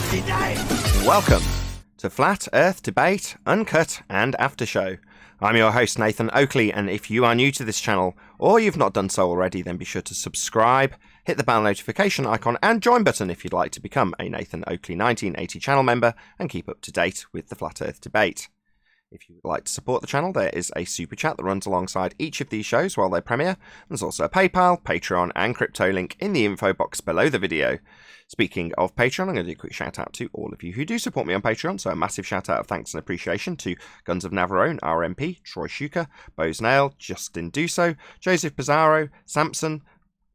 Welcome to Flat Earth Debate, Uncut and After Show. I'm your host Nathan Oakley, and if you are new to this channel, or you've not done so already, then be sure to subscribe, hit the bell notification icon and join button if you'd like to become a Nathan Oakley 1980 channel member and keep up to date with the Flat Earth Debate. If you would like to support the channel, there is a super chat that runs alongside each of these shows while they premiere. There's also a PayPal, Patreon and crypto link in the info box below the video. Speaking of Patreon, I'm going to do a quick shout out to all of you who do support me on Patreon. So a massive shout out of thanks and appreciation to Guns of Navarone, RMP, Troy Shuka, Bose Nail, Justin Duso, Joseph Pizarro, Samson,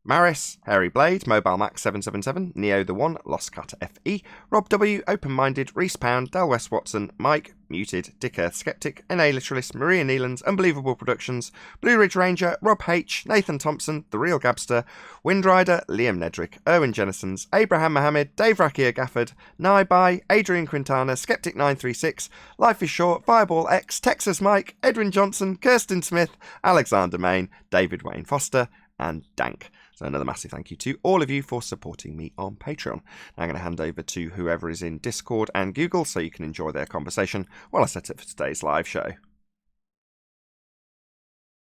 Maris, Harry Blade, Mobile Max 777, Neo the One, Lost Cat FE, Rob W, Open Minded, Reese Pound, Del West Watson, Mike, Muted, Dick Earth Skeptic, NA Literalist, Maria Neelands, Unbelievable Productions, Blue Ridge Ranger, Rob H, Nathan Thompson, The Real Gabster, Windrider, Liam Nedrick, Erwin Jennisons, Abraham Mohammed, Dave Rakia Gafford, Naibai, Adrian Quintana, Skeptic 936, Life is Short, Fireball X, Texas Mike, Edwin Johnson, Kirsten Smith, Alexander Main, David Wayne Foster, and Dank. So another massive thank you to all of you for supporting me on Patreon. Now I'm going to hand over to whoever is in Discord and Google so you can enjoy their conversation while I set up for today's live show.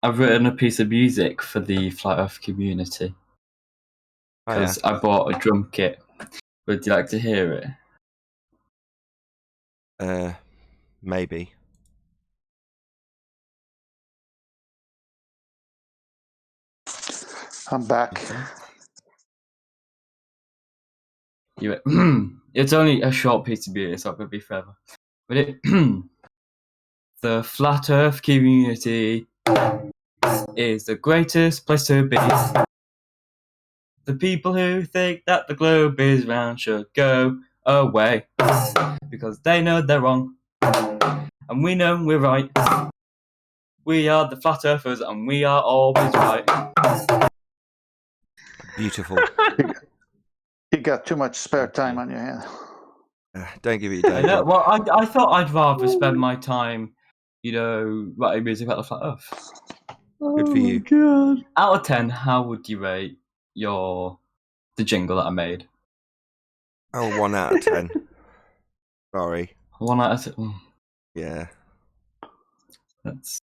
I've written a piece of music for the Flat Earth community because I bought a drum kit. Would you like to hear it? Maybe. I'm back. It's only a short piece of music, it's not going to be forever. But the Flat Earth community is the greatest place to be. The people who think that the globe is round should go away because they know they're wrong and we know we're right. We are the Flat Earthers and we are always right. Beautiful. You got too much spare time on your hand. Don't give it a day. Well, I thought I'd rather spend my time, writing music about the Flat Earth. Good for you. God. Out of 10, how would you rate the jingle that I made? Oh, 1 out of 10. Sorry. 1 out of 10. Yeah. That's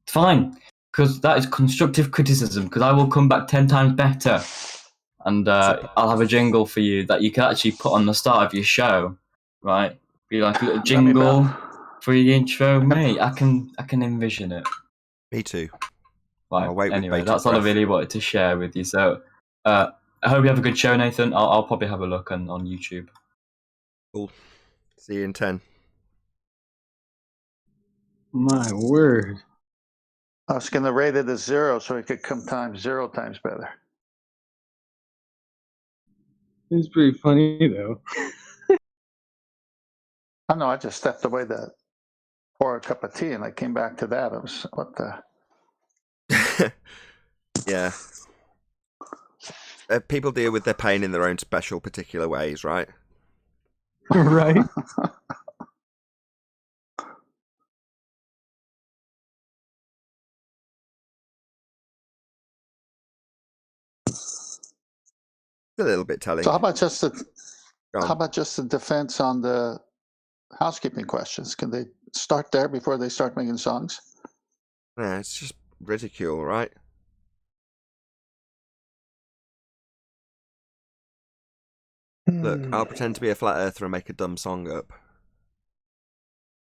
fine, because that is constructive criticism, because I will come back 10 times better. And I'll have a jingle for you that you can actually put on the start of your show, right? Be like a little jingle for the intro. Mate, I can envision it. Me too. Right. Anyway, that's all I really wanted to share with you. So I hope you have a good show, Nathan. I'll probably have a look on YouTube. Cool. See you in 10. My word. I was going to rate it as 0 so it could come 0 times better. It's pretty funny, though. I know, I just stepped away to pour a cup of tea and I came back to that. It was, what the... Yeah. People deal with their pain in their own special, particular ways, right? Right. A little bit telling. So how about just the defense on the housekeeping questions? Can they start there before they start making songs? Yeah, it's just ridicule, right? Look, I'll pretend to be a flat earther and make a dumb song up.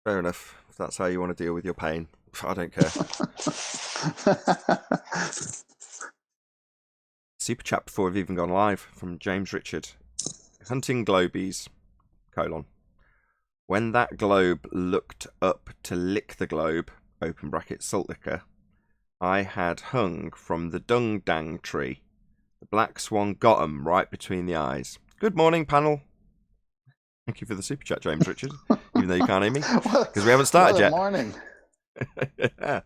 Fair enough. If that's how you want to deal with your pain, I don't care. Super chat before we've even gone live from James Richard. Hunting Globies, : when that globe looked up to lick the globe, open bracket salt liquor, I had hung from the dung dang tree. The black swan got 'em right between the eyes. Good morning, panel. Thank you for the super chat, James Richard, even though you can't hear me, because we haven't started yet. Good morning. Yeah,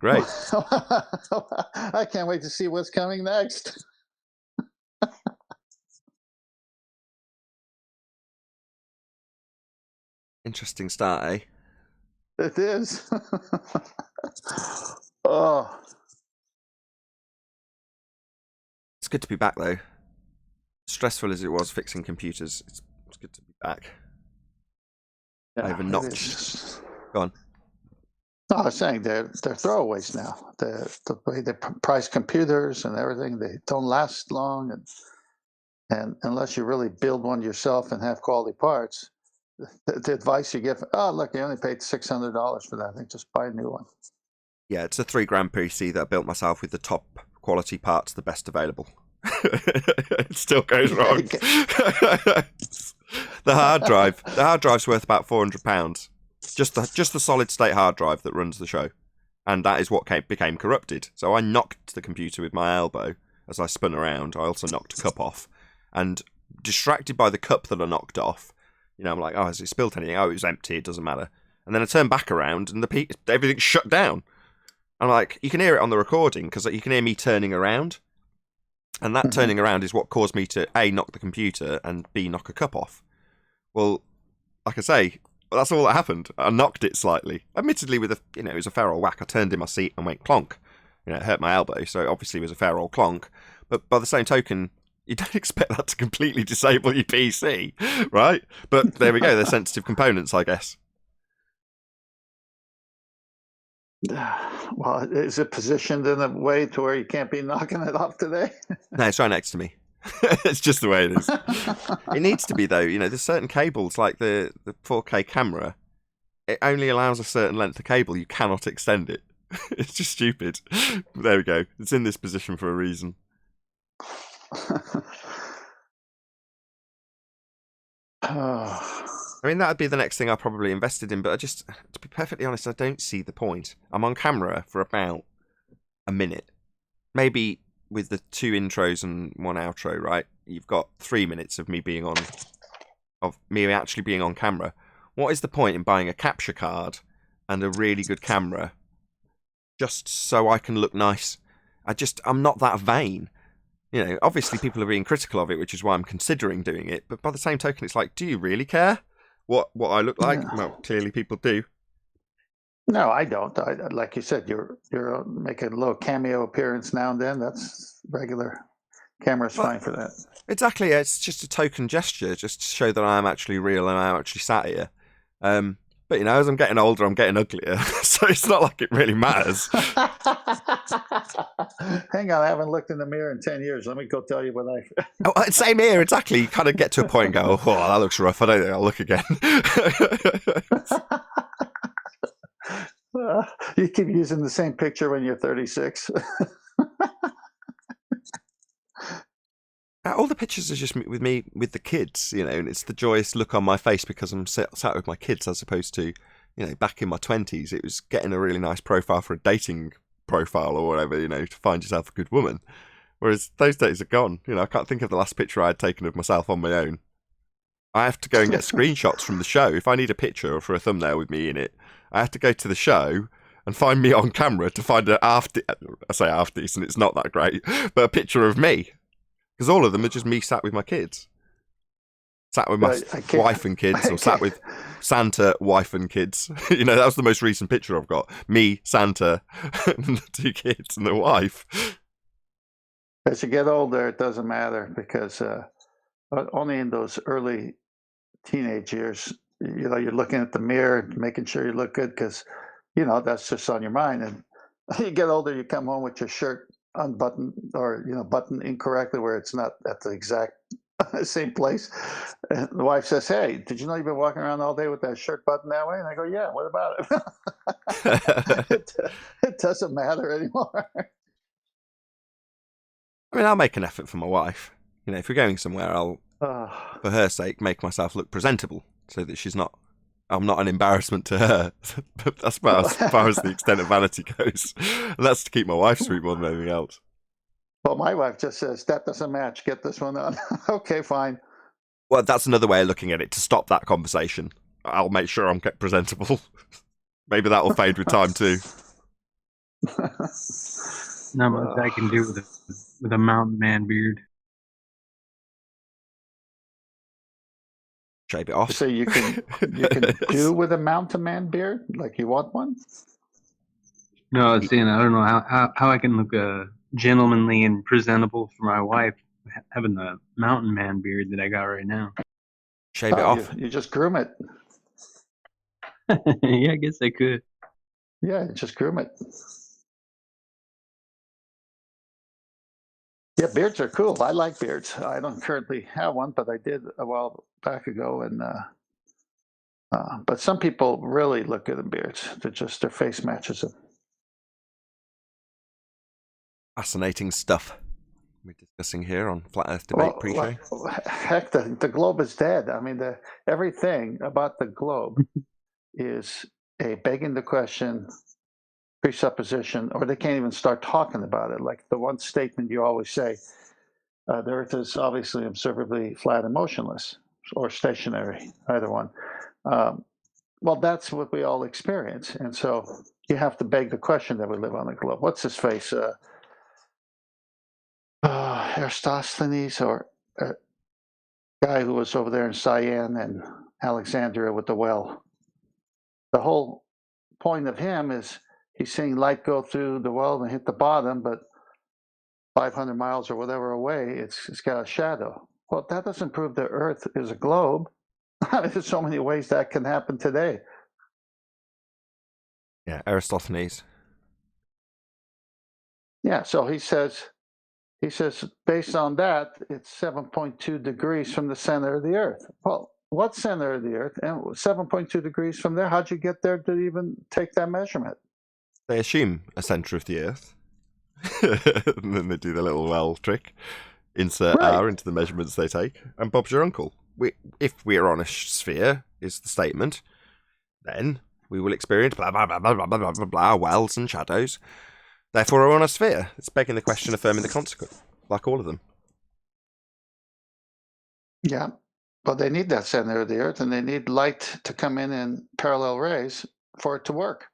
great. I can't wait to see what's coming next. Interesting start, eh? It is. Oh. It's good to be back, though. Stressful as it was fixing computers, it's good to be back. Yeah, Over it notched. is. Go on. No, I was saying they're throwaways now. The way they price computers and everything, they don't last long, and unless you really build one yourself and have quality parts, the advice you get, oh look, you only paid $600 for that. I think just buy a new one. Yeah, it's a $3,000 PC that I built myself with the top quality parts, the best available. It still goes wrong. The hard drive's worth about £400. Just the solid state hard drive that runs the show, and that is what became corrupted. So I knocked the computer with my elbow as I spun around. I also knocked a cup off, and distracted by the cup that I knocked off, I'm like, oh, has it spilled anything? Oh, it was empty. It doesn't matter. And then I turned back around, and everything shut down. I'm like, you can hear it on the recording because you can hear me turning around, and that turning around is what caused me to A, knock the computer, and B, knock a cup off. Well, like I say, that's all that happened. I knocked it slightly, admittedly with it was a fair old whack. I turned in my seat and went clonk. It hurt my elbow, so obviously it was a fair old clonk. But by the same token, you don't expect that to completely disable your PC, right? But there we go. They're sensitive components, I guess. Well, is it positioned in a way to where you can't be knocking it off today? No, it's right next to me. It's just the way it is. It needs to be, though. There's certain cables, like the 4K camera. It only allows a certain length of cable. You cannot extend it. It's just stupid. There we go. It's in this position for a reason. I mean, that would be the next thing I probably invested in, but to be perfectly honest, I don't see the point. I'm on camera for about a minute. Maybe with the 2 intros and 1 outro, right? You've got 3 minutes of me actually being on camera. What is the point in buying a capture card and a really good camera just so I can look nice? I'm not that vain. Obviously people are being critical of it, which is why I'm considering doing it. But by the same token, it's like, do you really care what I look like? Yeah. Well, clearly people do. No, I don't. Like you said, you're making a little cameo appearance now and then. That's regular. Camera's fine for that. Exactly. Yeah, it's just a token gesture, just to show that I am actually real and I'm actually sat here. But as I'm getting older, I'm getting uglier, so it's not like it really matters. Hang on, I haven't looked in the mirror in 10 years. Let me go tell you what I... Oh, same here, exactly. You kind of get to a point and go, oh, that looks rough. I don't think I'll look again. You keep using the same picture when you're 36. All the pictures are just with me with the kids, and it's the joyous look on my face because I'm sat with my kids, as opposed to, back in my 20s, it was getting a really nice profile for a dating profile or whatever, to find yourself a good woman. Whereas those days are gone. I can't think of the last picture I had taken of myself on my own. I have to go and get screenshots from the show. If I need a picture or for a thumbnail with me in it, I have to go to the show and find me on camera to find I say half decent, it's not that great, but a picture of me. Because all of them are just me sat with my kids. Sat with my wife and kids, or sat with Santa, wife and kids. That was the most recent picture I've got. Me, Santa, and the 2 kids and the wife. As you get older, it doesn't matter, because only in those early teenage years, you're looking at the mirror, making sure you look good, because, that's just on your mind. And you get older, you come home with your shirt unbuttoned, or buttoned incorrectly where it's not at the exact same place, and the wife says, "Hey, did you know you've been walking around all day with that shirt buttoned that way?" And I go, "Yeah, what about it?" It doesn't matter anymore. I mean, I'll make an effort for my wife. If we're going somewhere, I'll, for her sake, make myself look presentable so that I'm not an embarrassment to her. But that's about as far as the extent of vanity goes. And that's to keep my wife sweet more than anything else. Well, my wife just says, "That doesn't match. Get this one on." Okay, fine. Well, that's another way of looking at it, to stop that conversation. I'll make sure I'm presentable. Maybe that'll fade with time too. Not much I can do with a mountain man beard. Shave it off. So you can do with a mountain man beard? Like, you want one? No, I was saying, I don't know how I can look gentlemanly and presentable for my wife having the mountain man beard that I got right now. Shave it off. You just groom it. Yeah, I guess I could. Yeah, you just groom it. Yeah, beards are cool. I like beards. I don't currently have one, but I did a while back ago. And but some people really look good in beards. Their face matches them. Fascinating stuff we're discussing here on Flat Earth Debate pre-show. Heck, the globe is dead. I mean, everything about the globe is a begging the question, presupposition, or they can't even start talking about it. Like the one statement you always say, the Earth is obviously observably flat and motionless, or stationary, either one. Well, that's what we all experience. And so you have to beg the question that we live on the globe. What's his face? Aristophanes, or a guy who was over there in Cyan and Alexandria with the well. The whole point of him is he's seeing light go through the well and hit the bottom, but 500 miles or whatever away, it's got a shadow. Well, that doesn't prove the Earth is a globe. I mean, there's so many ways that can happen today. Yeah, Aristophanes. Yeah, so he says, based on that, it's 7.2 degrees from the center of the Earth. Well, what center of the Earth? And 7.2 degrees from there, how'd you get there to even take that measurement? They assume a centre of the Earth. And then they do the little well trick. Insert R into the measurements they take. And Bob's your uncle. If we're on a sphere, is the statement, then we will experience blah, blah, blah, blah, blah, blah, blah, blah, wells and shadows. Therefore, we're on a sphere. It's begging the question, affirming the consequence, like all of them. Yeah, but they need that center of the Earth, and they need light to come in parallel rays for it to work.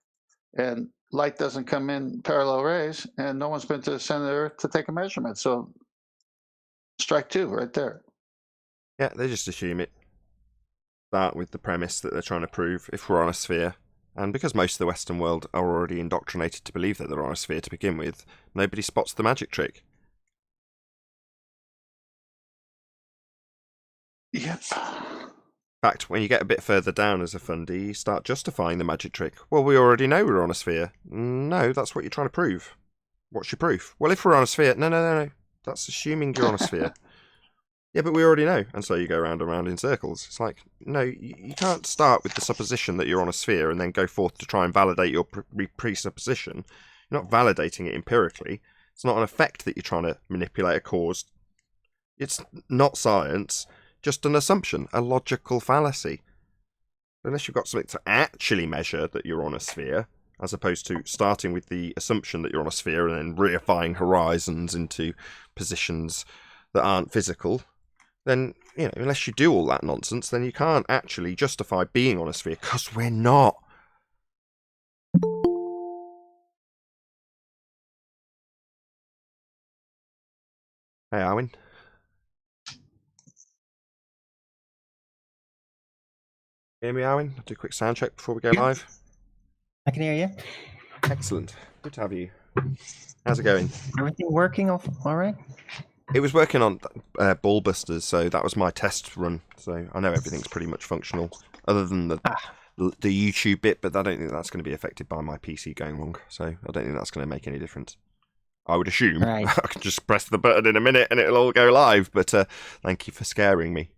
And light doesn't come in parallel rays, and no one's been to the center of the Earth to take a measurement. So, strike two right there. Yeah, they just assume it. Start with the premise that they're trying to prove if we're on a sphere. And because most of the Western world are already indoctrinated to believe that they're on a sphere to begin with, nobody spots the magic trick. Yep. In fact, when you get a bit further down as a fundie, you start justifying the magic trick. Well, we already know we're on a sphere. No, that's what you're trying to prove. What's your proof? Well, if we're on a sphere... No. That's assuming you're on a sphere. Yeah, but we already know. And so you go round and round in circles. It's like, no, you can't start with the supposition that you're on a sphere and then go forth to try and validate your presupposition. You're not validating it empirically. It's not an effect that you're trying to manipulate a cause. It's not science, just an assumption, a logical fallacy. Unless you've got something to actually measure that you're on a sphere, as opposed to starting with the assumption that you're on a sphere and then reifying horizons into positions that aren't physical, then, unless you do all that nonsense, then you can't actually justify being on a sphere, because we're not. Hey, Arwin. Hear me, Arwin? I'll do a quick sound check before we go live. I can hear you. Excellent. Good to have you. How's it going? Everything working all right? It was working on ball busters, so that was my test run. So I know everything's pretty much functional, other than the YouTube bit, but I don't think that's going to be affected by my PC going wrong. So I don't think that's going to make any difference. I would assume. Right. I can just press the button in a minute and it'll all go live, but thank you for scaring me.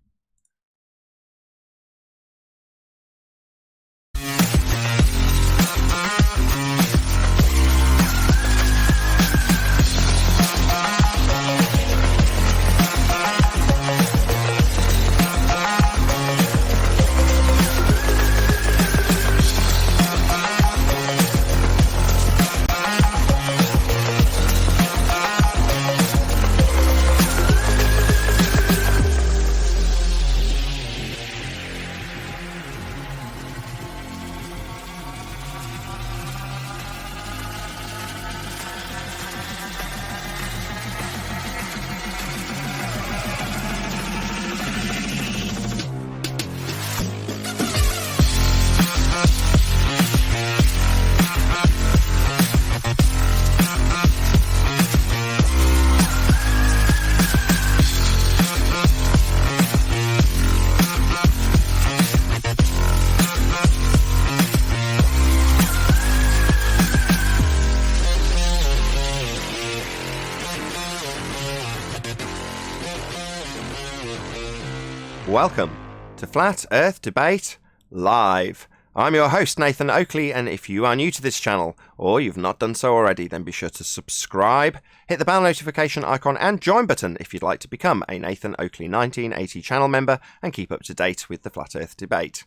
welcome to Flat Earth Debate Live. I'm your host, Nathan Oakley, and if you are new to this channel, or you've not done so already, then be sure to subscribe, hit the bell notification icon, and join button if you'd like to become a Nathan Oakley 1980 channel member and keep up to date with the Flat Earth Debate.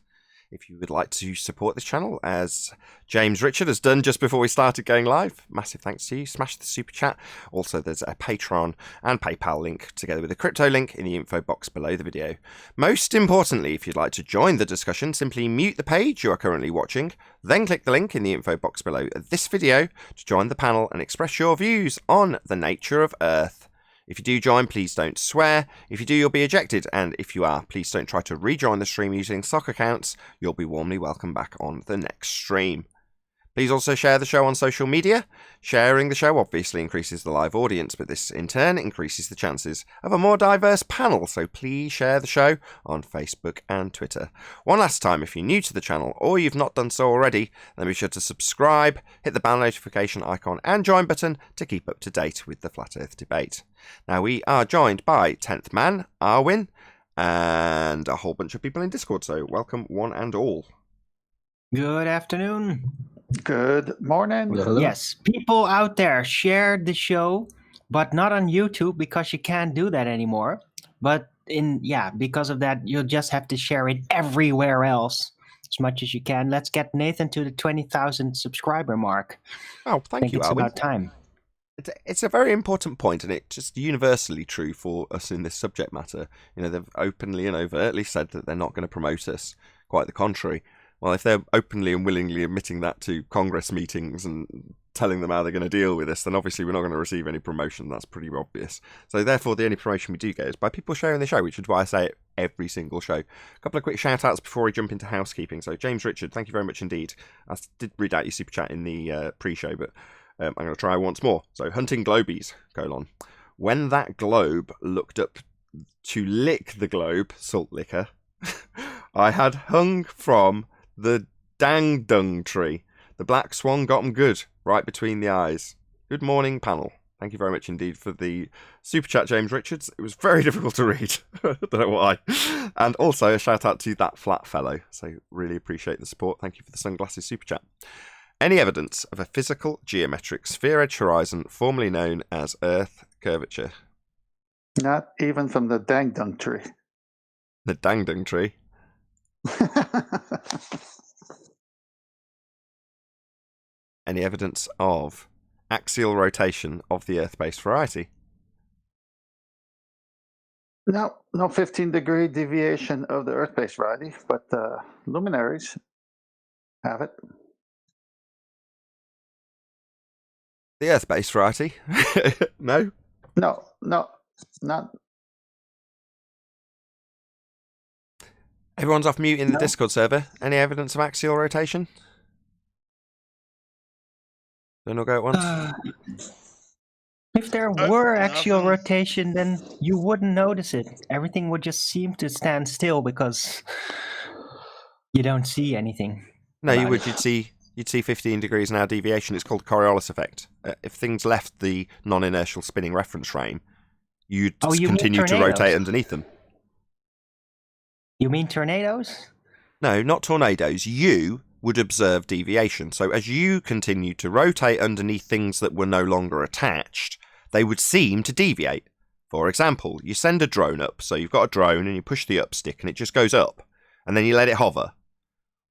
If you would like to support this channel, as James Richard has done just before we started going live, massive thanks to you. Smash the super chat. Also, there's a Patreon and PayPal link together with a crypto link in the info box below the video. Most importantly, if you'd like to join the discussion, simply mute the page you are currently watching, then click the link in the info box below this video to join the panel and express your views on the nature of Earth. If you do join, please don't swear. If you do, you'll be ejected. And if you are, please don't try to rejoin the stream using sock accounts. You'll be warmly welcomed back on the next stream. Please also share the show on social media. Sharing the show obviously increases the live audience, but this in turn increases the chances of a more diverse panel. So please share the show on Facebook and Twitter. One last time, if you're new to the channel or you've not done so already, then be sure to subscribe, hit the bell notification icon and join button to keep up to date with the Flat Earth Debate. Now we are joined by 10th Man, Arwin, and a whole bunch of people in Discord. So welcome one and all. Good afternoon. Good morning. Yes, people out there, share the show, but not on YouTube because you can't do that anymore. But because of that, you'll just have to share it everywhere else as much as you can. Let's get Nathan to the 20,000 subscriber mark. Oh, thank you, it's Arwin. about time. It's a very important point, and it's just universally true for us in this subject matter. You know, they've openly and overtly said that they're not going to promote us. Quite the contrary. Well, if they're openly and willingly admitting that to Congress meetings and telling them how they're going to deal with this, then obviously we're not going to receive any promotion. That's pretty obvious. So therefore, the only promotion we do get is by people sharing the show, which is why I say it every single show. A couple of quick shout-outs before we jump into housekeeping. So James Richard, thank you very much indeed. I did read out your super chat in the pre-show, but I'm going to try once more. So Hunting Globies, : when that globe looked up to lick the globe, salt liquor, I had hung from the dang dung tree. The black swan got 'em good, right between the eyes. Good morning, panel. Thank you very much indeed for the super chat, James Richards. It was very difficult to read. I don't know why. And also a shout out to that flat fellow. So really appreciate the support. Thank you for the sunglasses super chat. Any evidence of a physical geometric sphere edge horizon, formerly known as Earth curvature? Not even from the dang dung tree. The dang dung tree? Any evidence of axial rotation of the Earth-based variety? No 15-degree deviation of the Earth-based variety, but luminaries have it. The Earth-based variety? No? No, not. Everyone's off mute in the No. Discord server. Any evidence of axial rotation? Don't all go at once? If there were axial rotation, then you wouldn't notice it. Everything would just seem to stand still because you don't see anything. No, you about would. it. You'd see 15 degrees an hour deviation. It's called Coriolis effect. If things left the non-inertial spinning reference frame, you'd Oh, you mean continue to tornadoes? rotate underneath them. You mean tornadoes? No, not tornadoes. You would observe deviation. So as you continue to rotate underneath things that were no longer attached, they would seem to deviate. For example, you send a drone up. So you've got a drone and you push the up stick and it just goes up. And then you let it hover.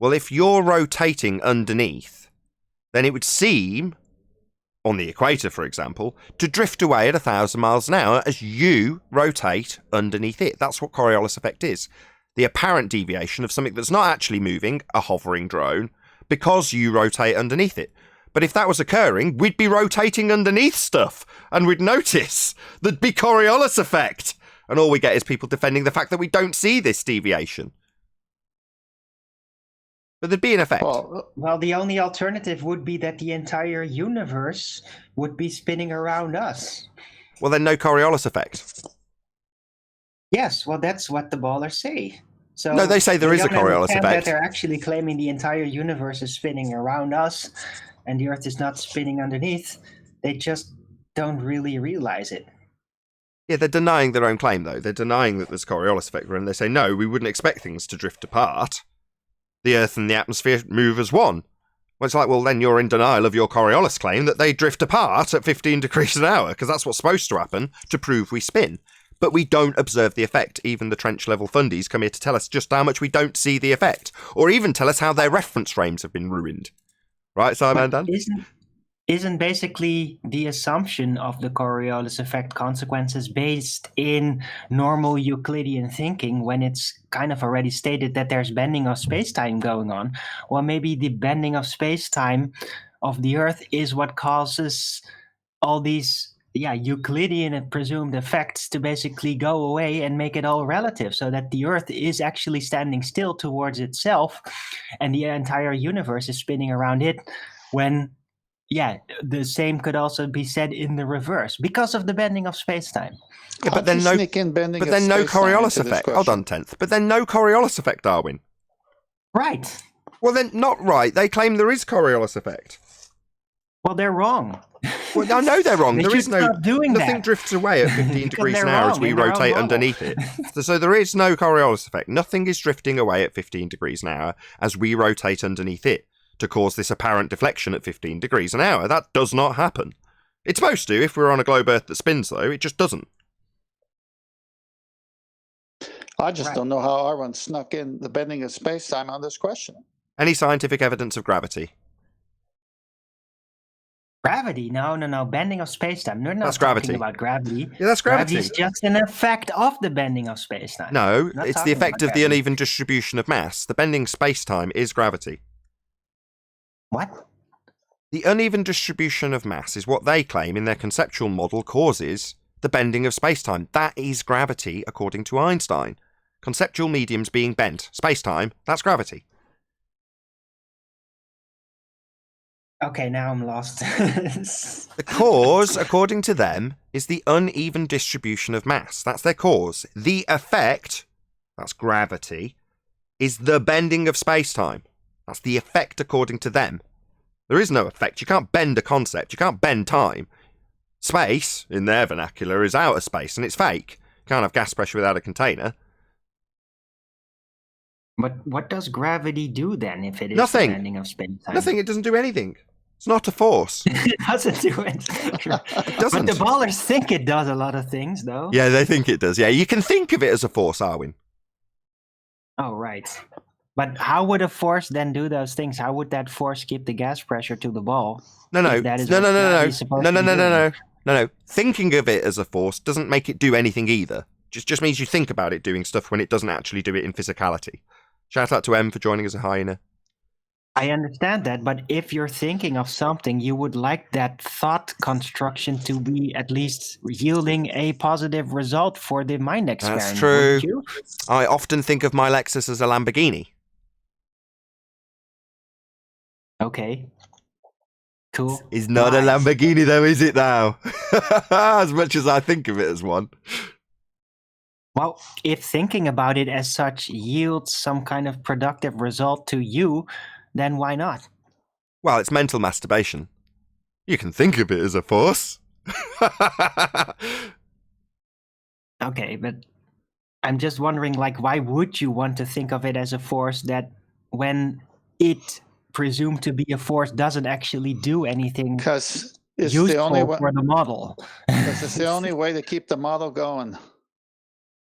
Well, if you're rotating underneath, then it would seem, on the equator, for example, to drift away at 1,000 miles an hour as you rotate underneath it. That's what Coriolis effect is. The apparent deviation of something that's not actually moving, a hovering drone, because you rotate underneath it. But if that was occurring, we'd be rotating underneath stuff, and we'd notice. There'd be Coriolis effect. And all we get is people defending the fact that we don't see this deviation. But there'd be an effect. Well, the only alternative would be that the entire universe would be spinning around us. Well, then no Coriolis effect. Yes, well, that's what the ballers say. So No, they say there is a Coriolis that effect. they're actually claiming the entire universe is spinning around us, and the Earth is not spinning underneath. They just don't really realize it. Yeah, they're denying their own claim, though. They're denying that there's Coriolis effect, and they say, no, we wouldn't expect things to drift apart. The Earth and the atmosphere move as one. Well, it's like, well, then you're in denial of your Coriolis claim that they drift apart at 15 degrees an hour, because that's what's supposed to happen to prove we spin. But we don't observe the effect. Even the trench-level fundies come here to tell us just how much we don't see the effect, or even tell us how their reference frames have been ruined. Right, Simon Dan? Isn't basically the assumption of the Coriolis effect consequences based in normal Euclidean thinking when it's kind of already stated that there's bending of space-time going on? Well, maybe the bending of space-time of the Earth is what causes all these Euclidean and presumed effects to basically go away and make it all relative, so that the Earth is actually standing still towards itself and the entire universe is spinning around it, when the same could also be said in the reverse because of the bending of space-time. Yeah, but then no Coriolis effect. Hold on, 10th. But then no Coriolis effect, Darwin. Right. Well, then not right. They claim there is Coriolis effect. Well, they're wrong. Well, I know they're wrong. They There is should no stop doing nothing that. drifts away at 15 degrees they're an hour as wrong we in their own rotate model. underneath it. So there is no Coriolis effect. Nothing is drifting away at 15 degrees an hour as we rotate underneath it to cause this apparent deflection at 15 degrees an hour. That does not happen. It's supposed to if we're on a globe Earth that spins, though. It just doesn't. I just don't know how Arwen snuck in the bending of space-time on this question. Any scientific evidence of gravity? Gravity? No. Bending of space-time. We're not That's talking gravity. about gravity. Yeah, that's gravity. Gravity is just an effect of the bending of space-time. No, Not it's the talking effect about of the gravity. uneven distribution of mass. The bending space-time is gravity. What? The uneven distribution of mass is what they claim in their conceptual model causes the bending of space-time. That is gravity, according to Einstein. Conceptual mediums being bent. Space-time, that's gravity. Okay, now I'm lost. The cause, according to them, is the uneven distribution of mass. That's their cause. The effect, that's gravity, is the bending of space-time. That's the effect according to them. There is no effect. You can't bend a concept. You can't bend time. Space, in their vernacular, is outer space, and it's fake. You can't have gas pressure without a container. But what does gravity do then if it is Nothing. the bending of space-time? Nothing. It doesn't do anything. It's not a force. It doesn't do it. It doesn't. But the ballers think it does a lot of things, though. Yeah, they think it does. Yeah, you can think of it as a force, Arwin. Oh, right. But how would a force then do those things? How would that force keep the gas pressure to the ball? No. If that is what gravity's supposed to be doing. No. Thinking of it as a force doesn't make it do anything either. Just means you think about it doing stuff when it doesn't actually do it in physicality. Shout out to M for joining as a hyena. I understand that, but if you're thinking of something, you would like that thought construction to be at least yielding a positive result for the mind experiment. That's true. Wouldn't you? I often think of my Lexus as a Lamborghini. Okay. Cool. It's not a Right. Lamborghini though, is it now? As much as I think of it as one. Well, if thinking about it as such yields some kind of productive result to you, then why not? Well, it's mental masturbation. You can think of it as a force. Okay, but I'm just wondering, like, why would you want to think of it as a force that when it presumed to be a force doesn't actually do anything Because it's useful the only way. for the model? Because it's the only way to keep the model going.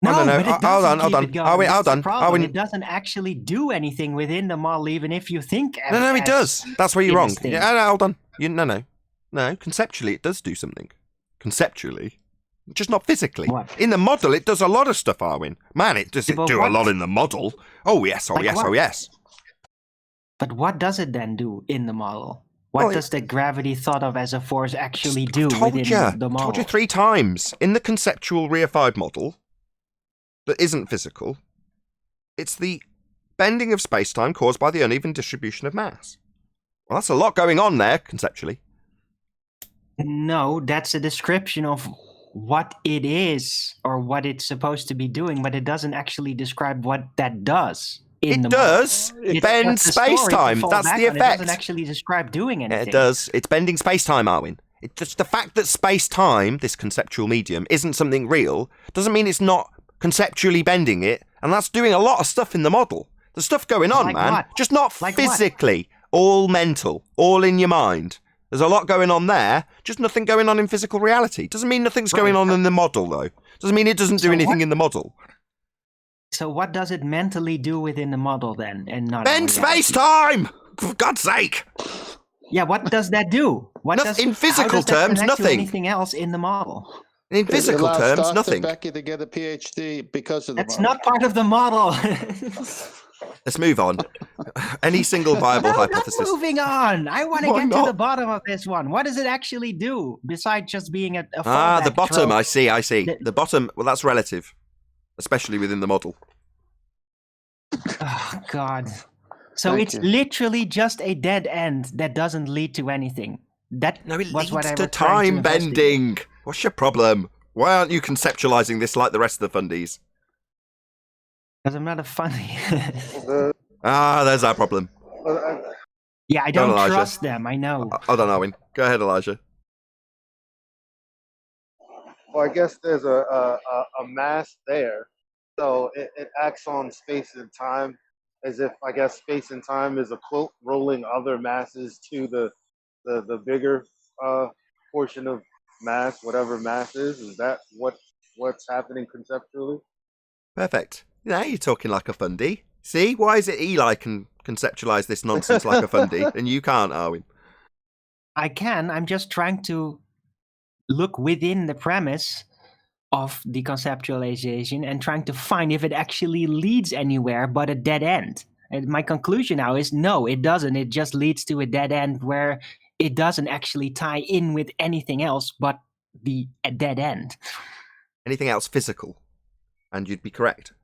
No, No, no, but it hold doesn't on, hold keep on. it going. Oh, wait, That's hold the on. problem. Oh, It doesn't actually do anything within the model, even if you think. No, it does. That's where you're it wrong. is things. Yeah, no, hold on. No. Conceptually, it does do something. Conceptually, just not physically. What? In the model, it does a lot of stuff, Arwin. Man, it does Yeah, but do a what? lot in the model. Oh yes, oh Like yes, what? oh yes. But what does it then do in the model? What Well, does the gravity thought of as a force actually do Told within you. the model? Told you 3 times. In the conceptual reified model that isn't physical, it's the bending of space-time caused by the uneven distribution of mass. Well, that's a lot going on there, conceptually. No, that's a description of what it is or what it's supposed to be doing, but it doesn't actually describe what that does. In the It model. does. It It's bends just a story to space-time. fall That's back the on. It effect. doesn't actually describe doing Yeah, anything. it does. It's bending space-time, Arwin. It's just the fact that space-time, this conceptual medium, isn't something real, doesn't mean it's not conceptually bending it, and that's doing a lot of stuff in the model. There's stuff going on, Like man. what? Just not Like physically. All mental. All in your mind. There's a lot going on there, just nothing going on in physical reality. Doesn't mean nothing's going on in the model, though. Doesn't mean it doesn't do anything in the model. So what does it mentally do within the model then, and not Bend space-time! For God's sake! Yeah, what does that do? In physical how does that terms, connect to nothing. anything else in the model? In physical It allows terms, Dr. nothing. Becky to get a PhD because of the That's model. not part of the model. Let's move on. Any single viable No, hypothesis. not moving on. I want to Why get to not? the bottom of this one. What does it actually do besides just being a The fallback bottom, trope? I see. The bottom, well, that's relative. Especially within the model. Oh God. So Thank it's you. literally just a dead end that doesn't lead to anything. That No, it was what leads I to was trying time investigate. bending. What's your problem? Why aren't you conceptualizing this like the rest of the fundies? Because I'm not a funny. There's our problem. Yeah, I Go on, don't Elijah. trust them. I know. Hold on, Owen. Go ahead, Elijah. Well, I guess there's a mass there, so it acts on space and time as if, I guess, space and time is a quote rolling other masses to the bigger portion of mass, whatever mass is. Is that what's happening conceptually? Perfect. Now you're talking like a fundy. See? Why is it Eli can conceptualize this nonsense like a fundy, and you can't, Owen? I can. I'm just trying to look within the premise of the conceptualization and trying to find if it actually leads anywhere but a dead end. And my conclusion now is no, it doesn't. It just leads to a dead end where it doesn't actually tie in with anything else but a dead end. Anything else physical? And you'd be correct.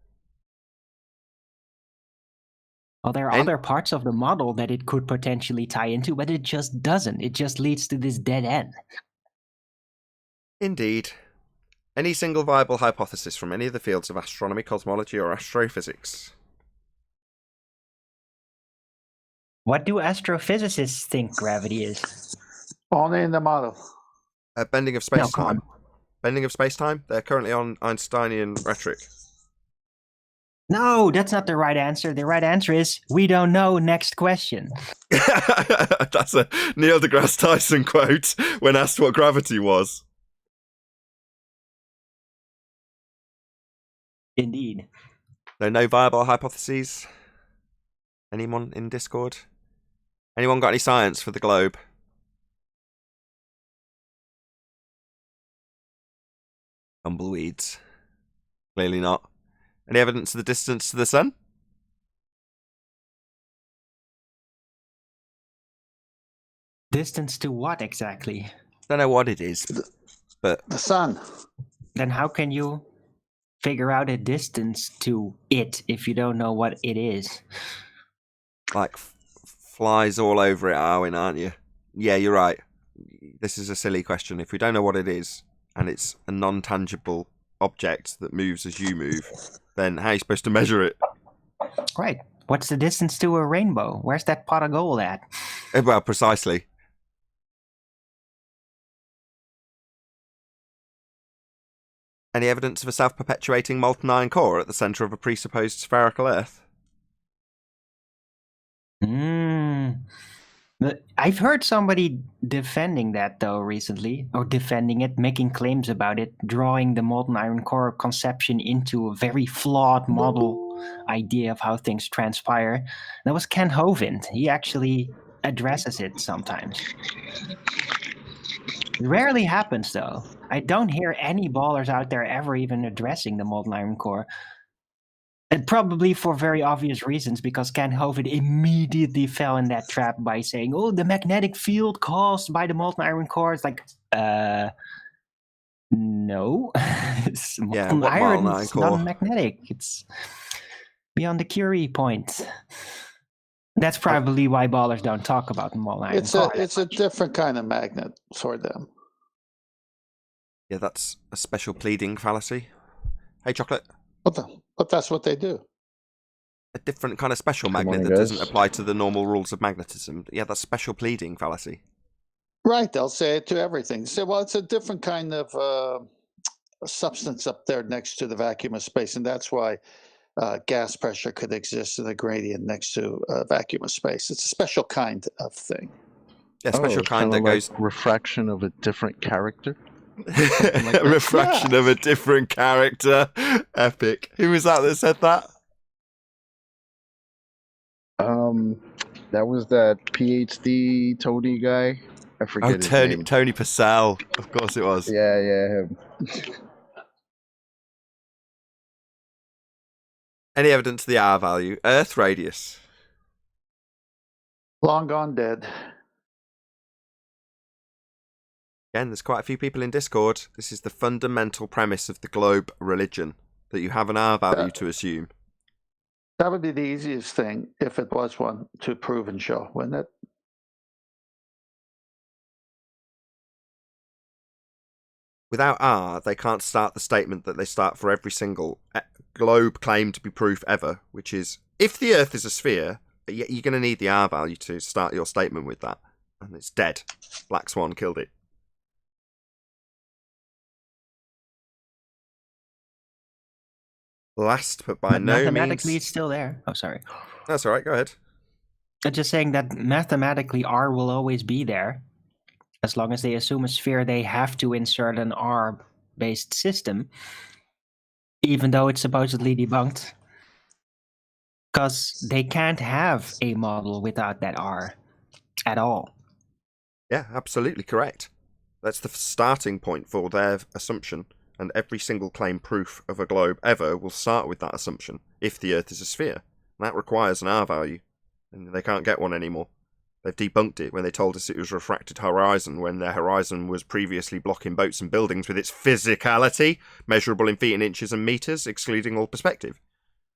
Well, there are And- other parts of the model that it could potentially tie into, but it just doesn't. It just leads to this dead end. Indeed. Any single viable hypothesis from any of the fields of astronomy, cosmology, or astrophysics? What do astrophysicists think gravity is? Only in the model. Bending of No, come space-time. Bending of space-time? They're currently on Einsteinian rhetoric. No, that's not the right answer. The right answer is we don't know. Next question. That's a Neil deGrasse Tyson quote when asked what gravity was. Indeed. No viable hypotheses? Anyone in Discord? Anyone got any science for the globe? Tumbleweeds. Clearly not. Any evidence of the distance to the sun? Distance to what exactly? Don't know what it is, but The sun. Then how can you figure out a distance to it if you don't know what it is? like flies all over it, Arwen, aren't you? Yeah, you're right. This is a silly question. If we don't know what it is, and it's a non-tangible object that moves as you move, then how are you supposed to measure it? Right. What's the distance to a rainbow? Where's that pot of gold at? Well, precisely. Any evidence of a self-perpetuating molten iron core at the centre of a presupposed spherical Earth? I've heard somebody defending that though recently, or defending it, making claims about it, drawing the molten iron core conception into a very flawed model idea of how things transpire. That was Ken Hovind. He actually addresses it sometimes. It rarely happens though. I don't hear any ballers out there ever even addressing the molten iron core. And probably for very obvious reasons, because Ken Hovind immediately fell in that trap by saying, oh, the magnetic field caused by the molten iron core. It's like, no. It's molten what iron, molten iron it's core? non-magnetic. It's beyond the Curie point. That's probably why ballers don't talk about the molten iron core. It's a different kind of magnet for them. Yeah, that's a special pleading fallacy. Hey, Chocolate. But that's what they do. A different kind of special Good magnet morning, that guys. doesn't apply to the normal rules of magnetism. Yeah, that's special pleading fallacy. Right, they'll say it to everything. Say, well, it's a different kind of substance up there next to the vacuum of space, and that's why gas pressure could exist in a gradient next to a vacuum of space. It's a special kind of thing. Yeah, special it's kind kinda that like goes refraction of a different character. Something like a that. refraction of a different character. Epic. Who was that said that? That was that PhD Tony guy. I forget Oh, his Tony name. Tony Purcell. Of course it was. Yeah, him. Any evidence of the R value? Earth radius. Long gone dead. Again, there's quite a few people in Discord. This is the fundamental premise of the globe religion, that you have an R value to assume. That would be the easiest thing, if it was one, to prove and show, wouldn't it? Without R, they can't start the statement that they start for every single globe claim to be proof ever, which is, if the Earth is a sphere, you're going to need the R value to start your statement with that. And it's dead. Black Swan killed it. Last, but by no mathematically, means... it's still there. Oh, sorry. That's all right, go ahead. I'm just saying that mathematically R will always be there. As long as they assume a sphere, they have to insert an R-based system, even though it's supposedly debunked. Because they can't have a model without that R at all. Yeah, absolutely correct. That's the starting point for their assumption, and every single claim proof of a globe ever will start with that assumption, if the Earth is a sphere. That requires an R value, and they can't get one anymore. They've debunked it when they told us it was refracted horizon, when their horizon was previously blocking boats and buildings with its physicality, measurable in feet and inches and meters, excluding all perspective.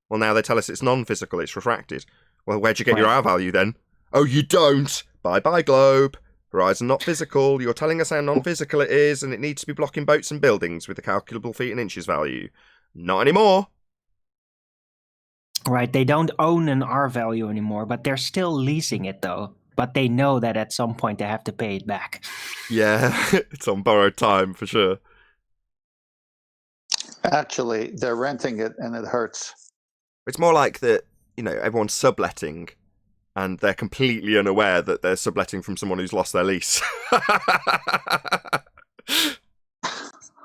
Well, now they tell us it's non-physical, it's refracted. Well, where'd you get your R value then? Oh, you don't! Bye-bye, globe. Horizon not physical. You're telling us how non-physical it is, and it needs to be blocking boats and buildings with a calculable feet and inches value. Not anymore. Right, they don't own an R value anymore, but they're still leasing it, though. But they know that at some point they have to pay it back. Yeah, it's on borrowed time, for sure. Actually, they're renting it, and it hurts. It's more like that, everyone's subletting, and they're completely unaware that they're subletting from someone who's lost their lease.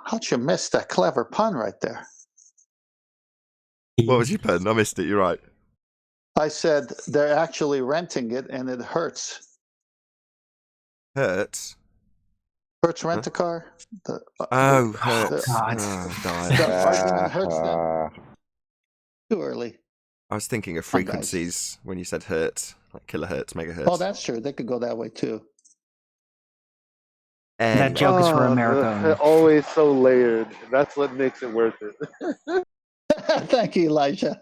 How'd you miss that clever pun right there? What was your pun? I missed it, you're right. I said they're actually renting it, and it hurts. Hurts? Hurts rent a car? Hurts. God. The argument hurts them. Too early. I was thinking of frequencies when you said hertz, like kilohertz, megahertz. Oh, that's true. They could go that way too. That joke is for America. They're always so layered. That's what makes it worth it. Thank you, Elijah.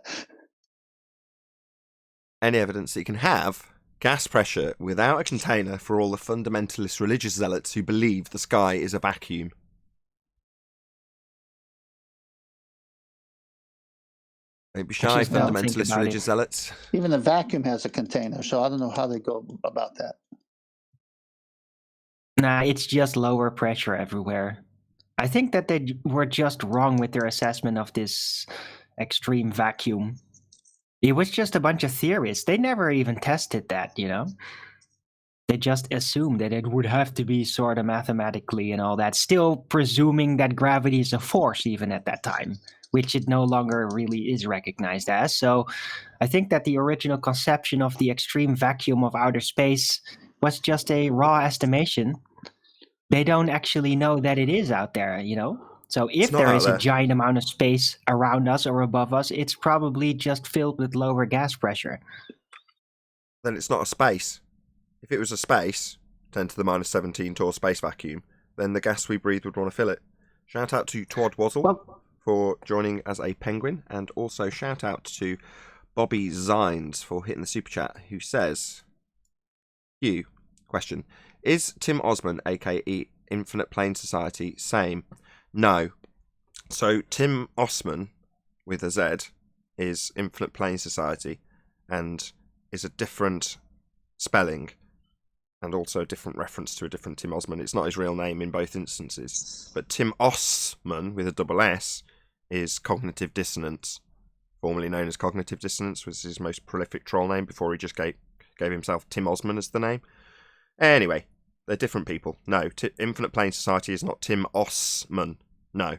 Any evidence that you can have gas pressure without a container for all the fundamentalist religious zealots who believe the sky is a vacuum. Don't be shy, Just don't think fundamentalist about religious it. zealots. Even the vacuum has a container, so I don't know how they go about that. Nah, it's just lower pressure everywhere. I think that they were just wrong with their assessment of this extreme vacuum. It was just a bunch of theorists. They never even tested that, They just assumed that it would have to be sort of mathematically and all that, still presuming that gravity is a force even at that time, which it no longer really is recognized as. So I think that the original conception of the extreme vacuum of outer space was just a raw estimation. They don't actually know that it is out there, So if there is a giant amount of space around us or above us, it's probably just filled with lower gas pressure. Then it's not a space. If it was a space, 10 to the minus 17 tall space vacuum, then the gas we breathe would want to fill it. Shout out to Twad Wazzle for joining as a penguin, and also shout out to Bobby Zines for hitting the super chat, who says, question, is Tim Osman, aka Infinite Plane Society, same? No. So Tim Osman, with a Z, is Infinite Plane Society, and is a different spelling and also a different reference to a different Tim Osman. It's not his real name in both instances. But Tim Osman, with a double S, is cognitive dissonance. Formerly known as cognitive dissonance, was his most prolific troll name before he just gave himself Tim Osman as the name. Anyway, they're different people. No, Infinite Plane Society is not Tim Osman. No.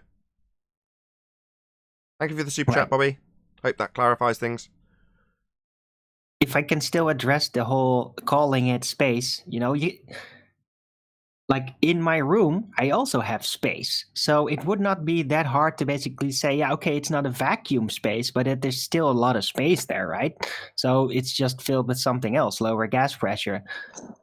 Thank you for the super chat, Bobby. Hope that clarifies things. If I can still address the whole calling it space, like in my room, I also have space. So it would not be that hard to basically say, yeah, okay, it's not a vacuum space, but there's still a lot of space there, right? So it's just filled with something else, lower gas pressure.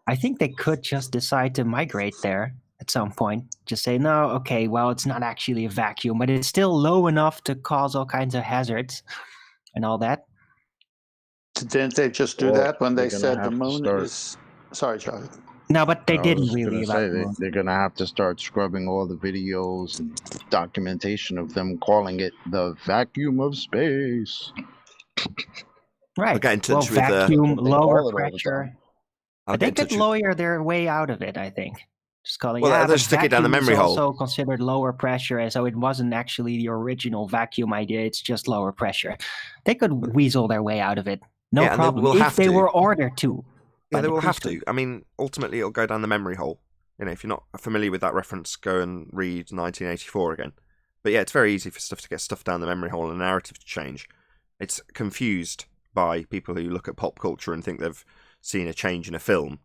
I think they could just decide to migrate there at some point. Just say, no, okay, well, it's not actually a vacuum, but it's still low enough to cause all kinds of hazards and all that. Didn't they just do Well, that when they they're gonna said the have to moon start- is? Sorry, Charlie. No, but they I didn't was really. gonna say about the moon. they're gonna have to start scrubbing all the videos and documentation of them calling it the vacuum of space. Right. I'll get in touch with, vacuum, They call it lower all the pressure. time. I'll But they get in could touch with, lawyer their way out of it, I think. Just call it, Well, yeah, they'll but stick it down the vacuum is memory hole. also considered lower pressure, and so it wasn't actually the original vacuum idea. It's just lower pressure. They could weasel their way out of it. No Yeah, and they problem. will If have they to. were ordered to. Yeah, by they the will have priesthood. to. I mean, ultimately, it'll go down the memory hole. If you're not familiar with that reference, go and read 1984 again. But yeah, it's very easy for stuff to get stuffed down the memory hole and a narrative to change. It's confused by people who look at pop culture and think they've seen a change in a film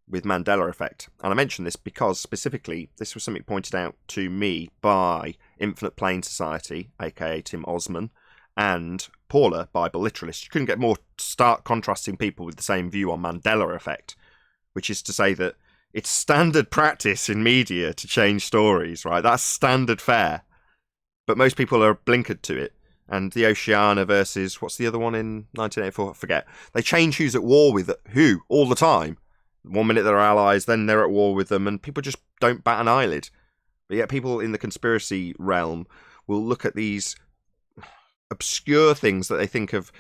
with Mandela effect. And I mention this because, specifically, this was something pointed out to me by Infinite Plane Society, aka Tim Osman, and Paula, Bible literalist. You couldn't get more stark contrasting people with the same view on Mandela effect, which is to say that it's standard practice in media to change stories, right? That's standard fare. But most people are blinkered to it. And the Oceania versus, what's the other one in 1984? I forget. They change who's at war with who all the time. 1 minute they're allies, then they're at war with them, and people just don't bat an eyelid. But yet people in the conspiracy realm will look at these obscure things that they think have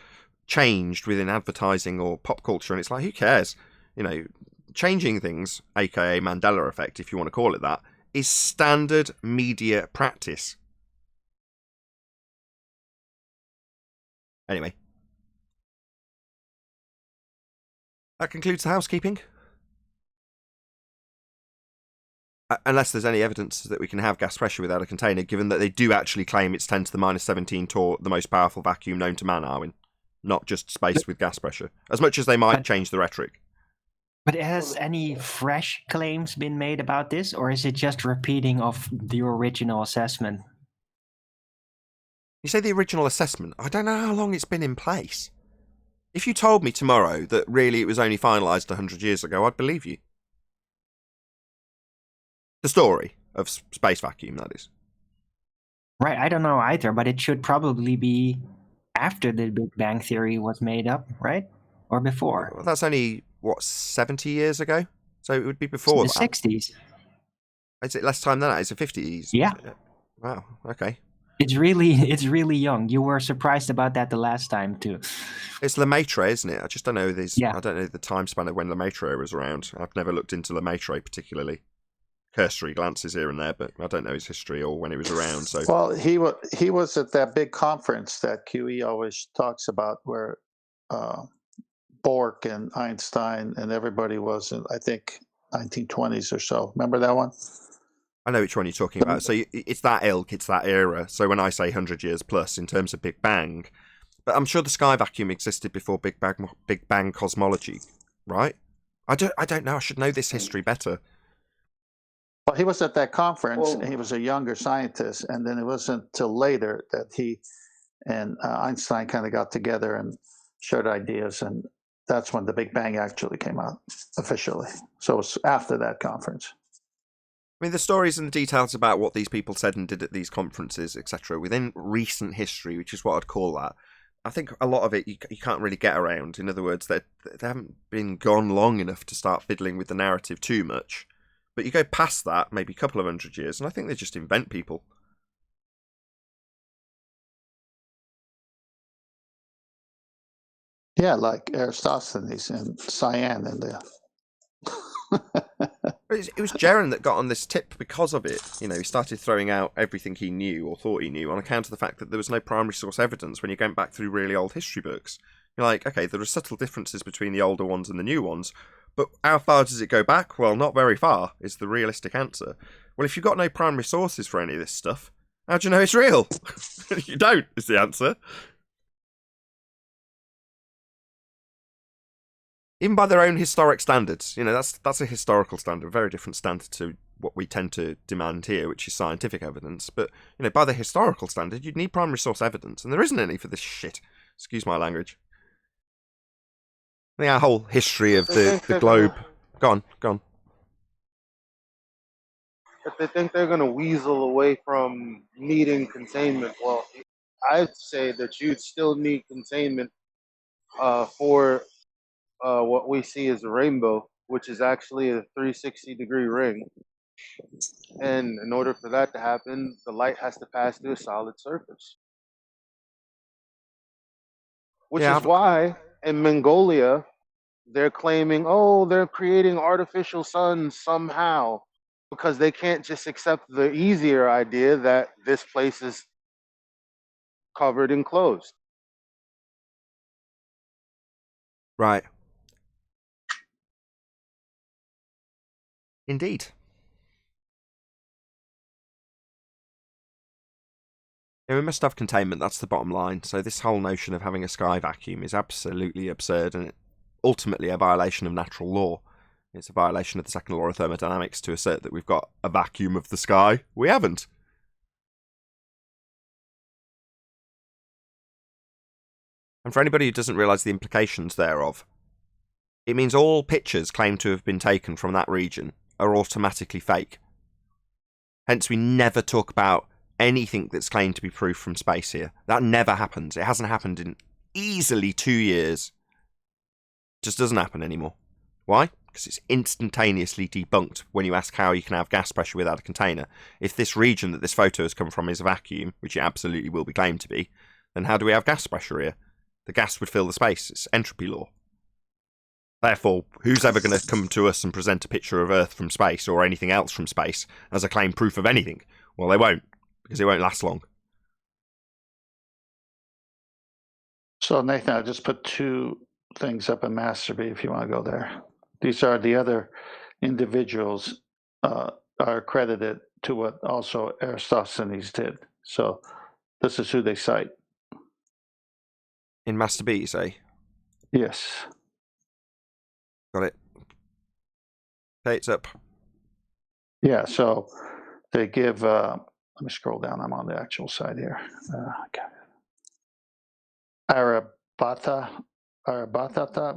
changed within advertising or pop culture, and it's like, who cares? Changing things, aka Mandela effect, if you want to call it that, is standard media practice. Anyway, that concludes the housekeeping. Unless there's any evidence that we can have gas pressure without a container, given that they do actually claim it's 10 to the minus 17 torr, the most powerful vacuum known to man, Arwin. Not just space with gas pressure. As much as they might change the rhetoric. But has any fresh claims been made about this, or is it just repeating of the original assessment? You say the original assessment. I don't know how long it's been in place. If you told me tomorrow that really it was only finalised 100 years ago, I'd believe you. The story of space vacuum, that is. Right, I don't know either, but it should probably be after the Big Bang Theory was made up, right? Or before? Well, that's only, 70 years ago? So it would be before the that. 60s. Is it less time than that? Is it 50s? Yeah. Wow, okay. It's really young. You were surprised about that the last time too. It's Lemaitre, isn't it? I just don't know these. Yeah. I don't know the time span of when Lemaitre was around. I've never looked into Lemaitre particularly. Cursory glances here and there, but I don't know his history or when he was around. So, Well, he was at that big conference that QE always talks about, where Bork and Einstein and everybody was in, I think, 1920s or so. Remember that one? I know which one you're talking about. So it's that ilk, it's that era. So when I say 100 years plus in terms of Big Bang, but I'm sure the sky vacuum existed before Big Bang cosmology, right? I don't know. I should know this history better. Well, he was at that conference, and he was a younger scientist, and then it wasn't until later that he and Einstein kind of got together and shared ideas, and that's when the Big Bang actually came out officially. So it was after that conference. I mean, the stories and the details about what these people said and did at these conferences, etc., within recent history, which is what I'd call that, I think a lot of it you can't really get around. In other words, they haven't been gone long enough to start fiddling with the narrative too much. But you go past that, maybe a couple of 100 years, and I think they just invent people. Yeah, like Aristophanes and Cyan and the But it was Jaren that got on this tip because of it. You know, he started throwing out everything he knew or thought he knew on account of the fact that there was no primary source evidence when you're going back through really old history books. You're like, okay, there are subtle differences between the older ones and the new ones, but how far does it go back? Well, not very far, is the realistic answer. Well, if you've got no primary sources for any of this stuff, how do you know it's real? You don't, is the answer. Even by their own historic standards, you know, that's a historical standard, a very different standard to what we tend to demand here, which is scientific evidence. But, you know, by the historical standard, you'd need primary source evidence, and there isn't any for this shit. Excuse my language. I think our whole history of the globe... Go on. If they think they're going to weasel away from needing containment, well, I'd say that you'd still need containment for what we see as a rainbow, which is actually a 360-degree ring. And in order for that to happen, the light has to pass through a solid surface. Which is why in Mongolia, they're claiming, oh, they're creating artificial suns somehow, because they can't just accept the easier idea that this place is covered and closed. Right. Indeed. Yeah, we must have containment, that's the bottom line. So this whole notion of having a sky vacuum is absolutely absurd and ultimately a violation of natural law. It's a violation of the second law of thermodynamics to assert that we've got a vacuum of the sky. We haven't. And for anybody who doesn't realise the implications thereof, it means all pictures claimed to have been taken from that region are automatically fake. Hence, we never talk about anything that's claimed to be proof from space here. That never happens. It hasn't happened in easily 2 years. It just doesn't happen anymore. Why? Because it's instantaneously debunked when you ask how you can have gas pressure without a container. If this region that this photo has come from is a vacuum, which it absolutely will be claimed to be, then how do we have gas pressure here? The gas would fill the space. It's entropy law. Therefore, who's ever going to come to us and present a picture of Earth from space or anything else from space as a claim proof of anything? Well, they won't, because it won't last long. So, Nathan, I just put 2 things up in Masterby if you want to go there. These are the other individuals are credited to what also Eratosthenes did. So this is who they cite. In Master B, you say? Yes. Got it. Okay, it's up. Yeah, so they give, let me scroll down, I'm on the actual side here. Aryabhata,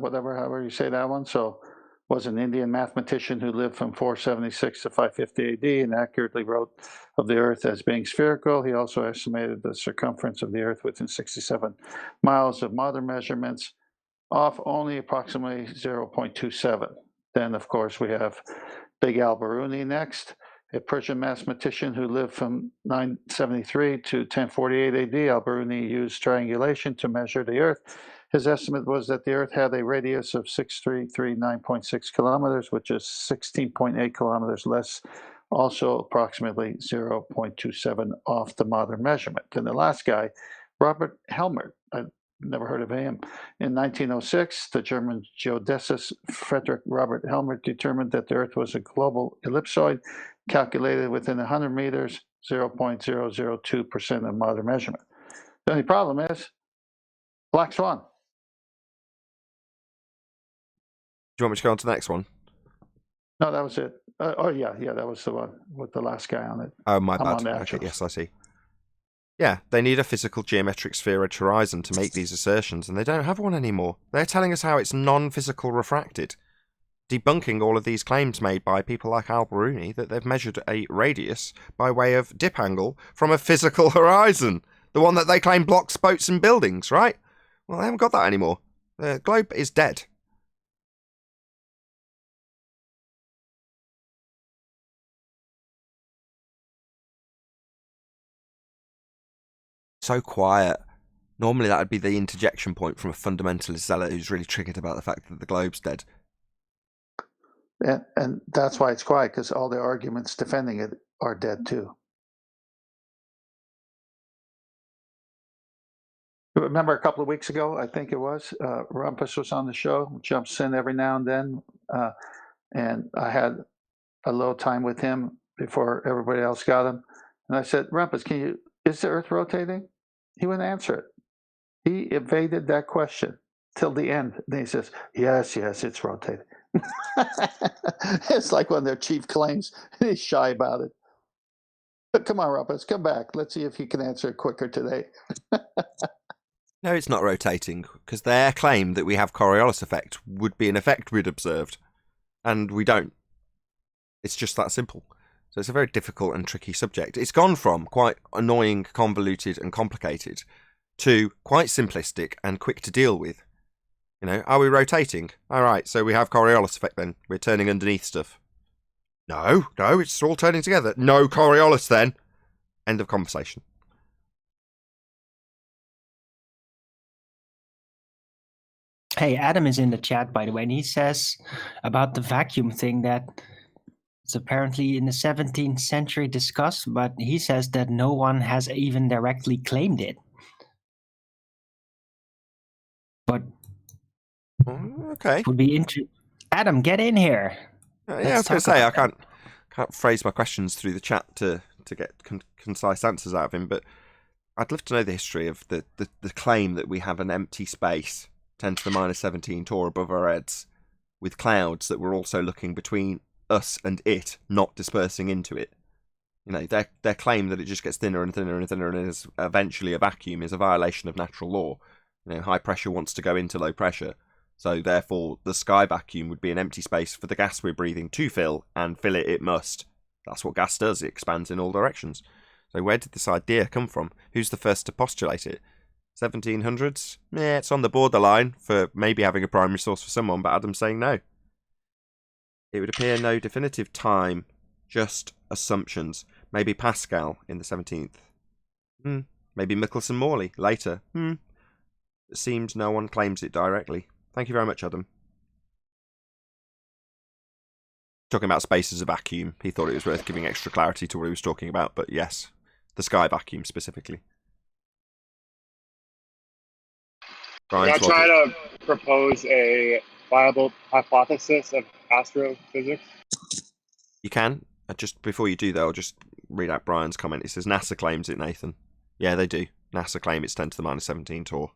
whatever, however you say that one. So was an Indian mathematician who lived from 476 to 550 AD and accurately wrote of the Earth as being spherical. He also estimated the circumference of the Earth within 67 miles of modern measurements, off only approximately 0.27. Then, of course, we have Big Al-Biruni next, a Persian mathematician who lived from 973 to 1048 AD. Al-Biruni used triangulation to measure the Earth. His estimate was that the Earth had a radius of 6339.6 kilometers, which is 16.8 kilometers less, also approximately 0.27 off the modern measurement. And the last guy, Robert Helmert, I've never heard of him. In 1906, the German geodesist Frederick Robert Helmert determined that the Earth was a global ellipsoid calculated within 100 meters, 0.002% of modern measurement. The only problem is Black Swan. Do you want me to go on to the next one? No, that was it. That was the one with the last guy on it. Oh, my I'm bad. on the Okay, actuals. yes, I see. Yeah, they need a physical geometric sphere-edge horizon to make these assertions, and they don't have one anymore. They're telling us how it's non-physical refracted, debunking all of these claims made by people like Al-Biruni that they've measured a radius by way of dip angle from a physical horizon, the one that they claim blocks boats and buildings, right? Well, they haven't got that anymore. The globe is dead. So quiet. Normally that would be the interjection point from a fundamentalist zealot who's really triggered about the fact that the globe's dead. And that's why it's quiet, because all the arguments defending it are dead too. Remember a couple of weeks ago, I think it was, Rumpus was on the show, jumps in every now and then, and I had a little time with him before everybody else got him. And I said, Rumpus, is the Earth rotating? He wouldn't answer it. He evaded that question till the end. Then he says, yes, it's rotating. It's like one of their chief claims. He's shy about it. But come on, Rumpus, come back. Let's see if you can answer it quicker today. No, it's not rotating, because their claim that we have Coriolis effect would be an effect we'd observed, and we don't. It's just that simple. So it's a very difficult and tricky subject. It's gone from quite annoying, convoluted and complicated to quite simplistic and quick to deal with. Are we rotating? All right, so we have Coriolis effect then. We're turning underneath stuff. No, it's all turning together. No Coriolis then. End of conversation. Hey, Adam is in the chat, by the way, and he says about the vacuum thing that it's apparently in the 17th century discussed, but he says that no one has even directly claimed it. But okay, would be interesting. Adam, get in here. Yeah, I was going to say I can't phrase my questions through the chat to get concise answers out of him, but I'd love to know the history of the claim that we have an empty space, 10 to the minus 17 Tor above our heads, with clouds that we're also looking between us and it, not dispersing into it. Their claim that it just gets thinner and thinner and thinner and is eventually a vacuum is a violation of natural law. High pressure wants to go into low pressure, so therefore the sky vacuum would be an empty space for the gas we're breathing to fill, and fill it must. That's what gas does, it expands in all directions. So where did this idea come from? Who's the first to postulate it? 1700s? Yeah, it's on the borderline for maybe having a primary source for someone, but Adam's saying no. It would appear no definitive time, just assumptions. Maybe Pascal in the 17th. Maybe Michelson-Morley later. It seems no one claims it directly. Thank you very much, Adam. Talking about space as a vacuum, he thought it was worth giving extra clarity to what he was talking about, but yes, the sky vacuum specifically. Can I try to propose a viable hypothesis of astrophysics? You can. Just before you do, though, I'll just read out Brian's comment. It says NASA claims it, Nathan. Yeah, they do. NASA claim it's 10 to the minus 17 Tor.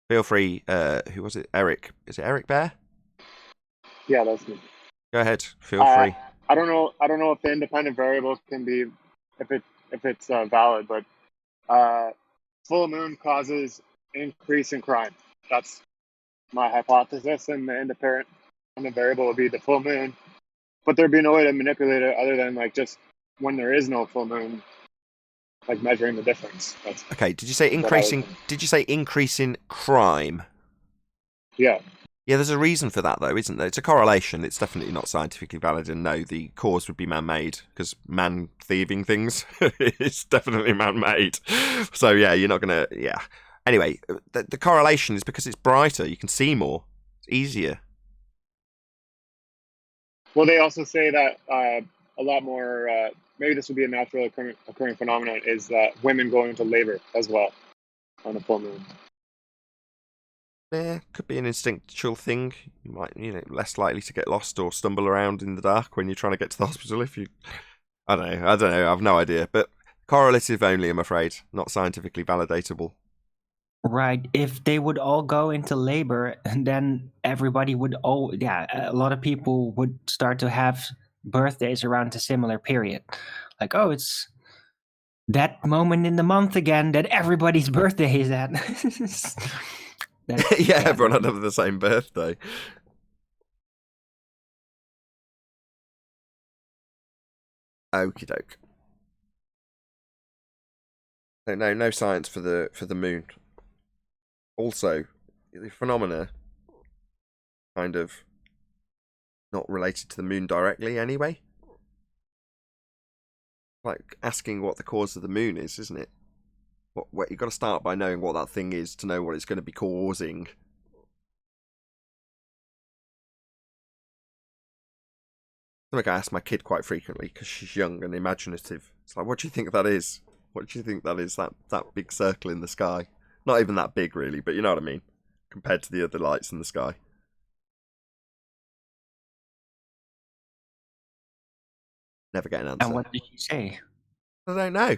Feel free. Who was it? Eric. Is it Eric Bear? Yeah, that's me. Go ahead. Feel free. I don't know if the independent variable can be if it's valid, but full moon causes increase in crime. That's my hypothesis, and the independent variable would be the full moon. But there'd be no way to manipulate it other than just when there is no full moon, measuring the difference. Okay. Did you say increasing? Did you say increase in crime? Yeah. Yeah, there's a reason for that, though, isn't there? It's a correlation. It's definitely not scientifically valid, and no, the cause would be man-made, because man thieving things is definitely man-made. So, yeah, you're not going to... Yeah. Anyway, the correlation is because it's brighter. You can see more. It's easier. Well, they also say that a lot more... maybe this would be a natural occurring phenomenon, is that women go into labor as well on a full moon. Yeah, could be an instinctual thing. You might, less likely to get lost or stumble around in the dark when you're trying to get to the hospital. If you, I don't know. I've no idea. But correlative only, I'm afraid, not scientifically validatable. Right. If they would all go into labor, then everybody would a lot of people would start to have birthdays around a similar period. It's that moment in the month again that everybody's birthday is at. Yeah, everyone had the same birthday. Okie doke. No science for the moon. Also, the phenomena kind of not related to the moon directly anyway. Asking what the cause of the moon is, isn't it? What you've got to start by knowing what that thing is to know what it's going to be causing. Something I ask my kid quite frequently because she's young and imaginative. It's like, what do you think that is? What do you think that is? That big circle in the sky? Not even that big, really, but you know what I mean. Compared to the other lights in the sky. Never get an answer. And what did she say? I don't know.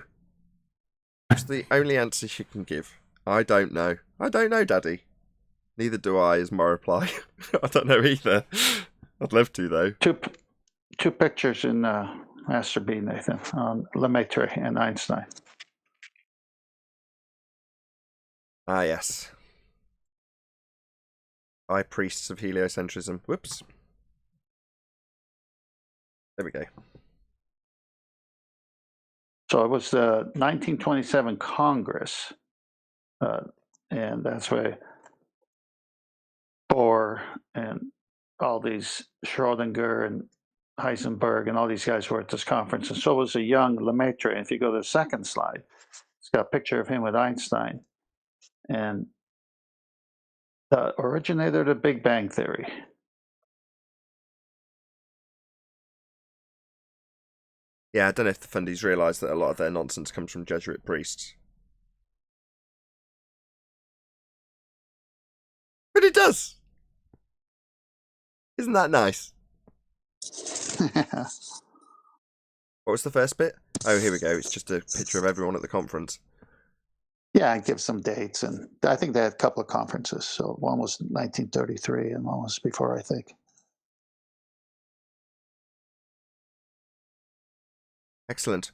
It's the only answer she can give. I don't know. I don't know, Daddy. Neither do I, is my reply. I don't know either. I'd love to, though. Two pictures in Master B, Nathan, on Lemaitre and Einstein. Ah, yes. High priests of heliocentrism. Whoops. There we go. So it was the 1927 Congress, and that's where Bohr and all these Schrodinger and Heisenberg and all these guys were at this conference, and so was a young Lemaitre. And if you go to the second slide, it's got a picture of him with Einstein, and the originator of the Big Bang Theory. Yeah, I don't know if the fundies realise that a lot of their nonsense comes from Jesuit priests. But it does! Isn't that nice? What was the first bit? Oh, here we go. It's just a picture of everyone at the conference. Yeah, it gives some dates, and I think they had a couple of conferences. So one was 1933 and one was before, I think. Excellent.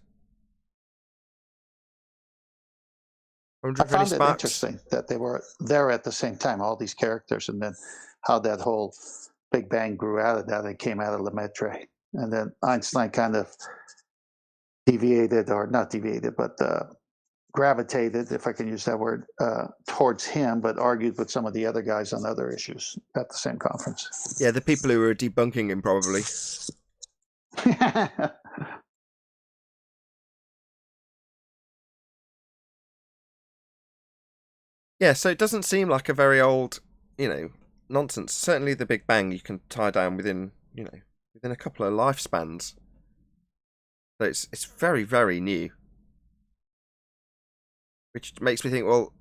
I found it interesting that they were there at the same time, all these characters, and then how that whole Big Bang grew out of that. It came out of Lemaitre. And then Einstein kind of deviated, or not deviated, but gravitated, if I can use that word, towards him, but argued with some of the other guys on other issues at the same conference. Yeah, the people who were debunking him, probably. Yeah, so it doesn't seem like a very old, nonsense. Certainly the Big Bang you can tie down within a couple of lifespans. So it's very, very new. Which makes me think, well,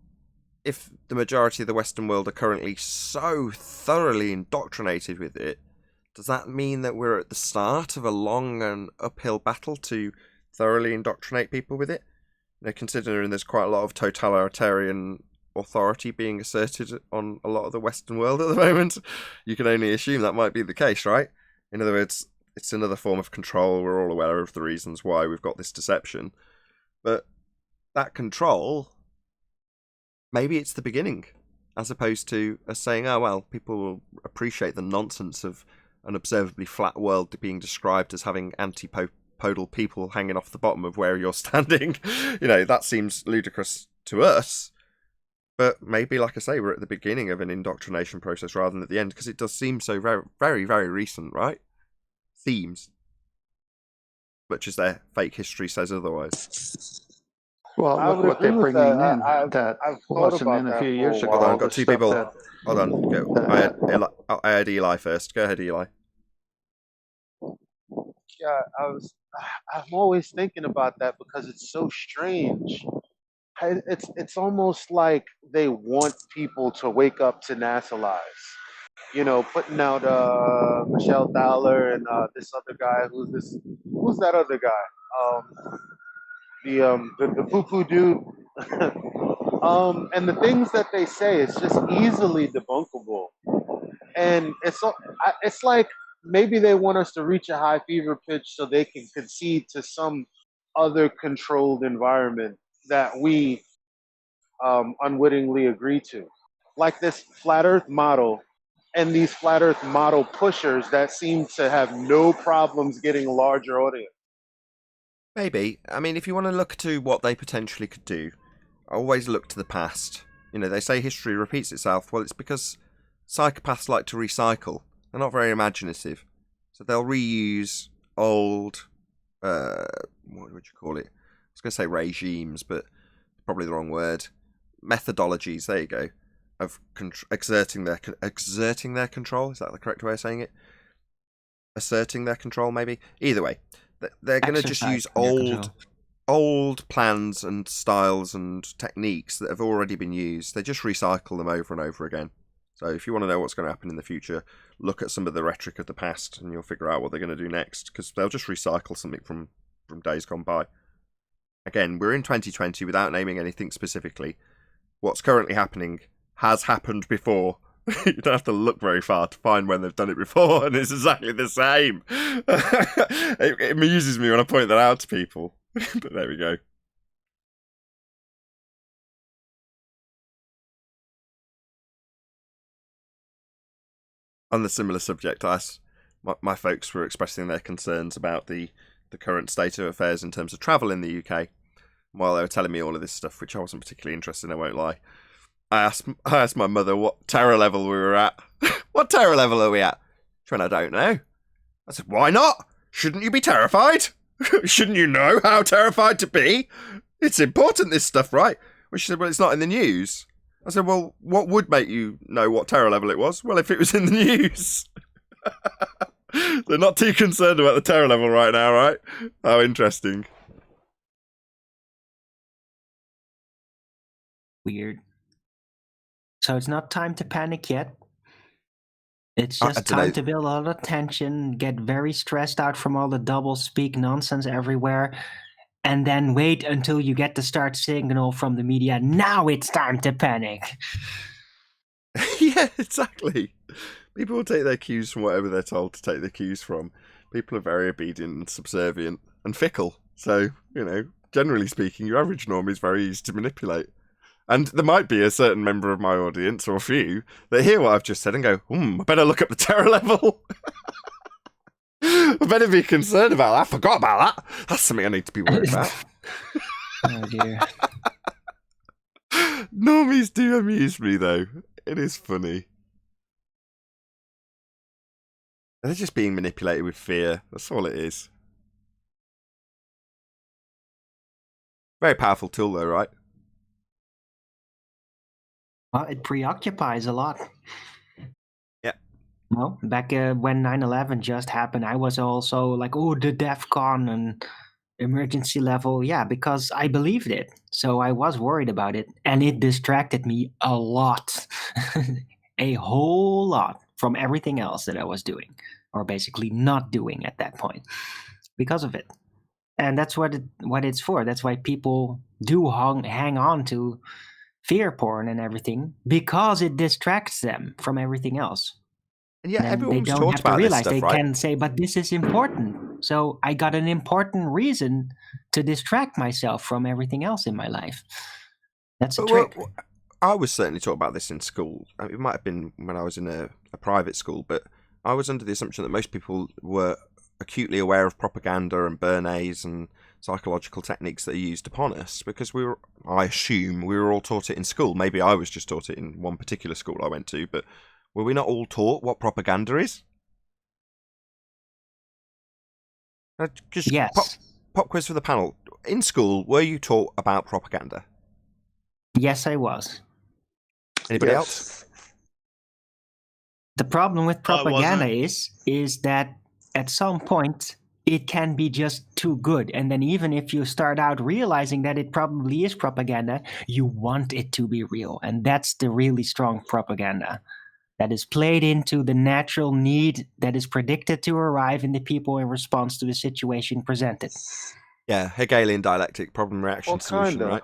if the majority of the Western world are currently so thoroughly indoctrinated with it, does that mean that we're at the start of a long and uphill battle to thoroughly indoctrinate people with it? Considering there's quite a lot of totalitarian authority being asserted on a lot of the Western world at the moment, you can only assume that might be the case, right? In other words, it's another form of control. We're all aware of the reasons why we've got this deception. But that control, maybe it's the beginning, as opposed to us saying, oh, well, people will appreciate the nonsense of an observably flat world being described as having antipodal people hanging off the bottom of where you're standing. That seems ludicrous to us. But maybe, like I say, we're at the beginning of an indoctrination process rather than at the end, because it does seem so very, very, very recent, right? Seems. Much as their fake history says otherwise. Well, look what they're bringing in that wasn't in a few years ago. Hold on, I've got two people. Hold on. Go. I had Eli first. Go ahead, Eli. Yeah, I'm always thinking about that because it's so strange. It's almost like they want people to wake up to NASA lies. Putting out Michelle Thaler and this other guy. Who's that other guy? The poo-poo dude. And the things that they say is just easily debunkable. And it's like maybe they want us to reach a high fever pitch so they can concede to some other controlled environment that we unwittingly agree to. Like this flat earth model and these flat earth model pushers that seem to have no problems getting a larger audience. Maybe. I mean, if you want to look to what they potentially could do, always look to the past. They say history repeats itself. Well, it's because psychopaths like to recycle. They're not very imaginative. So they'll reuse old, what would you call it? I was going to say regimes, but probably the wrong word. Methodologies, there you go, of exerting their control. Is that the correct way of saying it? asserting their control, maybe. Either way, they're going to just use Exercising their control. old plans and styles and techniques that have already been used. They just recycle them over and over again. So if you want to know what's going to happen in the future, look at some of the rhetoric of the past and you'll figure out what they're going to do next, because they'll just recycle something from days gone by. Again, we're in 2020 without naming anything specifically. What's currently happening has happened before. You don't have to look very far to find when they've done it before, and it's exactly the same. It amuses me when I point that out to people. But there we go. On the similar subject, my folks were expressing their concerns about the current state of affairs in terms of travel in the UK. While they were telling me all of this stuff, which I wasn't particularly interested in, I won't lie. I asked my mother what terror level we were at. What terror level are we at? She went, I don't know. I said, why not? Shouldn't you be terrified? Shouldn't you know how terrified to be? It's important, this stuff, right? Well, she said, well, it's not in the news. I said, well, what would make you know what terror level it was? Well, if it was in the news. They're not too concerned about the terror level right now, right? How interesting. Weird. So it's not time to panic yet. It's just time to build a lot of tension, get very stressed out from all the double speak nonsense everywhere, and then wait until you get the start signal from the media. Now it's time to panic. Yeah, exactly. People will take their cues from whatever they're told to take their cues from. People are very obedient and subservient and fickle. So, generally speaking, your average norm is very easy to manipulate. And there might be a certain member of my audience, or a few, that hear what I've just said and go, I better look up the terror level. I better be concerned about that. I forgot about that. That's something I need to be worried about. Oh, dear. Normies do amuse me, though. It is funny. They're just being manipulated with fear. That's all it is. Very powerful tool, though, right? Well, it preoccupies a lot. Yeah. Well, back when 9/11 just happened, I was also like, oh, the DEFCON and emergency level. Yeah, because I believed it. So I was worried about it. And it distracted me a lot. A whole lot from everything else that I was doing. Or basically not doing at that point. Because of it. And that's what it's for. That's why people do hang on to fear porn and everything, because it distracts them from everything else. And yeah, everyone's they don't talked have about to realize this stuff, they right? can say, but this is important. So I got an important reason to distract myself from everything else in my life. That's a trick. Well, I was certainly taught about this in school. It might have been when I was in a private school, but I was under the assumption that most people were acutely aware of propaganda and Bernays and psychological techniques that are used upon us, because I assume we were all taught it in school. Maybe I was just taught it in one particular school I went to, but were we not all taught what propaganda is? Just yes. Pop quiz for the panel. In school, were you taught about propaganda? Yes, I was. Anybody else? The problem with propaganda is that at some point it can be just too good. And then even if you start out realizing that it probably is propaganda, you want it to be real. And that's the really strong propaganda that is played into the natural need that is predicted to arrive in the people in response to the situation presented. Yeah, Hegelian dialectic, problem, reaction, solution, right?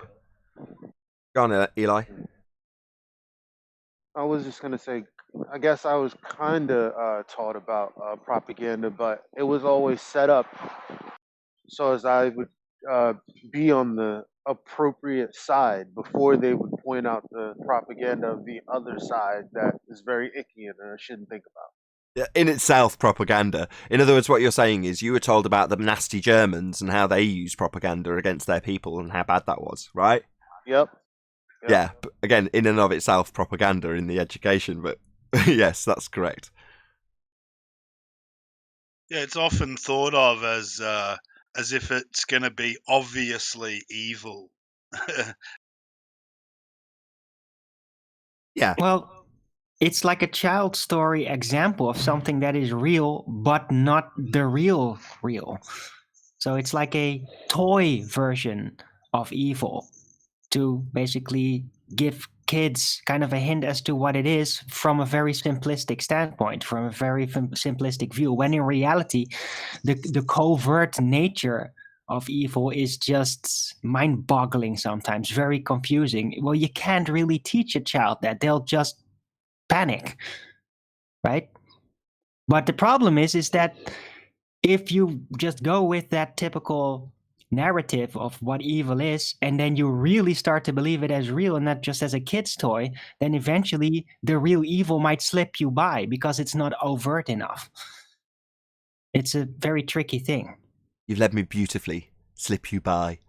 Go on, Eli. I was just going to say, I guess I was kind of taught about propaganda, but it was always set up so as I would be on the appropriate side before they would point out the propaganda of the other side that is very icky and I shouldn't think about. In itself, propaganda. In other words, what you're saying is you were told about the nasty Germans and how they used propaganda against their people and how bad that was, right? Yep. Yeah, but again, in and of itself, propaganda in the education, but yes, that's correct. Yeah, it's often thought of as if it's going to be obviously evil. Yeah. Well, It's like a child story example of something that is real, but not the real. So it's like a toy version of evil to basically give kids kind of a hint as to what it is from a very simplistic standpoint, from a very simplistic view, when in reality, the covert nature of evil is just mind-boggling sometimes, very confusing. Well, you can't really teach a child that. They'll just panic, right? But the problem is that if you just go with that typical narrative of what evil is, and then you really start to believe it as real and not just as a kid's toy, then eventually the real evil might slip you by because it's not overt enough. It's a very tricky thing. You've led me beautifully. Slip you by.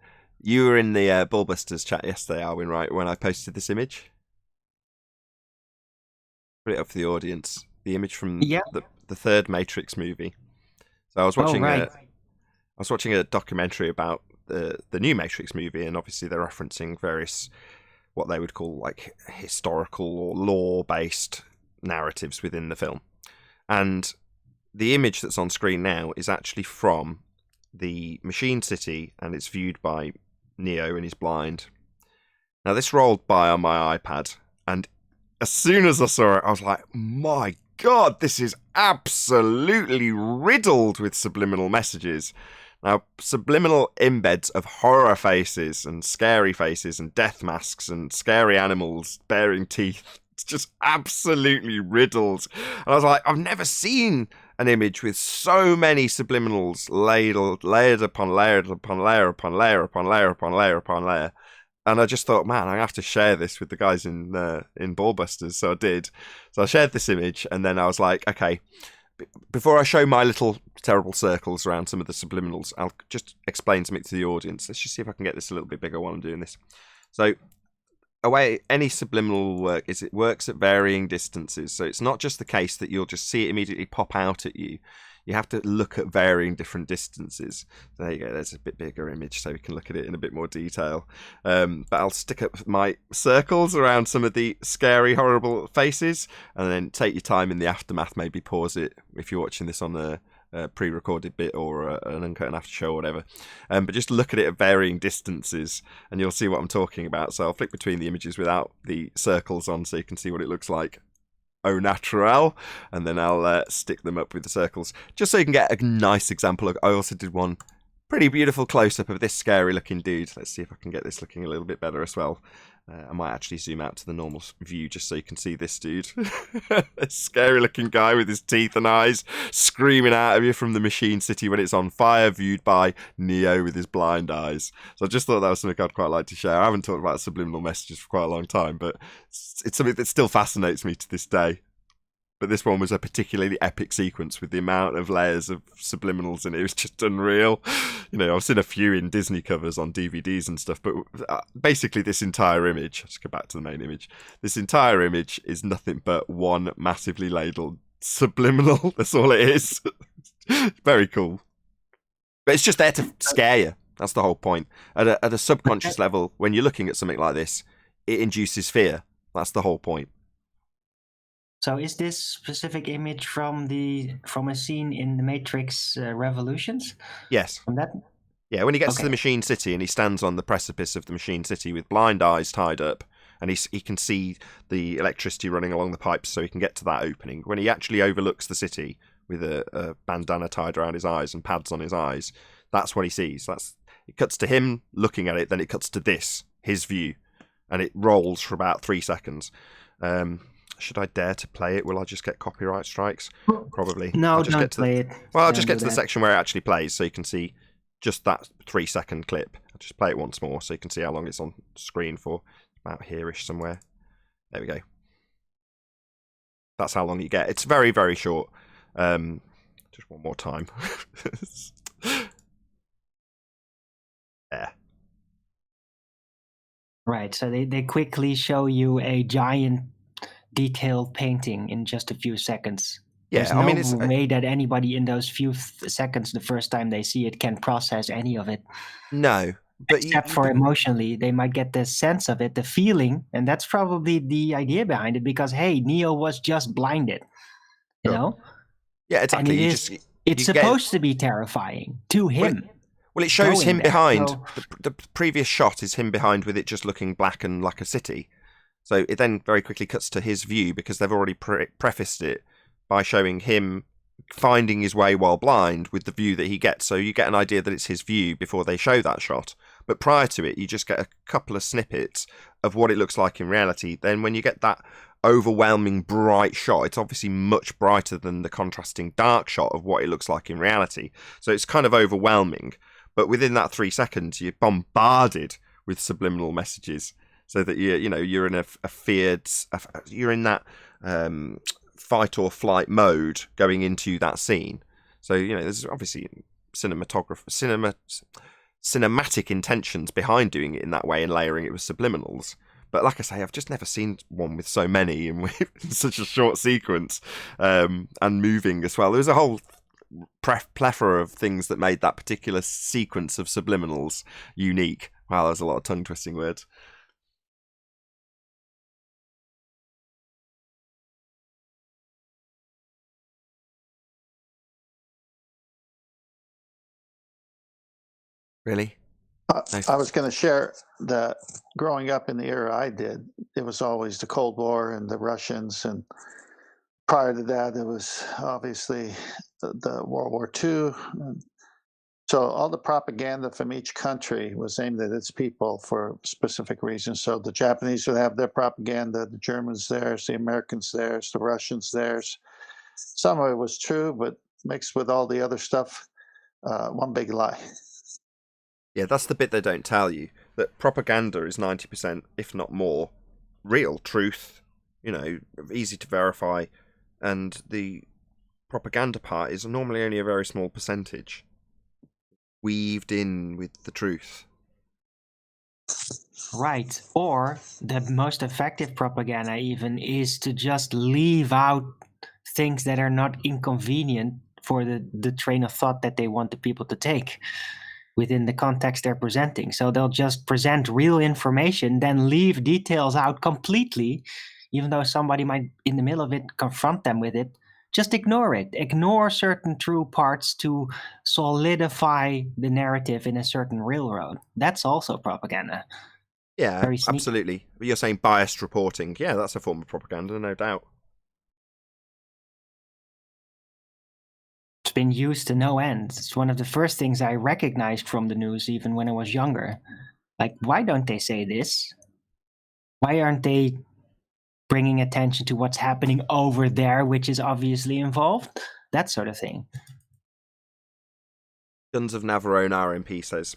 You were in the Ballbusters chat yesterday, Alwyn, right, when I posted this image? Put it up for the audience. The image from the third Matrix movie. So I was watching I was watching a documentary about the new Matrix movie, and obviously they're referencing various what they would call like historical or lore-based narratives within the film. And the image that's on screen now is actually from the Machine City, and it's viewed by Neo, and he's blind. Now this rolled by on my iPad, and as soon as I saw it, I was like, my God, this is absolutely riddled with subliminal messages. Now, subliminal embeds of horror faces and scary faces and death masks and scary animals bearing teeth. It's just absolutely riddled. And I was like, I've never seen an image with so many subliminals layered upon layer upon layer upon layer upon layer upon layer upon layer. And I just thought, man, I have to share this with the guys in Ballbusters. So I did. So I shared this image, and then I was like, okay, before I show my little terrible circles around some of the subliminals, I'll just explain something to the audience. Let's just see if I can get this a little bit bigger while I'm doing this. So, any subliminal will work is it works at varying distances. So it's not just the case that you'll just see it immediately pop out at you. You have to look at varying different distances. There you go. There's a bit bigger image so we can look at it in a bit more detail. But I'll stick up my circles around some of the scary, horrible faces, and then take your time in the aftermath. Maybe pause it if you're watching this on a pre-recorded bit or an uncut and after show or whatever. But just look at it at varying distances, and you'll see what I'm talking about. So I'll flick between the images without the circles on so you can see what it looks like au naturel, and then I'll stick them up with the circles just so you can get a nice example. I also did one pretty beautiful close-up of this scary looking dude. Let's see if I can get this looking a little bit better as well. I might actually zoom out to the normal view just so you can see this dude. A scary looking guy with his teeth and eyes screaming out of you from the Machine City when it's on fire, viewed by Neo with his blind eyes. So I just thought that was something I'd quite like to share. I haven't talked about subliminal messages for quite a long time, but it's something that still fascinates me to this day. But this one was a particularly epic sequence with the amount of layers of subliminals in it. It was just unreal. You know, I've seen a few in Disney covers on DVDs and stuff, but basically this entire image, let's go back to the main image, this entire image is nothing but one massively ladled subliminal. That's all it is. Very cool. But it's just there to scare you. That's the whole point. At a subconscious level, when you're looking at something like this, it induces fear. That's the whole point. So is this specific image from a scene in the Matrix Revolutions? Yes. From that? Yeah, when he gets to the Machine City and he stands on the precipice of the Machine City with blind eyes tied up, and he can see the electricity running along the pipes so he can get to that opening. When he actually overlooks the city with a bandana tied around his eyes and pads on his eyes, that's what he sees. It cuts to him looking at it, then it cuts to his view, and it rolls for about 3 seconds. Should I dare to play it? Will I just get copyright strikes? Probably. No, don't play it. Well, I'll just get to the section where it actually plays so you can see just that 3-second clip. I'll just play it once more so you can see how long it's on screen for. About here-ish somewhere. There we go. That's how long you get. It's very, very short. Just one more time. There. Right, so they quickly show you a giant detailed painting in just a few seconds. Yeah, There's no way that anybody in those few seconds the first time they see it can process any of it. No, but Except for emotionally, they might get the sense of it, the feeling, and that's probably the idea behind it. Because hey, Neo was just blinded, you Sure. know. Yeah, exactly. And It's it's supposed to be terrifying to him. Well, it shows him going there, behind. so- The previous shot is him behind with it just looking black and like a city. So it then very quickly cuts to his view because they've already prefaced it by showing him finding his way while blind with the view that he gets. So you get an idea that it's his view before they show that shot. But prior to it, you just get a couple of snippets of what it looks like in reality. Then when you get that overwhelming bright shot, it's obviously much brighter than the contrasting dark shot of what it looks like in reality. So it's kind of overwhelming. But within that 3 seconds, you're bombarded with subliminal messages, so that you're in you're in that fight or flight mode going into that scene. So there's obviously cinematic intentions behind doing it in that way and layering it with subliminals. But like I say, I've just never seen one with so many and with such a short sequence, and moving as well. There was a whole plethora of things that made that particular sequence of subliminals unique. Wow, there's a lot of tongue-twisting words. Really? I was going to share that growing up in the era I did, it was always the Cold War and the Russians. And prior to that, it was obviously the World War II. So all the propaganda from each country was aimed at its people for specific reasons. So the Japanese would have their propaganda, the Germans theirs, the Americans theirs, the Russians theirs. Some of it was true, but mixed with all the other stuff, one big lie. Yeah, that's the bit they don't tell you. That propaganda is 90%, if not more, real truth, easy to verify. And the propaganda part is normally only a very small percentage, weaved in with the truth. Right. Or the most effective propaganda even is to just leave out things that are not inconvenient for the train of thought that they want the people to take within the context they're presenting. So they'll just present real information, then leave details out completely, even though somebody might, in the middle of it, confront them with it. Just ignore it. Ignore certain true parts to solidify the narrative in a certain railroad. That's also propaganda. Yeah, Very sneaky. absolutely. But you're saying biased reporting. Yeah, that's a form of propaganda, no doubt. It's been used to no end. It's one of the first things I recognized from the news, even when I was younger. Like, why don't they say this? Why aren't they bringing attention to what's happening over there, which is obviously involved? That sort of thing. Guns of Navarone RMP says,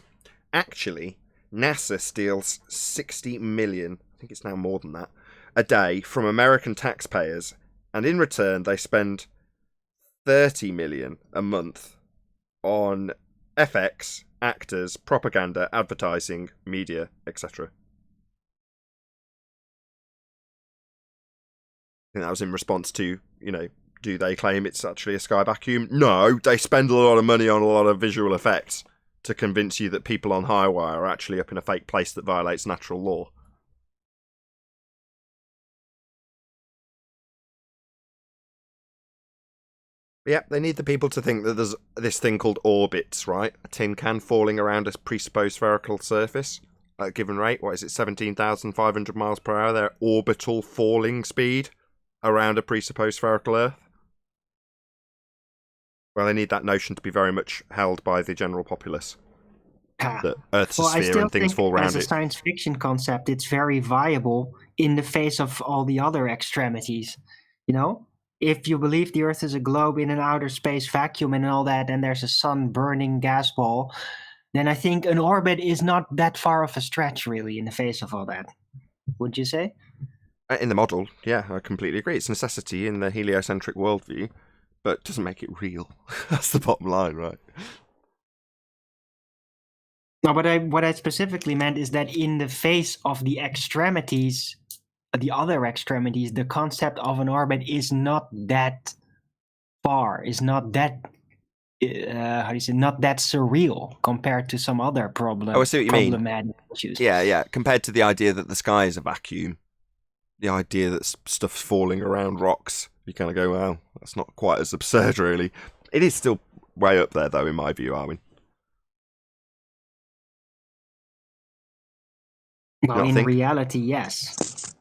actually, NASA steals 60 million, I think it's now more than that, a day from American taxpayers, and in return they spend 30 million a month on FX, actors, propaganda, advertising, media, etc. I think that was in response to, do they claim it's actually a sky vacuum? No, they spend a lot of money on a lot of visual effects to convince you that people on Highwire are actually up in a fake place that violates natural law. Yep, they need the people to think that there's this thing called orbits, right? A tin can falling around a presupposed spherical surface at a given rate. What is it, 17,500 miles per hour? Their orbital falling speed around a presupposed spherical Earth. Well, they need that notion to be very much held by the general populace. That Earth's a sphere and things fall around it. As a science fiction concept, it's very viable in the face of all the other extremities. If you believe the Earth is a globe in an outer space vacuum and all that, and there's a sun-burning gas ball, then I think an orbit is not that far of a stretch, really, in the face of all that. Would you say? In the model, yeah, I completely agree. It's a necessity in the heliocentric worldview, but it doesn't make it real. That's the bottom line, right? No, but what I specifically meant is that in the face of the extremities, the other extremities, the concept of an orbit is not that far, is not that how do you say, not that surreal compared to some other Oh, I see what you mean. problematic issues. Yeah. Compared to the idea that the sky is a vacuum, the idea that stuff's falling around rocks, you kind of go, well, that's not quite as absurd, really. It is still way up there, though, in my view, Arwin. Well, in reality, yes.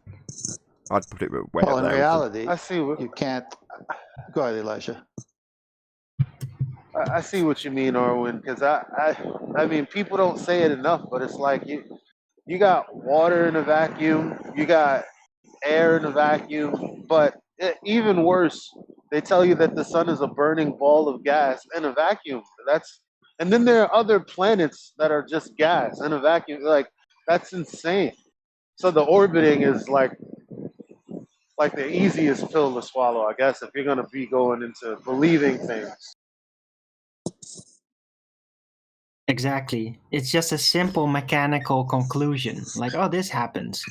I'd put it way Well, up in there. reality, I see what you can't. Go ahead, Elijah. I see what you mean, Arwin. Because I mean, people don't say it enough, but it's like you got water in a vacuum, you got air in a vacuum, but even worse, they tell you that the sun is a burning ball of gas in a vacuum. And then there are other planets that are just gas in a vacuum. Like, that's insane. So the orbiting is like the easiest pill to swallow, I guess, if you're gonna be going into believing things. Exactly. It's just a simple mechanical conclusion. Like, oh, this happens.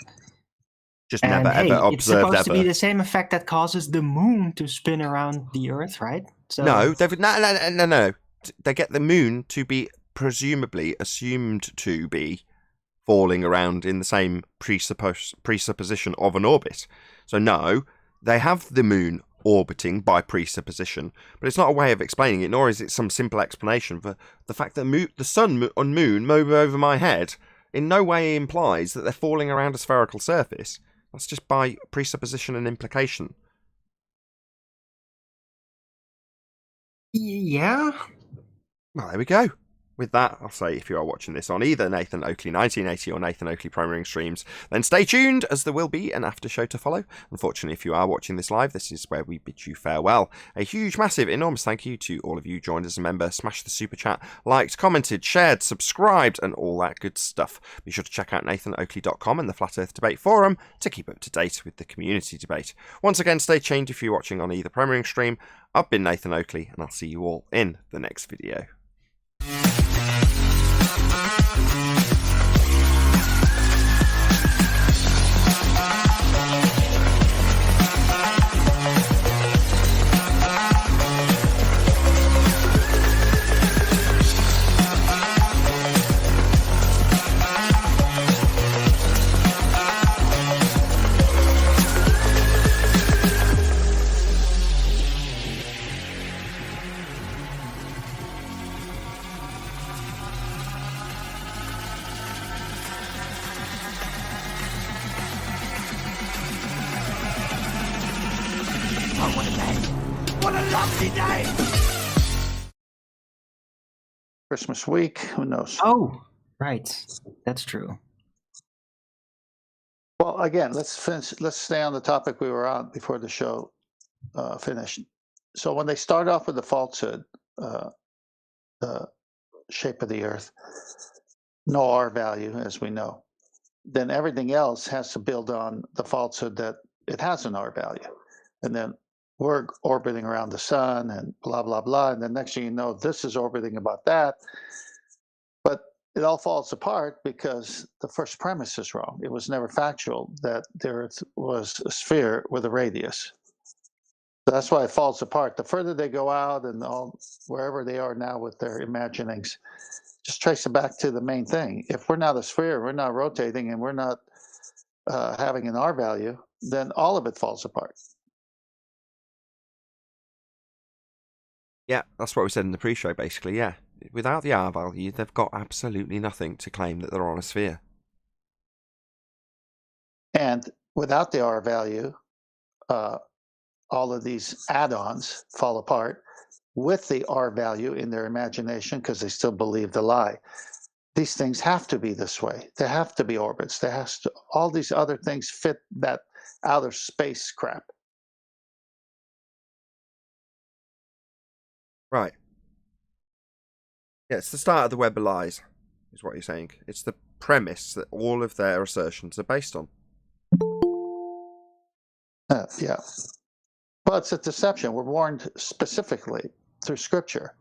Just And never, hey, ever it's observed supposed to ever. be the same effect that causes the moon to spin around the Earth, right? So No, no. They get the moon to be presumably assumed to be falling around in the same presupposition of an orbit. So no, they have the moon orbiting by presupposition, but it's not a way of explaining it, nor is it some simple explanation for the fact that the sun and moon move over my head in no way implies that they're falling around a spherical surface. That's just by presupposition and implication. yeah. Well, there we go. With that, I'll say if you are watching this on either Nathan Oakley 1980 or Nathan Oakley Programming streams, then stay tuned as there will be an after show to follow. Unfortunately, if you are watching this live, this is where we bid you farewell. A huge, massive, enormous thank you to all of you joined as a member, smashed the super chat, liked, commented, shared, subscribed, and all that good stuff. Be sure to check out nathanoakley.com and the Flat Earth Debate Forum to keep up to date with the community debate. Once again, stay tuned if you're watching on either Programming stream. I've been Nathan Oakley, and I'll see you all in the next video. Christmas week, who knows? Oh, right. That's true. Well, again, let's finish. Let's stay on the topic we were on before the show finished. So when they start off with the falsehood, the shape of the Earth, no R value, as we know, then everything else has to build on the falsehood that it has an R value, and then we're orbiting around the sun and blah blah blah, and then next thing you know, this is orbiting about that, but it all falls apart because the first premise is wrong. It was never factual that the Earth was a sphere with a radius. So that's why it falls apart. The further they go out and wherever they are now with their imaginings, just trace it back to the main thing. If we're not a sphere, we're not rotating, and we're not having an R value, then all of it falls apart. Yeah, that's what we said in the pre-show, basically, yeah. Without the R value, they've got absolutely nothing to claim that they're on a sphere. And without the R value, all of these add-ons fall apart. With the R value in their imagination, because they still believe the lie, these things have to be this way. There have to be orbits. There has to, all these other things fit that outer space crap. Right. Yeah, it's the start of the web of lies, is what you're saying. It's the premise that all of their assertions are based on. Yeah. Well, it's a deception. We're warned specifically through Scripture.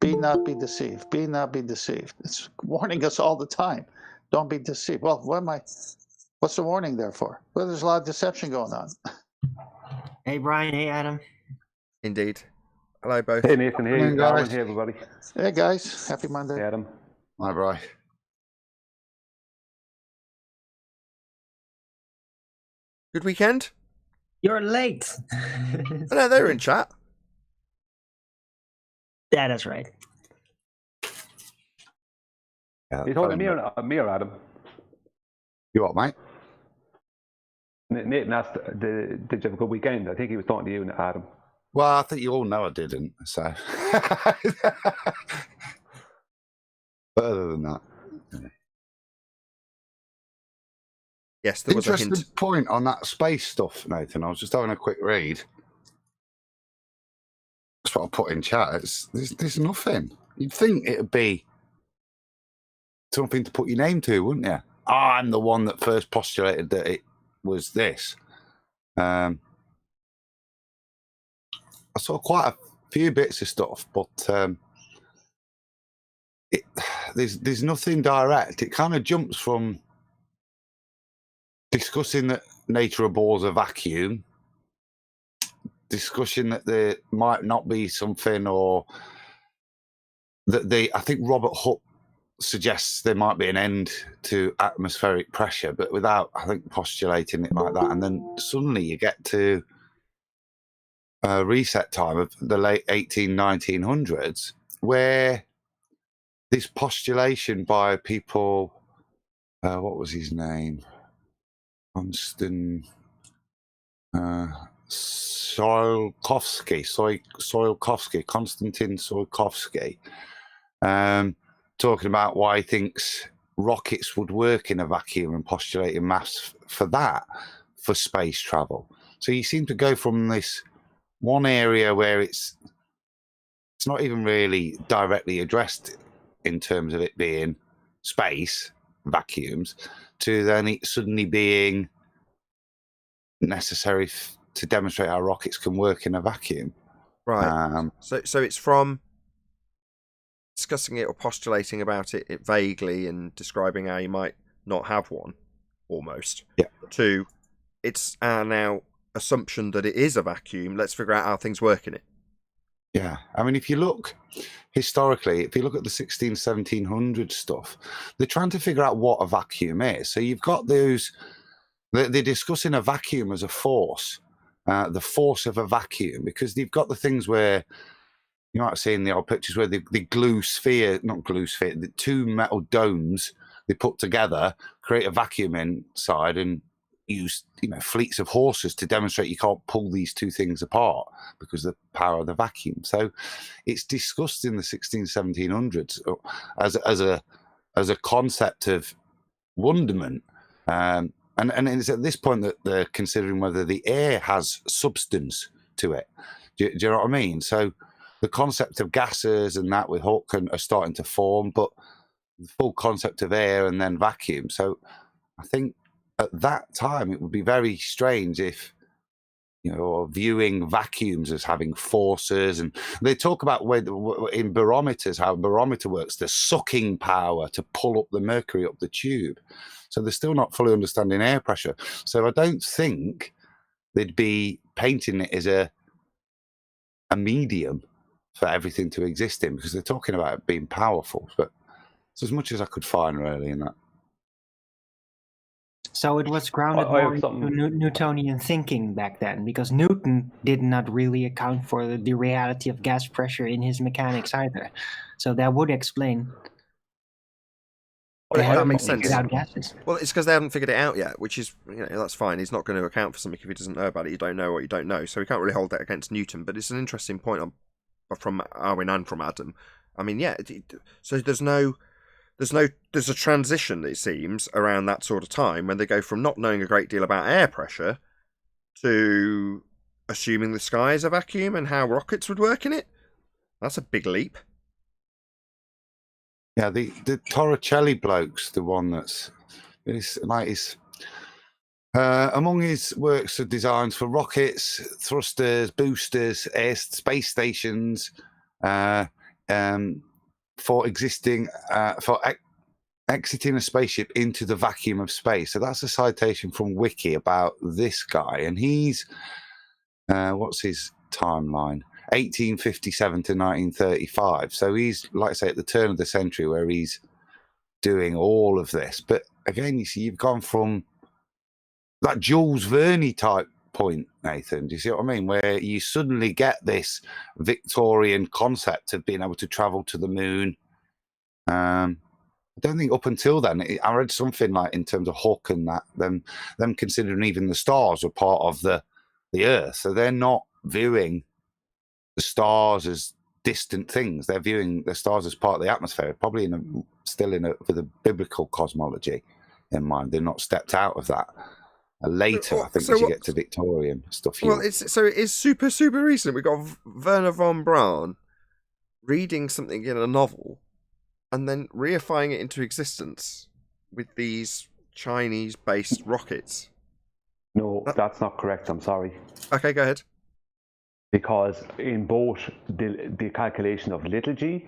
Be not be deceived. Be not be deceived. It's warning us all the time. Don't be deceived. Well, what's the warning there for? Well, there's a lot of deception going on. Hey, Brian. Hey, Adam. Indeed. Hello, both. Hey Nathan, hey Morning, Alan, guys. hey everybody. Hey guys, happy Monday. Hey Adam. Hi, bro. Good weekend? You're late. Oh, no, they were in chat. That is right. Yeah, Are you talking to me or Adam? You what, mate? Nathan asked, did you have a good weekend? I think he was talking to you and Adam. Well, I think you all know I didn't. So, but other than that, Yes, there was a interesting hint. point on that space stuff, Nathan. I was just having a quick read. That's what I put in chat. There's nothing. You'd think it'd be something to put your name to, wouldn't you? I'm the one that first postulated that it was this. I saw quite a few bits of stuff, but there's nothing direct. It kind of jumps from discussing that nature abhors a vacuum, discussion that there might not be something, or that I think Robert Hutt suggests there might be an end to atmospheric pressure, but without, I think, postulating it like that. And then suddenly you get to reset time of the late 1900s, where this postulation by people, what was his name? Konstantin Tsiolkovsky, talking about why he thinks rockets would work in a vacuum and postulating maths for that, for space travel. So you seem to go from this one area where it's not even really directly addressed in terms of it being space, vacuums, to then it suddenly being necessary to demonstrate how rockets can work in a vacuum. Right. So it's from discussing it or postulating about it vaguely and describing how you might not have one, almost, to it's our now assumption that it is a vacuum. Let's figure out how things work in it. Yeah. I mean, if you look historically, if you look at the 1700 stuff, they're trying to figure out what a vacuum is. So you've got those, they're discussing a vacuum as a force, the force of a vacuum, because they've got the things where you might see in the old pictures where the two metal domes they put together create a vacuum inside and use fleets of horses to demonstrate you can't pull these two things apart because of the power of the vacuum. So it's discussed in the 1700s as a concept of wonderment. And it's at this point that they're considering whether the air has substance to it. Do you know what I mean? So the concept of gases and that with Hawke are starting to form, but the full concept of air and then vacuum. So I think at that time it would be very strange if, viewing vacuums as having forces. And they talk about in barometers, how a barometer works, the sucking power to pull up the mercury up the tube. So they're still not fully understanding air pressure. So I don't think they'd be painting it as a medium for everything to exist in, because they're talking about it being powerful. But it's as much as I could find really in that. So it was grounded more into Newtonian thinking back then, because Newton did not really account for the reality of gas pressure in his mechanics either. So that would explain. Well, that makes sense. Gases. Well, it's because they haven't figured it out yet, which is, that's fine. He's not going to account for something if he doesn't know about it. You don't know what you don't know. So we can't really hold that against Newton. But it's an interesting point from Arwin and from Adam. I mean, so there's a transition, it seems, around that sort of time when they go from not knowing a great deal about air pressure to assuming the sky is a vacuum and how rockets would work in it. That's a big leap. Yeah, the Torricelli bloke's the one that's among his works of designs for rockets, thrusters, boosters, space stations, for exiting a spaceship into the vacuum of space. So that's a citation from Wiki about this guy, and he's what's his timeline? 1857 to 1935. So he's, like I say, at the turn of the century where he's doing all of this. But again, you see, you've gone from that Jules Verne type point, Nathan. Do you see what I mean? Where you suddenly get this Victorian concept of being able to travel to the moon. I don't think up until then, I read something like in terms of Hawke and that, them considering even the stars were part of the Earth. So they're not viewing the stars as distant things. They're viewing the stars as part of the atmosphere, probably with a biblical cosmology in mind. They're not stepped out of that. Later, I think, as you get to Victorian stuff. Well, it's super, super recent. We've got Werner von Braun reading something in a novel and then reifying it into existence with these Chinese-based rockets. No, that's not correct. I'm sorry. Okay, go ahead. Because in both the calculation of little g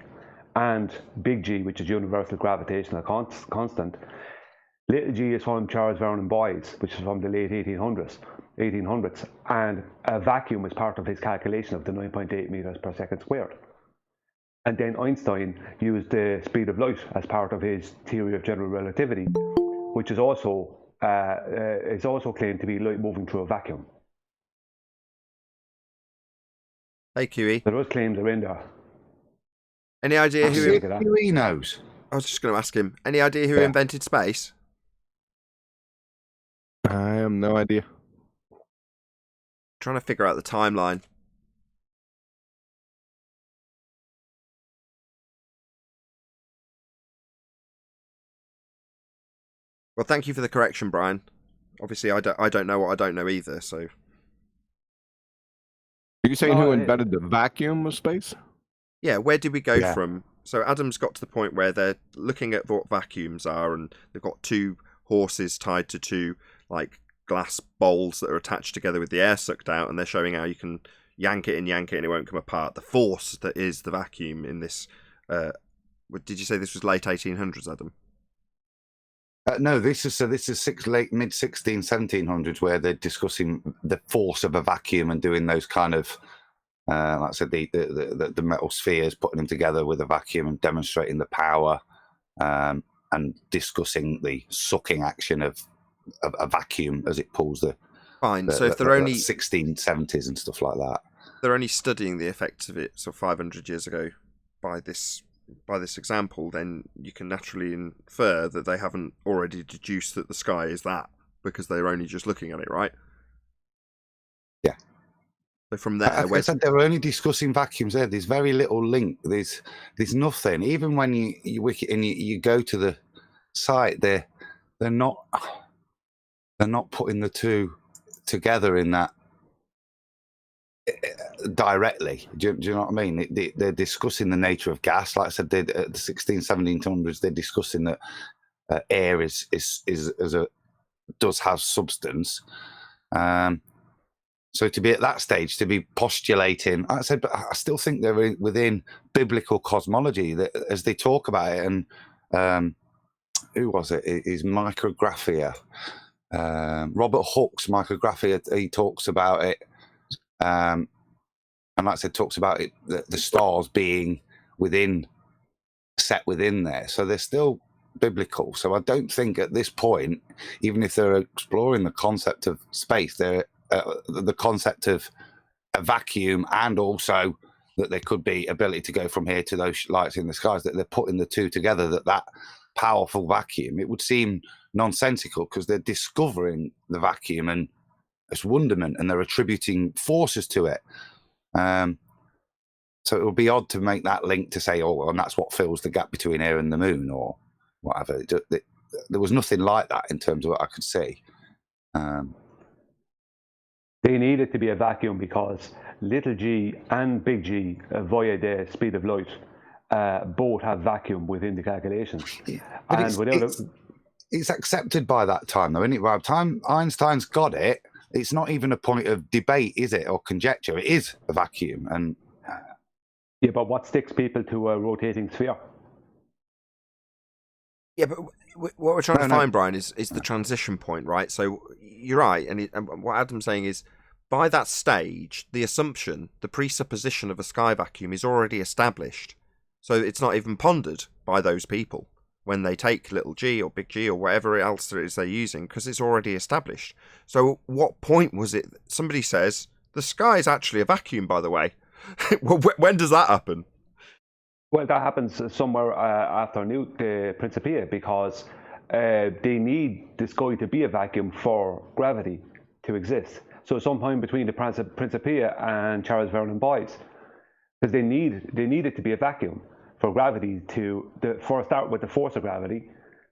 and big G, which is universal gravitational constant, little g is from Charles Vernon Boyce, which is from the late 1800s, and a vacuum is part of his calculation of the 9.8 meters per second squared. And then Einstein used the speed of light as part of his theory of general relativity, which is also claimed to be light moving through a vacuum. Hey, QE. So those claims are in there. Any idea who QE knows? I was just going to ask him. Any idea who invented space? I have no idea. Trying to figure out the timeline. Well, thank you for the correction, Brian. Obviously, I don't know what I don't know either. So, Are you saying who invented the vacuum of space? Yeah, where did we go from? So Adam's got to the point where they're looking at what vacuums are, and they've got two horses tied to two like glass bowls that are attached together with the air sucked out, and they're showing how you can yank it and it won't come apart. The force that is the vacuum in this. Did you say this was late 1800s, Adam? No, this is mid 1700s where they're discussing the force of a vacuum and doing those kind of, like I said, the metal spheres, putting them together with a vacuum and demonstrating the power, and discussing the sucking action of a vacuum as it pulls the. Fine. So if they're only 1670s and stuff like that, they're only studying the effects of it. So 500 years ago, by this example, then you can naturally infer that they haven't already deduced that the sky is that, because they're only just looking at it, right? Yeah. So from there, I said they were only discussing vacuums there. There's very little link. There's nothing. Even when you go to the site, they're not putting the two together in that directly. Do you know what I mean? They're discussing the nature of gas. Like I said, at the 1700s, they're discussing that air does have substance. So to be at that stage, to be postulating, like I said, but I still think they're within biblical cosmology that, as they talk about it. And who was it? Is Micrographia. Robert Hooke's Micrographia. He talks about it. And like I said, talks about it, the stars being set within there. So they're still biblical. So I don't think at this point, even if they're exploring the concept of space, they're the concept of a vacuum, and also that there could be ability to go from here to those lights in the skies, that they're putting the two together, that powerful vacuum. It would seem nonsensical because they're discovering the vacuum and it's wonderment, and they're attributing forces to it. So it would be odd to make that link to say, oh, and that's what fills the gap between here and the moon or whatever. There was nothing like that in terms of what I could see. They need it to be a vacuum because little g and big G, via the speed of light, both have vacuum within the calculations. It's accepted by that time, though, isn't it? By the time Einstein's got it, it's not even a point of debate, is it, or conjecture? It is a vacuum, and yeah, but what sticks people to a rotating sphere? Yeah, but what we're trying to find, Brian, is the transition point, right? So you're right, and what Adam's saying is by that stage, the assumption, the presupposition of a sky vacuum is already established. So it's not even pondered by those people when they take little g or big G or whatever else it is they're using, because it's already established. So what point was it? Somebody says, the sky is actually a vacuum, by the way. When does that happen? Well, that happens somewhere after the Principia, because they need the sky to be a vacuum for gravity to exist. So sometime between the Principia and Charles Vernon Boyce, because they need it to be a vacuum for gravity to for a start with the force of gravity,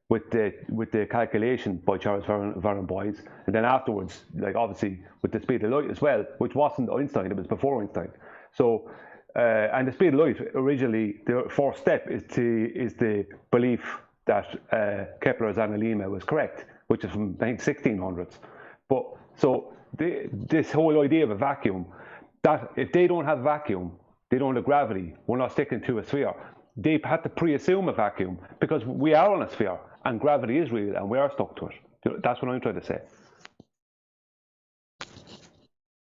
with the calculation by Charles Vernon Boyce, and then afterwards, like obviously with the speed of light as well, which wasn't Einstein, it was before Einstein. So and the speed of light originally, the first step is the belief that Kepler's analemma was correct, which is from I think 1600s. But so this whole idea of a vacuum, that if they don't have vacuum, they don't have gravity, we're not sticking to a sphere. They had to pre-assume a vacuum because we are on a sphere and gravity is real and we are stuck to it. That's what I'm trying to say.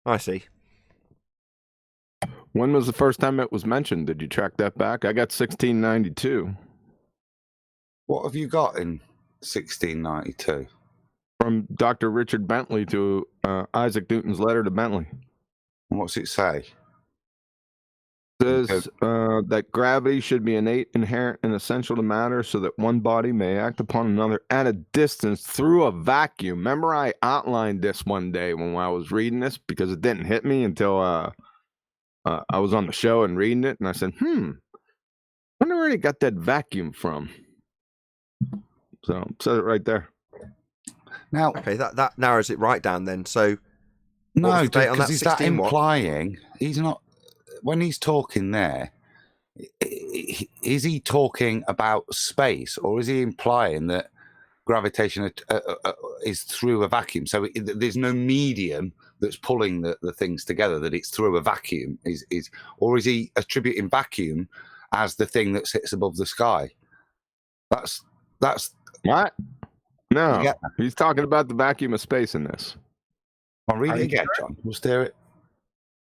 I see. When was the first time it was mentioned? Did you track that back? I got 1692. What have you got in 1692? From Dr. Richard Bentley to Isaac Newton's letter to Bentley. And what's it say? It says that gravity should be innate, inherent, and essential to matter so that one body may act upon another at a distance through a vacuum. Remember, I outlined this one day when I was reading this because it didn't hit me until I was on the show and reading it, and I said, wonder where he got that vacuum from. So, it says it right there. Now, okay, that narrows it right down then. So, no, because is that implying he's not? When he's talking there, is he talking about space, or is he implying that gravitation is through a vacuum? So there's no medium that's pulling the things together, that it's through a vacuum, or is he attributing vacuum as the thing that sits above the sky? That's what? No, he's talking about the vacuum of space in this. I'll read it again, John. We'll steer it.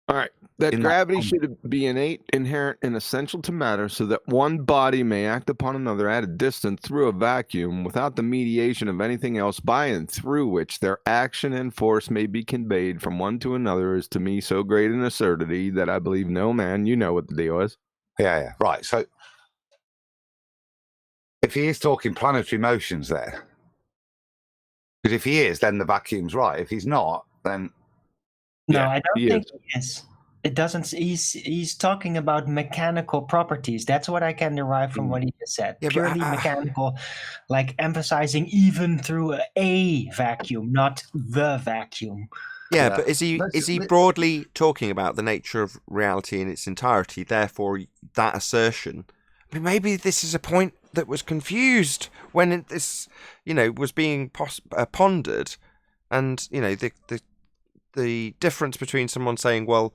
All right. That gravity should be innate, inherent, and essential to matter so that one body may act upon another at a distance through a vacuum without the mediation of anything else, by and through which their action and force may be conveyed from one to another, is to me so great an absurdity that I believe no man, you know what the deal is. Yeah. Right. So if he is talking planetary motions there, because if he is, then the vacuum's right. If he's not, then... No, I don't think he is. It doesn't. He's talking about mechanical properties. That's what I can derive from what he just said. Yeah, purely mechanical, like emphasizing even through a vacuum, not the vacuum. Yeah, but is he broadly talking about the nature of reality in its entirety? Therefore, that assertion. I mean, maybe this is a point that was confused when this, was being pondered, and the difference between someone saying, well,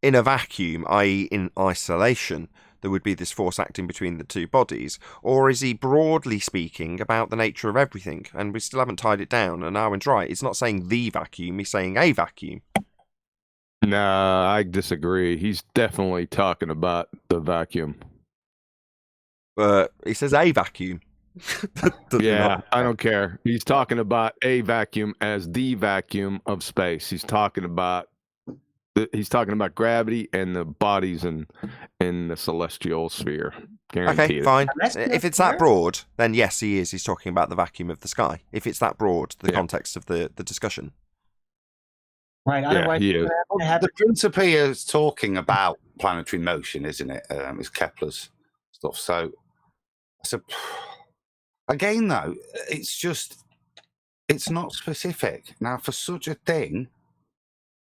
in a vacuum, i.e. in isolation, there would be this force acting between the two bodies, or is he broadly speaking about the nature of everything? And we still haven't tied it down, and Arwen's right. It's not saying the vacuum, he's saying a vacuum. Nah, I disagree. He's definitely talking about the vacuum. He says a vacuum. Yeah, I don't care. He's talking about a vacuum as the vacuum of space. He's talking about gravity and the bodies in the celestial sphere. Guaranteed. Okay, fine. If it's that broad, then yes, he is. He's talking about the vacuum of the sky. If it's that broad, the context of the discussion. Right. Otherwise, he is. The Principia is talking about planetary motion, isn't it? It's Kepler's stuff. So again, though, it's not specific. Now, for such a thing,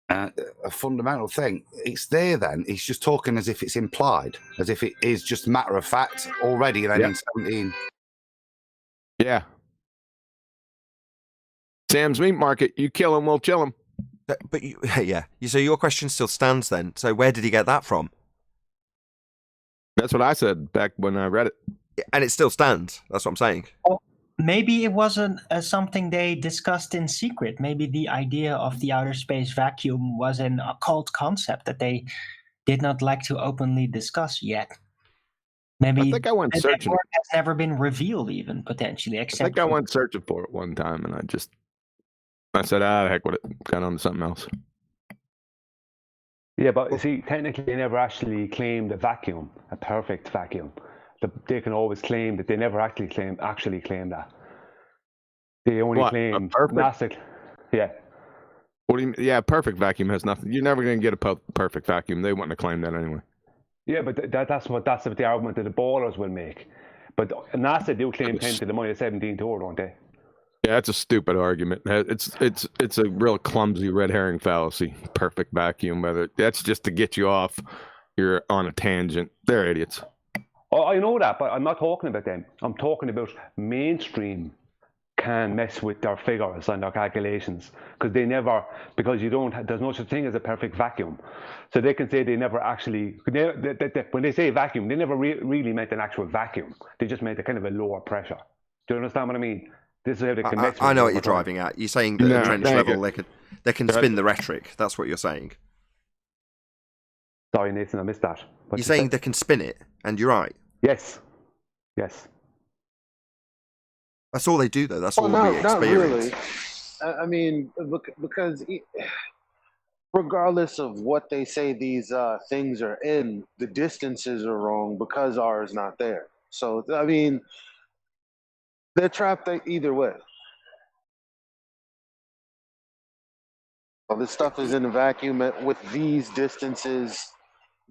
a fundamental thing, it's there then. He's just talking as if it's implied, as if it is just matter of fact already then in 17. Yeah. Sam's Meat Market, you kill him, we'll chill him. But so your question still stands then. So where did he get that from? That's what I said back when I read it. And it still stands. That's what I'm saying. Oh, maybe it wasn't something they discussed in secret. Maybe the idea of the outer space vacuum was an occult concept that they did not like to openly discuss yet. Maybe I think I went that searching. word has never been revealed, even potentially. I Except think I went searching for it one time, and I said, heck with it. Got on to something else. Yeah, but you see, technically they never actually claimed a vacuum, a perfect vacuum. They can always claim that they never actually claim that. They only What, a claim perfect? NASA. Yeah. What do you mean? Yeah, perfect vacuum has nothing. You're never going to get a perfect vacuum. They wouldn't have claimed that anyway. Yeah, but that's the argument that the ballers will make. But NASA do claim 10 to the minus 17 tour, don't they? Yeah, that's a stupid argument. It's a real clumsy red herring fallacy. Perfect vacuum, whether that's just to get you off. You're on a tangent. They're idiots. Oh, I know that, but I'm not talking about them. I'm talking about mainstream can mess with their figures and their calculations because there's no such thing as a perfect vacuum. So they can say they never actually, when they say vacuum, they never really meant an actual vacuum. They just meant a kind of a lower pressure. Do you understand what I mean? This is how they can mess with I know it what you're over time. driving at. You're saying that at trench level they can spin the rhetoric. That's what you're saying. Sorry, Nathan, I missed that. You're saying they can spin it, and you're right. Yes. That's all they do, though. That's all we Not experience. really. I mean, because regardless of what they say these things are in, the distances are wrong because R is not there. So, I mean, they're trapped either way. Well, this stuff is in a vacuum with these distances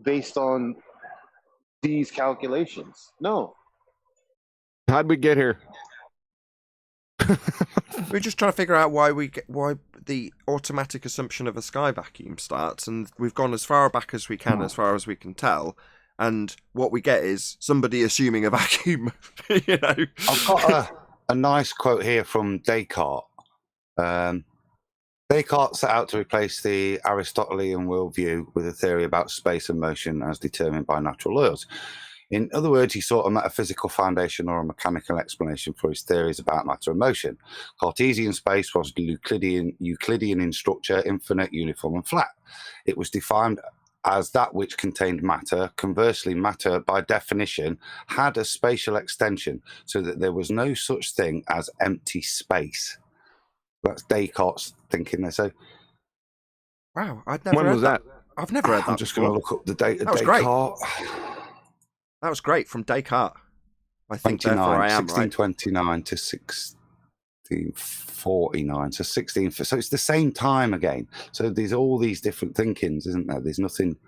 based on these calculations. No. How'd we get here? We're just trying to figure out why the automatic assumption of a sky vacuum starts, and we've gone as far back as we can, as far as we can tell, and what we get is somebody assuming a vacuum. You know, I've got a nice quote here from Descartes. Descartes set out to replace the Aristotelian worldview with a theory about space and motion as determined by natural laws. In other words, he sought a metaphysical foundation or a mechanical explanation for his theories about matter and motion. Cartesian space was Euclidean in structure, infinite, uniform, and flat. It was defined as that which contained matter. Conversely, matter, by definition, had a spatial extension, so that there was no such thing as empty space. That's Descartes' thinking there. So, wow, I'd never When heard was that? I've never heard that. I'm just going to look up the date of That was Descartes. That was great from Descartes. I think therefore I am 1629 to 1649. So 16. So it's the same time again. So there's all these different thinkings, isn't there? There's nothing.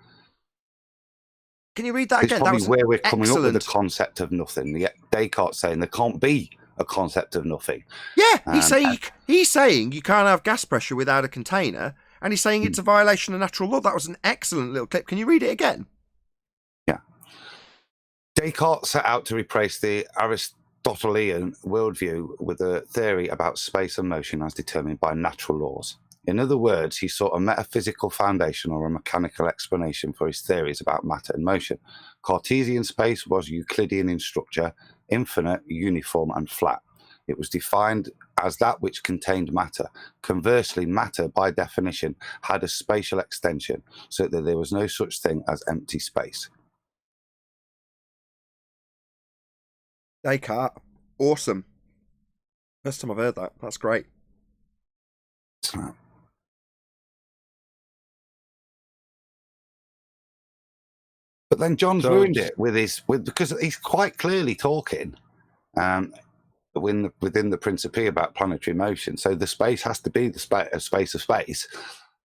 Can you read that It's again? probably That was where we're coming up with the excellent. concept of nothing. Yet Descartes saying there can't be a concept of nothing. Yeah, he's saying you can't have gas pressure without a container, and he's saying it's a violation of natural law. That was an excellent little clip. Can you read it again? Yeah. Descartes set out to replace the Aristotelian worldview with a theory about space and motion as determined by natural laws. In other words, he sought a metaphysical foundation or a mechanical explanation for his theories about matter and motion. Cartesian space was Euclidean in structure, infinite, uniform, and flat. It was defined as that which contained matter. Conversely, matter, by definition, had a spatial extension, so that there was no such thing as empty space. Descartes, awesome. First time I've heard that. That's great. But then John's ruined it because he's quite clearly talking within the Principia about planetary motion. So the space has to be the space of space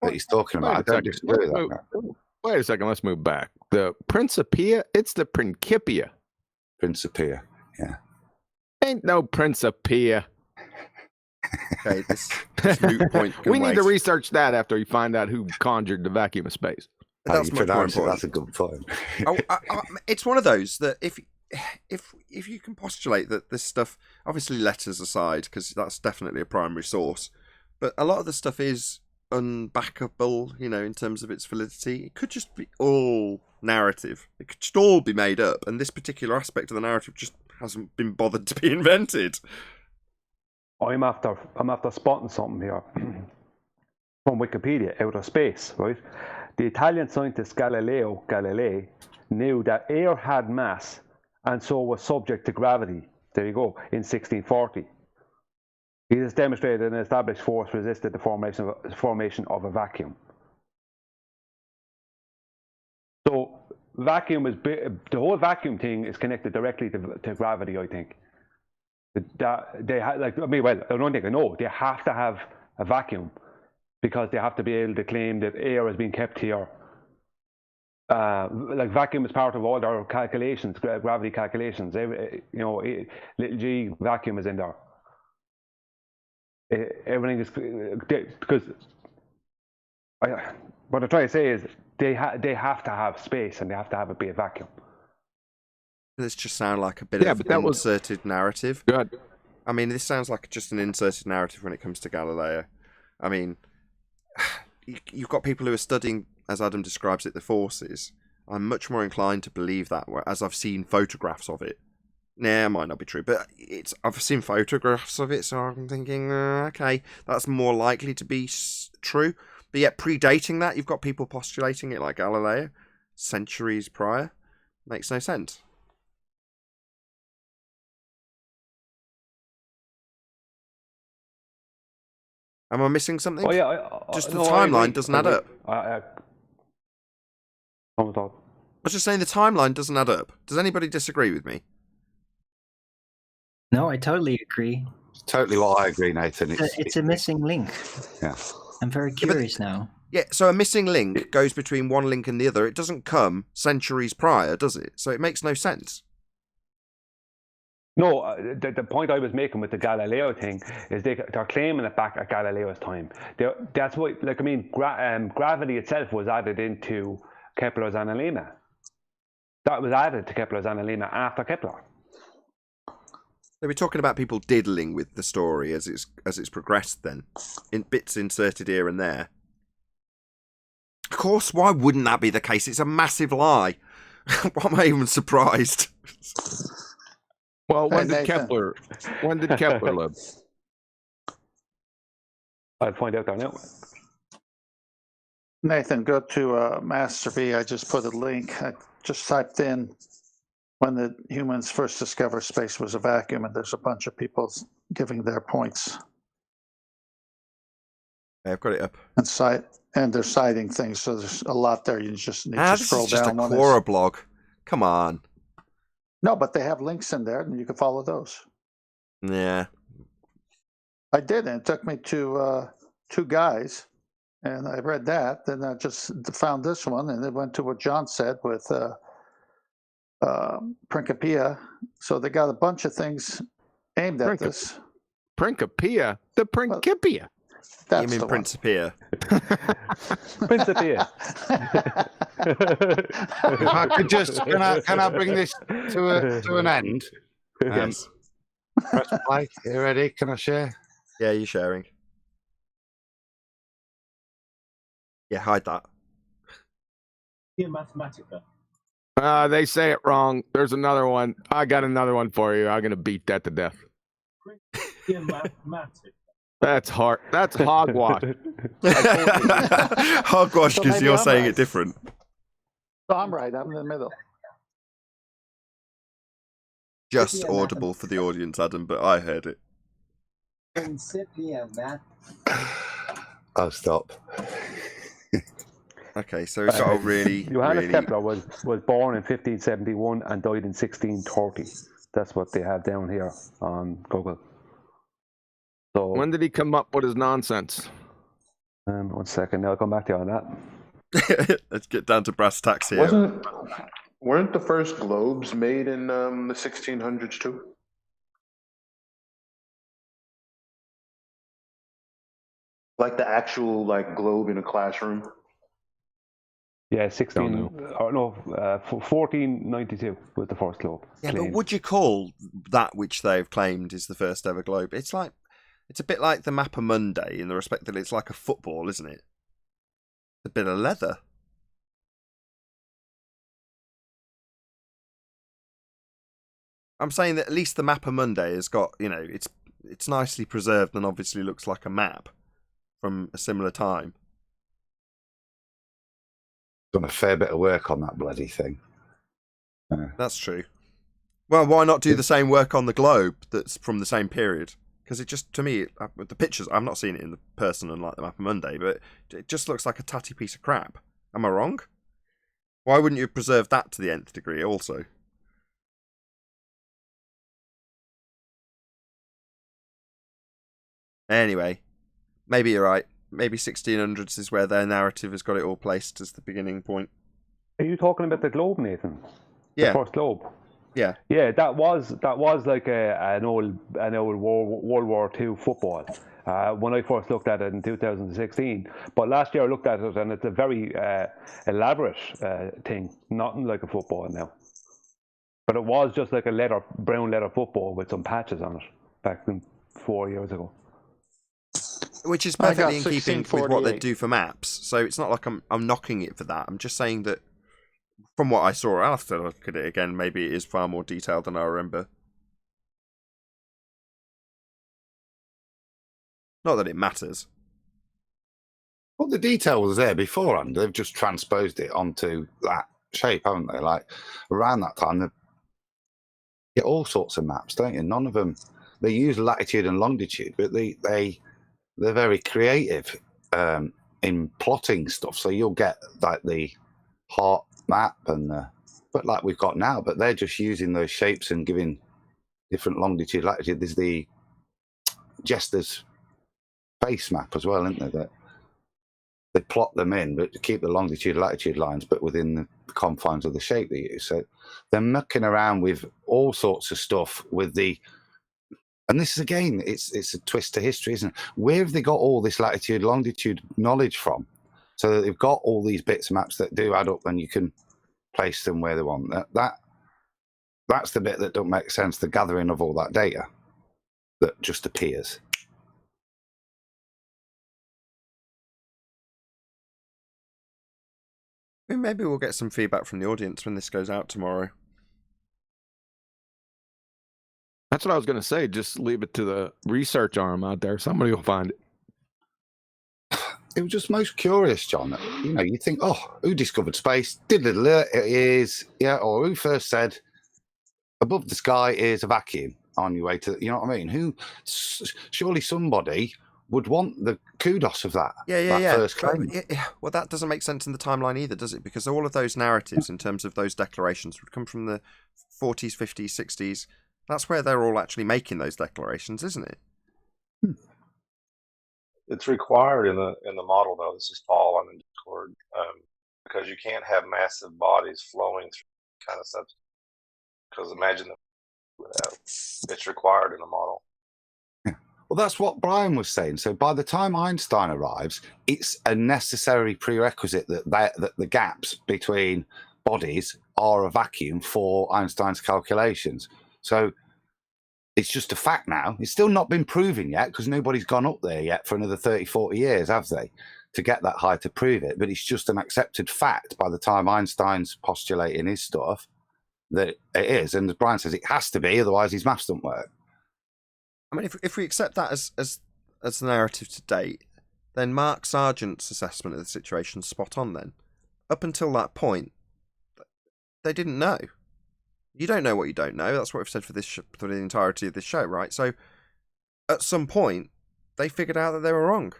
that he's talking about. I don't disagree with that. Wait a second. Let's move back. The Principia. It's the Principia. Principia. Yeah. Ain't no Principia. Okay, this moot point. We need to research that after we find out who conjured the vacuum of space. That's much more important. That's a good point. It's one of those that if you can postulate that this stuff, obviously letters aside, because that's definitely a primary source, but a lot of the stuff is unbackable, you know, in terms of its validity. It could just be all narrative. It could just all be made up, and this particular aspect of the narrative just hasn't been bothered to be invented. I'm after spotting something here from Wikipedia out of space, right? The Italian scientist Galileo Galilei knew that air had mass and so was subject to gravity. There you go, in 1640. He has demonstrated an established force resisted the formation of a vacuum. So vacuum is the whole vacuum thing is connected directly to gravity, I think. They like, I mean, well, I don't think I know. They have to have a vacuum because they have to be able to claim that air has been kept here. Like vacuum is part of all their calculations, gravity calculations. Little g vacuum is in there. Everything is because what I'm trying to say is they have to have space and they have to have it be a vacuum. This just sounds like a bit of an inserted narrative. Good. I mean, this sounds like just an inserted narrative when it comes to Galileo. I mean, you've got people who are studying, as Adam describes it, the forces. I'm much more inclined to believe that, as I've seen photographs of it. Nah, it might not be true, but I've seen photographs of it, so I'm thinking, okay, that's more likely to be true. But yet, predating that, you've got people postulating it like Galileo, centuries prior. Makes no sense. Am I missing something? Oh yeah, just the timeline doesn't add up. I was just saying the timeline doesn't add up. Does anybody disagree with me? No, I totally agree. It's totally what I agree, Nathan. It's a missing link. Yeah. I'm very curious now. Yeah, so a missing link goes between one link and the other. It doesn't come centuries prior, does it? So it makes no sense. No, the point I was making with the Galileo thing is they're claiming it back at Galileo's time. That's what, like, I mean, gravity itself was added into Kepler's Analemma. That was added to Kepler's Analemma after Kepler. So we're talking about people diddling with the story as it's progressed then, in bits inserted here and there. Of course, why wouldn't that be the case? It's a massive lie. Why am I even surprised? Well, when did Kepler live? I'll find out there now. Nathan, go to Master V. I just put a link. I just typed in when the humans first discovered space was a vacuum, and there's a bunch of people giving their points. Yeah, I've got it up. And they're citing things, so there's a lot there. You just need to scroll this is down. just a Quora blog. Come on. No, but they have links in there, and you can follow those. Yeah. I did, and it took me to two guys, and I read that. Then I just found this one, and it went to what John said with Principia. So they got a bunch of things aimed at this. Principia? The Principia. That's you mean the Principia? Principia. If I could just, can I bring this to an end? Yes. Press play. You ready? Can I share? Yeah, you're sharing. Yeah, hide that. Mathematica. They say it wrong. There's another one. I got another one for you. I'm gonna beat that to death. That's hard. That's hogwash. Hogwash because maybe you're I'm saying right. it different. So I'm right. I'm in the middle. Just audible for the audience, Adam, but I heard it. I'll stop. Okay, so it's got a really, Johannes really... Kepler was born in 1571 and died in 1630. That's what they have down here on Google. So When did he come up with his nonsense? 1 second, I'll come back to you on that. Let's get down to brass tacks here. Weren't the first globes made in the 1600s too? Like the actual globe in a classroom? Yeah, 1492 was the first globe. Yeah, claimed. but would you call that which they've claimed is the first ever globe? It's a bit like the Mappa Mundi in the respect that it's like a football, isn't it? A bit of leather. I'm saying that at least the Mappa Mundi has got, it's it's nicely preserved and obviously looks like a map from a similar time. Done a fair bit of work on that bloody thing. That's true. Well, why not do the same work on the globe that's from the same period? Because it just, to me, with the pictures, I've not seen it in the person unlike the map of Monday, but it just looks like a tatty piece of crap. Am I wrong? Why wouldn't you preserve that to the nth degree also? Anyway, maybe you're right. Maybe 1600s is where their narrative has got it all placed as the beginning point. Are you talking about the globe, Nathan? Yeah. The first globe. Yeah. Yeah, that was like an old World War II football. When I first looked at it in 2016, but last year I looked at it and it's a very elaborate thing, nothing like a football now. But it was just like a brown leather football with some patches on it back 4 years ago. Which is perfectly in keeping with what they do for maps. So it's not like I'm knocking it for that. I'm just saying that from what I saw, I'll have to look at it again. Maybe it is far more detailed than I remember. Not that it matters. Well, the detail was there beforehand. They've just transposed it onto that shape, haven't they? Like around that time, they get all sorts of maps, don't you? None of them. They use latitude and longitude, but they're very creative in plotting stuff. So you'll get like the heart map but like we've got now, but they're just using those shapes and giving different longitude, latitude. There's the Jester's face map as well, isn't there? That they plot them in, but to keep the longitude, latitude lines, but within the confines of the shape they use. So they're mucking around with all sorts of stuff with the. And this is again, it's a twist to history, isn't it? Where have they got all this latitude, longitude knowledge from? So that they've got all these bits of maps that do add up, and you can place them where they want. That's the bit that don't make sense. The gathering of all that data that just appears. Maybe we'll get some feedback from the audience when this goes out tomorrow. That's what I was going to say. Just leave it to the research arm out there. Somebody will find it. It was just most curious, John. You know, you think, oh, who discovered space? It is, yeah, or who first said above the sky is a vacuum on your way to, you know what I mean? Surely somebody would want the kudos of that. Yeah. First claim. Well, that doesn't make sense in the timeline either, does it? Because all of those narratives in terms of those declarations would come from the 40s, 50s, 60s. That's where they're all actually making those declarations, isn't it? It's required in the model, though. This is Paul on the Discord, because you can't have massive bodies flowing through kind of substance. Because imagine it's required in the model. Well, that's what Brian was saying. So by the time Einstein arrives, it's a necessary prerequisite that the gaps between bodies are a vacuum for Einstein's calculations. So it's just a fact now. It's still not been proven yet because nobody's gone up there yet for another 30, 40 years, have they, to get that high to prove it. But it's just an accepted fact by the time Einstein's postulating his stuff that it is. And as Brian says, it has to be, otherwise his maths don't work. I mean, if we accept that as the narrative to date, then Mark Sargent's assessment of the situation is spot on then. Up until that point, they didn't know. You don't know what you don't know. That's what we've said for for the entirety of this show, right? So, at some point, they figured out that they were wrong.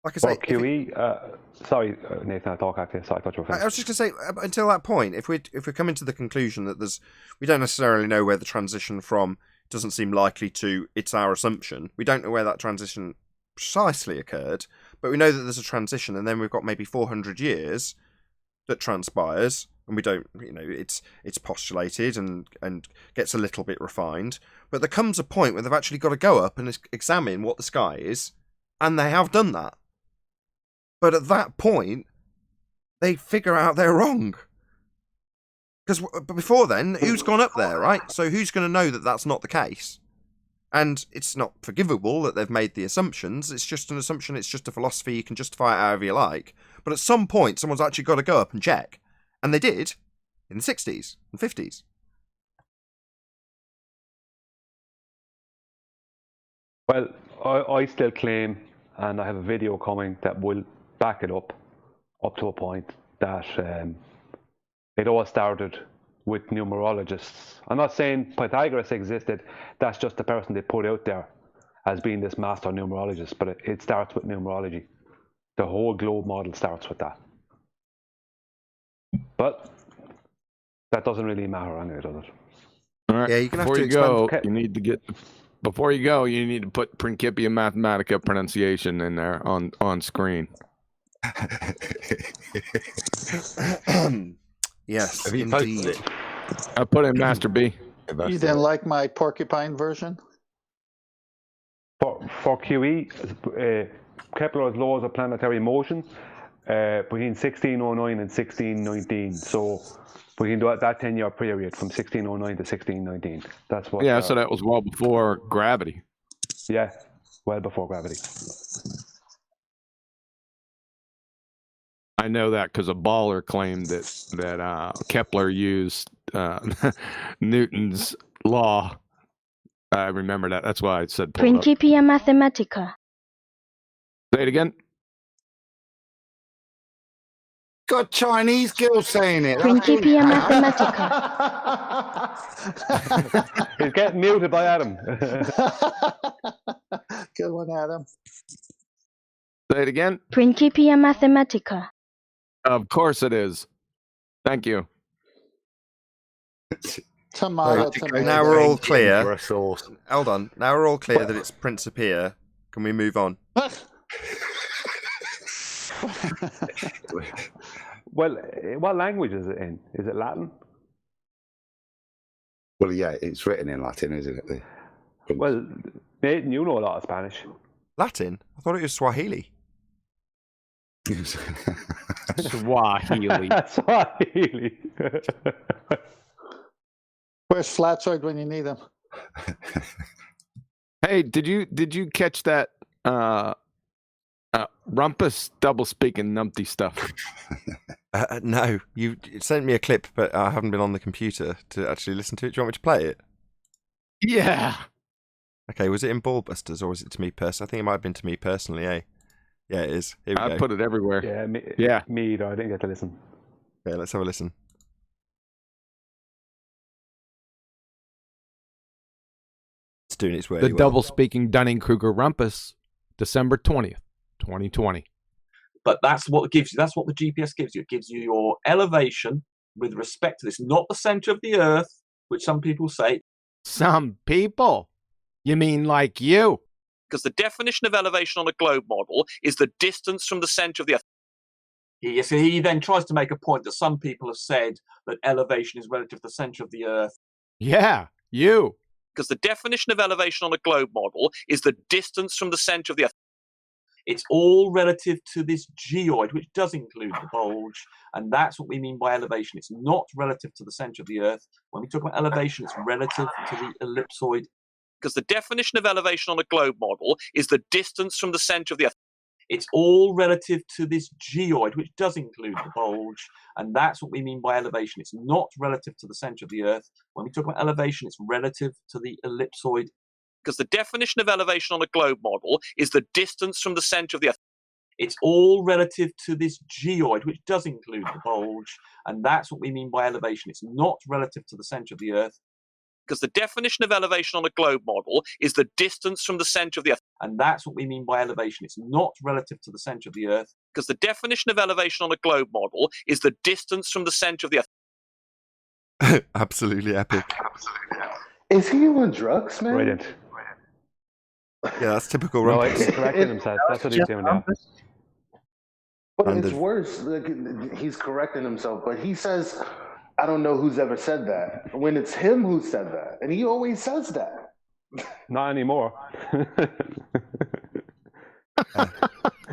Like I say, QE. Sorry, Nathan, I talk after. Sorry, I thought you were finished. I was just going to say, until that point, if we're coming to the conclusion that we don't necessarily know where the transition from doesn't seem likely to, it's our assumption. We don't know where that transition precisely occurred, but we know that there's a transition, and then we've got maybe 400 years that transpires, and we don't, it's postulated and gets a little bit refined, but there comes a point where they've actually got to go up and examine what the sky is, and they have done that. But at that point, they figure out they're wrong. Because before then, who's gone up there, right? So who's going to know that that's not the case? And it's not forgivable that they've made the assumptions. It's just an assumption. It's just a philosophy. You can justify it however you like. But at some point, someone's actually got to go up and check. And they did in the 60s and 50s. Well, I still claim, and I have a video coming that will back it up to a point, that it all started with numerologists. I'm not saying Pythagoras existed, that's just the person they put out there as being this master numerologist, but it starts with numerology. The whole globe model starts with that. But that doesn't really matter anyway, does it? All right. Yeah, you're gonna have Before to you go, expand- you need to get. Before you go, you need to put Principia Mathematica pronunciation in there on screen. Yes, Have you posted indeed. it? I put in Master B. You didn't like my porcupine version? For QE, Kepler's laws of planetary motion between 1609 and 1619. So we can do that 10-year period from 1609 to 1619. That's what. Yeah, so that was well before gravity. Yeah, well before gravity. I know that because a baller claimed that Kepler used Newton's law. I remember that. That's why I said pull it up. Principia Mathematica. Say it again. Got a Chinese girl saying it. Principia Mathematica. He's getting muted by Adam. Good one, Adam. Say it again. Principia Mathematica. Of course it is. Thank you. Tomato, Right, tomato. now we're all For clear. a sauce. Hold on. Now we're all clear that it's Principia. Can we move on? Well, what language is it in? Is it Latin? Well, yeah, it's written in Latin, isn't it? Well, Nathan, you know a lot of Spanish. Latin? I thought it was Swahili. Swahili. Swahili. Where's Flatsoid when you need him? Hey, did you catch that rumpus double speaking numpty stuff? No, you sent me a clip, but I haven't been on the computer to actually listen to it. Do you want me to play it? Yeah. Okay, was it in Ballbusters or was it to me personally? I think it might have been to me personally, eh? Yeah, it is. Here we I go. put it everywhere. Yeah, me either. I didn't get to listen. Okay, let's have a listen. It's doing its work. The double speaking Dunning-Kruger rumpus, December 20th, 2020. But that's what gives you. That's what the GPS gives you. It gives you your elevation with respect to this, not the center of the Earth, which some people say. Some people? You mean like you? Because the definition of elevation on a globe model is the distance from the center of the Earth. He then tries to make a point that some people have said that elevation is relative to the center of the Earth. Yeah, you. Because the definition of elevation on a globe model is the distance from the center of the Earth. It's all relative to this geoid, which does include the bulge, and that's what we mean by elevation. It's not relative to the center of the Earth. When we talk about elevation, it's relative to the ellipsoid. Because the definition of elevation on a globe model is the distance from the center of the Earth. It's all relative to this geoid, which does include the bulge, and that's what we mean by elevation. It's not relative to the center of the Earth. When we talk about elevation, it's relative to the ellipsoid. Because the definition of elevation on a globe model is the distance from the center of the Earth. It's all relative to this geoid, which does include the bulge, and that's what we mean by elevation. It's not relative to the center of the Earth. Because the definition of elevation on a globe model is the distance from the center of the Earth, and that's what we mean by elevation. It's not relative to the center of the Earth. Because the definition of elevation on a globe model is the distance from the center of the Earth. Absolutely epic. Is he on drugs, man? Brilliant. Yeah, that's typical No, rumpus. he's correcting himself. That's what he's doing now. But And it's worse. Like, he's correcting himself, but he says, I don't know who's ever said that. When it's him who said that. And he always says that. Not anymore.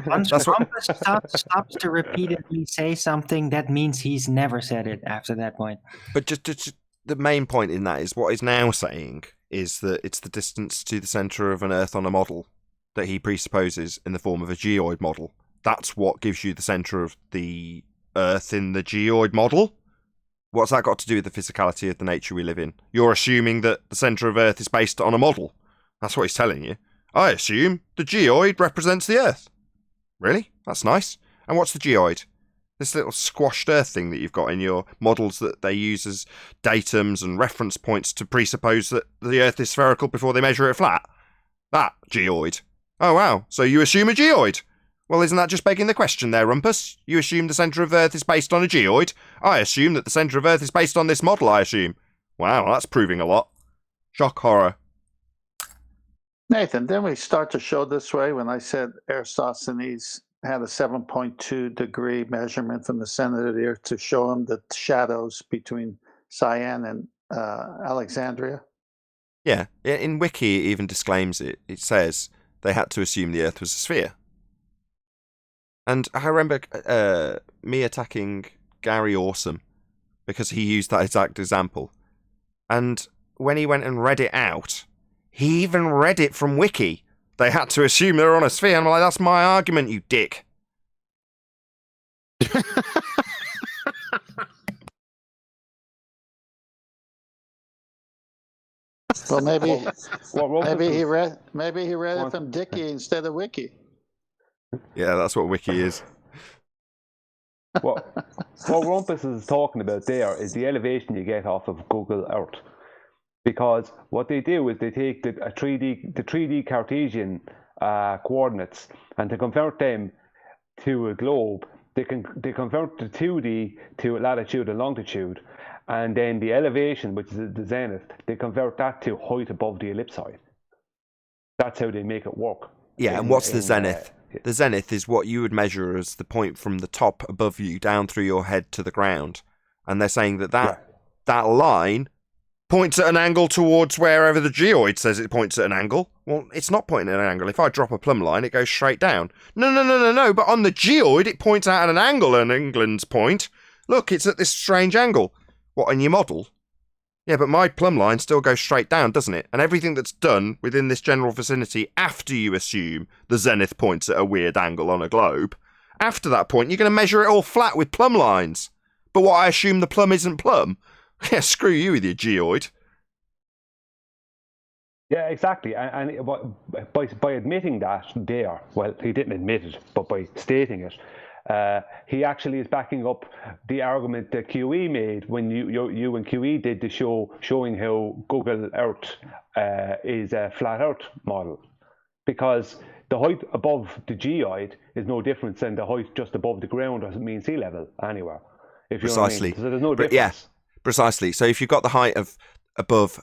Once That's what- Rumpus stops to repeatedly say something, that means he's never said it after that point. But just the main point in that is what he's now saying is that it's the distance to the center of an Earth on a model that he presupposes in the form of a geoid model. That's what gives you the center of the Earth in the geoid model. What's that got to do with the physicality of the nature we live in? You're assuming that the center of Earth is based on a model. That's what he's telling you. I assume the geoid represents the Earth. Really? That's nice. And what's the geoid? This little squashed Earth thing that you've got in your models that they use as datums and reference points to presuppose that the Earth is spherical before they measure it flat. That geoid. Oh wow, so you assume a geoid? Well, isn't that just begging the question there, Rumpus? You assume the centre of Earth is based on a geoid? I assume that the centre of Earth is based on this model, I assume. Wow, that's proving a lot. Shock horror. Nathan, didn't we start the show this way when I said Eratosthenes had a 7.2 degree measurement from the center of the Earth to show him the shadows between Cyan and Alexandria? Yeah, in Wiki it even disclaims it. It says they had to assume the Earth was a sphere. And I remember me attacking Gary Awesome because he used that exact example. And when he went and read it out, he even read it from Wiki. They had to assume they're on a sphere. And I'm like, that's my argument, you dick. Well, maybe he read it from Dicky instead of Wiki. Yeah, that's what Wiki is. What Rumpus is talking about there is the elevation you get off of Google Earth. Because what they do is they take the 3D Cartesian coordinates, and to convert them to a globe, they convert the 2D to latitude and longitude, and then the elevation, which is the zenith, they convert that to height above the ellipsoid. That's how they make it work. Yeah, and what's the zenith? The zenith is what you would measure as the point from the top above you down through your head to the ground. And they're saying that line points at an angle towards wherever the geoid says it points at an angle. Well, it's not pointing at an angle. If I drop a plumb line, it goes straight down. No. But on the geoid, it points out at an angle at England's point. Look, it's at this strange angle. What, in your model? Yeah, but my plumb line still goes straight down, doesn't it? And everything that's done within this general vicinity after you assume the zenith points at a weird angle on a globe, after that point, you're going to measure it all flat with plumb lines. But what, I assume the plumb isn't plumb? Yeah, screw you with your geoid. Yeah, exactly. And by admitting that there, well, he didn't admit it, but by stating it, he actually is backing up the argument that QE made when you and QE did the show showing how Google Earth is a flat Earth model. Because the height above the geoid is no different than the height just above the ground or mean sea level anywhere. If you Precisely. know what I mean. So there's no difference. Yeah, precisely. So if you've got the height of above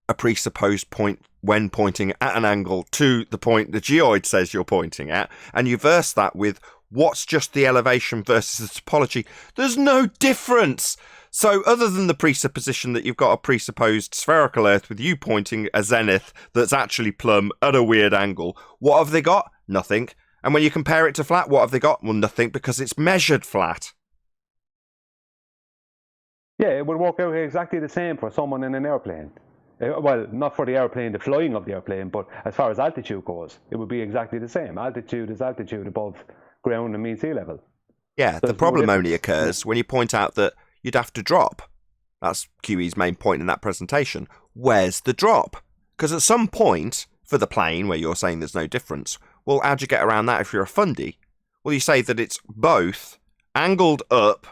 a presupposed point when pointing at an angle to the point the geoid says you're pointing at, and you verse that with what's just the elevation versus the topology, there's no difference. So other than the presupposition that you've got a presupposed spherical Earth with you pointing a zenith that's actually plumb at a weird angle, what have they got? Nothing. And when you compare it to flat, what have they got? Well, nothing, because it's measured flat. Yeah, it would work out exactly the same for someone in an airplane. Well, not for the airplane, the flying of the airplane, but as far as altitude goes, it would be exactly the same. Altitude is altitude above ground and mean sea level. Yeah, the problem only occurs when you point out that you'd have to drop. That's QE's main point in that presentation. Where's the drop? Because at some point, for the plane, where you're saying there's no difference, well, how'd you get around that if you're a fundy? Well, you say that it's both angled up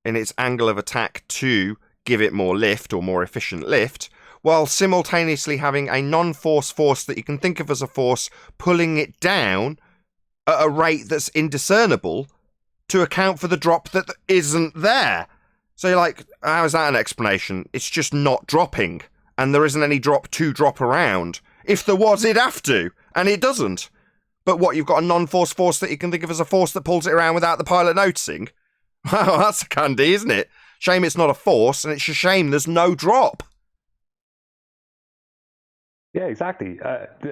in its angle of attack to give it more lift or more efficient lift, while simultaneously having a non-force force that you can think of as a force pulling it down at a rate that's indiscernible to account for the drop that isn't there. So you're like, how is that an explanation? It's just not dropping, and there isn't any drop to drop around. If there was, it'd have to, and it doesn't. But what, you've got a non-force force that you can think of as a force that pulls it around without the pilot noticing? Wow, that's a candy, isn't it? Shame it's not a force, and it's a shame there's no drop. Yeah, exactly.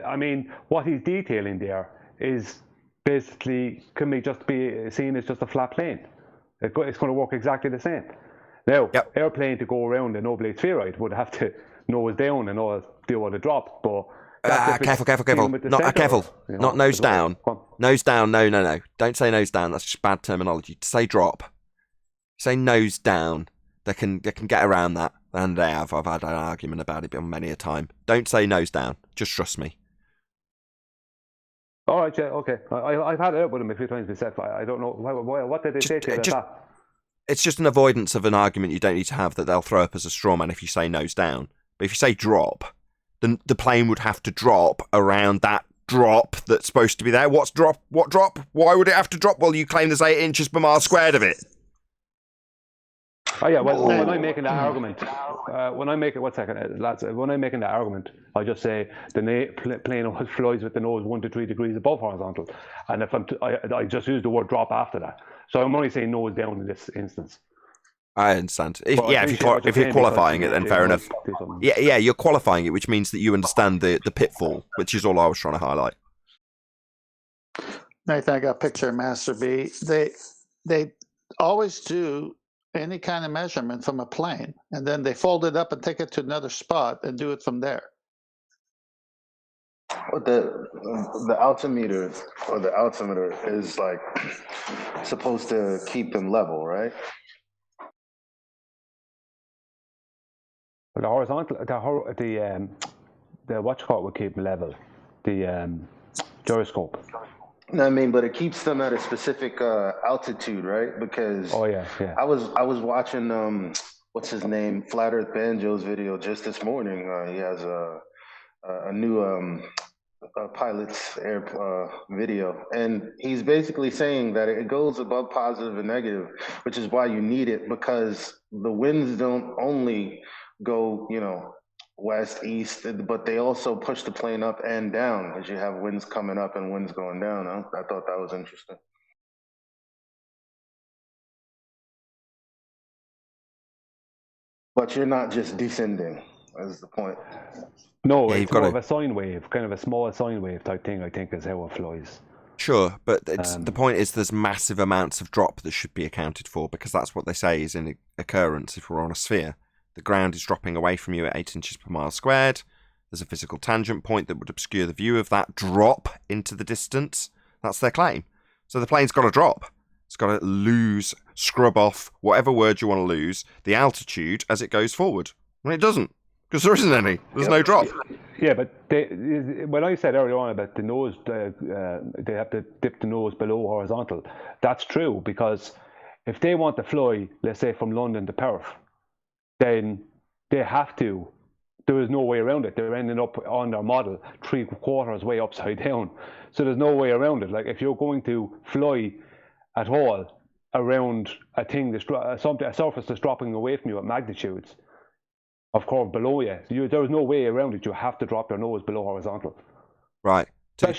I mean, what he's detailing there is basically can be seen as just a flat plane. It's going to work exactly the same. Now, airplane to go around an oblate spheroid would have to nose down and do all the drop, but careful. Not nose down. Nose down, no. Don't say nose down, that's just bad terminology. Say drop. Say nose down. They can get around that. And they have. I've had an argument about it many a time. Don't say nose down. Just trust me. All right, yeah, okay. I've had it out with him a few times myself. I don't know what did they say to you about that? It's just an avoidance of an argument you don't need to have that they'll throw up as a straw man if you say nose down. But if you say drop, then the plane would have to drop around that drop that's supposed to be there. What's drop? What drop? Why would it have to drop? Well, you claim there's 8 inches per mile squared of it. Oh yeah, well, when I'm making that argument, when I'm making that argument, I just say the plane always flies with the nose 1 to 3 degrees above horizontal, and if I just use the word drop after that. So I'm only saying nose down in this instance. I understand. If you're qualifying it, then fair enough. Yeah, you're qualifying it, which means that you understand the pitfall, which is all I was trying to highlight. Nathan, I got a picture of Master B. They always do any kind of measurement from a plane, and then they fold it up and take it to another spot and do it from there. But the altimeter or the altimeter is like supposed to keep them level, right? The horizontal, the watch call would keep them level. The gyroscope. No, I mean, but it keeps them at a specific altitude, right? Because I was watching what's his name, Flat Earth Banjo's video just this morning. He has a new pilot's air video, and he's basically saying that it goes above positive and negative, which is why you need it, because the winds don't only go, west, east, but they also push the plane up and down as you have winds coming up and winds going down. I thought that was interesting. But you're not just descending, is the point. No, it's more of a sine wave, kind of a small sine wave type thing, I think, is how it flies. Sure, but the point is there's massive amounts of drop that should be accounted for, because that's what they say is an occurrence if we're on a sphere. The ground is dropping away from you at 8 inches per mile squared. There's a physical tangent point that would obscure the view of that drop into the distance. That's their claim. So the plane's got to drop. It's got to scrub off, whatever word you want to lose, the altitude as it goes forward. And it doesn't, because there isn't any. There's no drop. Yeah, but when I said earlier on about the nose, they have to dip the nose below horizontal. That's true, because if they want to fly, let's say from London to Perth, then they have to. There is no way around it. They're ending up on their model 3/4 way upside down. So there's no way around it. Like if you're going to fly at all around a thing, a surface that's dropping away from you at magnitudes of curve below you, there's no way around it. You have to drop your nose below horizontal. Right. To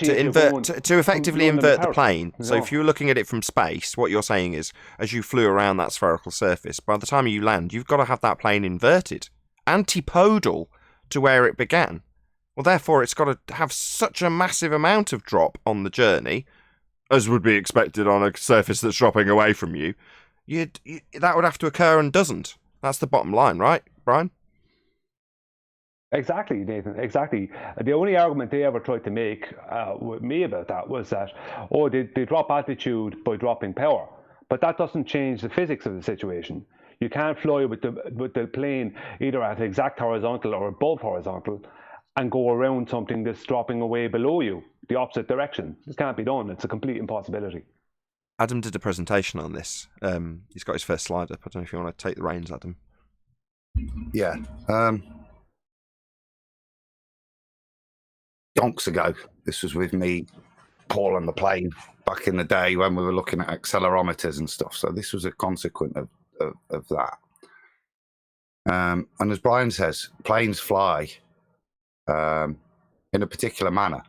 effectively invert the plane. So if you were looking at it from space, what you're saying is, as you flew around that spherical surface, by the time you land, you've got to have that plane inverted, antipodal to where it began. Well, therefore, it's got to have such a massive amount of drop on the journey, as would be expected on a surface that's dropping away from you. That would have to occur and doesn't. That's the bottom line, right, Brian? Exactly, Nathan, exactly. The only argument they ever tried to make with me about that was that, they drop altitude by dropping power. But that doesn't change the physics of the situation. You can't fly with the plane either at exact horizontal or above horizontal and go around something that's dropping away below you, the opposite direction. This can't be done. It's a complete impossibility. Adam did a presentation on this. He's got his first slide up. I don't know if you want to take the reins, Adam. Yeah. Donks ago, this was with me, Paul, on the plane back in the day when we were looking at accelerometers and stuff. So this was a consequence of that. And as Brian says, planes fly in a particular manner.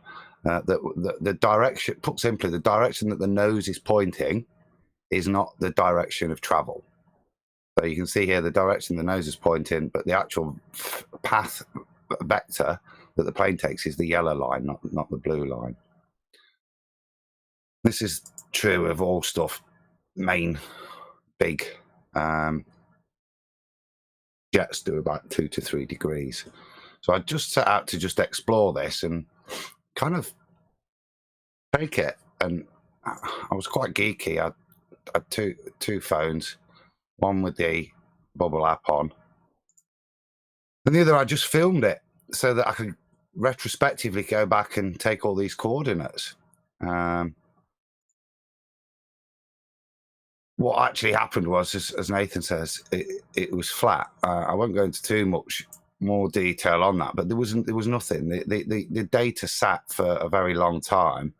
The direction, put simply, the direction that the nose is pointing is not the direction of travel. So you can see here the direction the nose is pointing, but the actual path vector that the plane takes is the yellow line, not the blue line. This is true of all stuff, big jets do about 2 to 3 degrees. So I just set out to just explore this and kind of take it. And I was quite geeky. I had two phones, one with the bubble app on, and the other I just filmed it so that I could retrospectively go back and take all these coordinates. What actually happened was, as Nathan says, it was flat. I won't go into too much more detail on that, but there was nothing. The data sat for a very long time,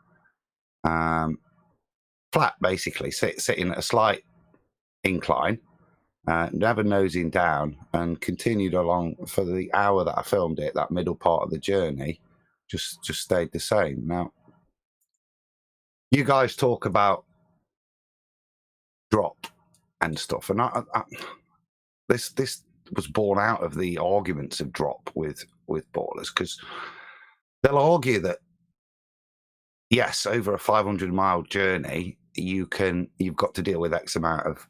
flat basically, sitting at a slight incline, never nosing down, and continued along for the hour that I filmed it. That middle part of the journey just stayed the same. Now, you guys talk about drop and stuff, and this was born out of the arguments of drop with ballers, because they'll argue that yes, over a 500-mile journey, you've got to deal with X amount of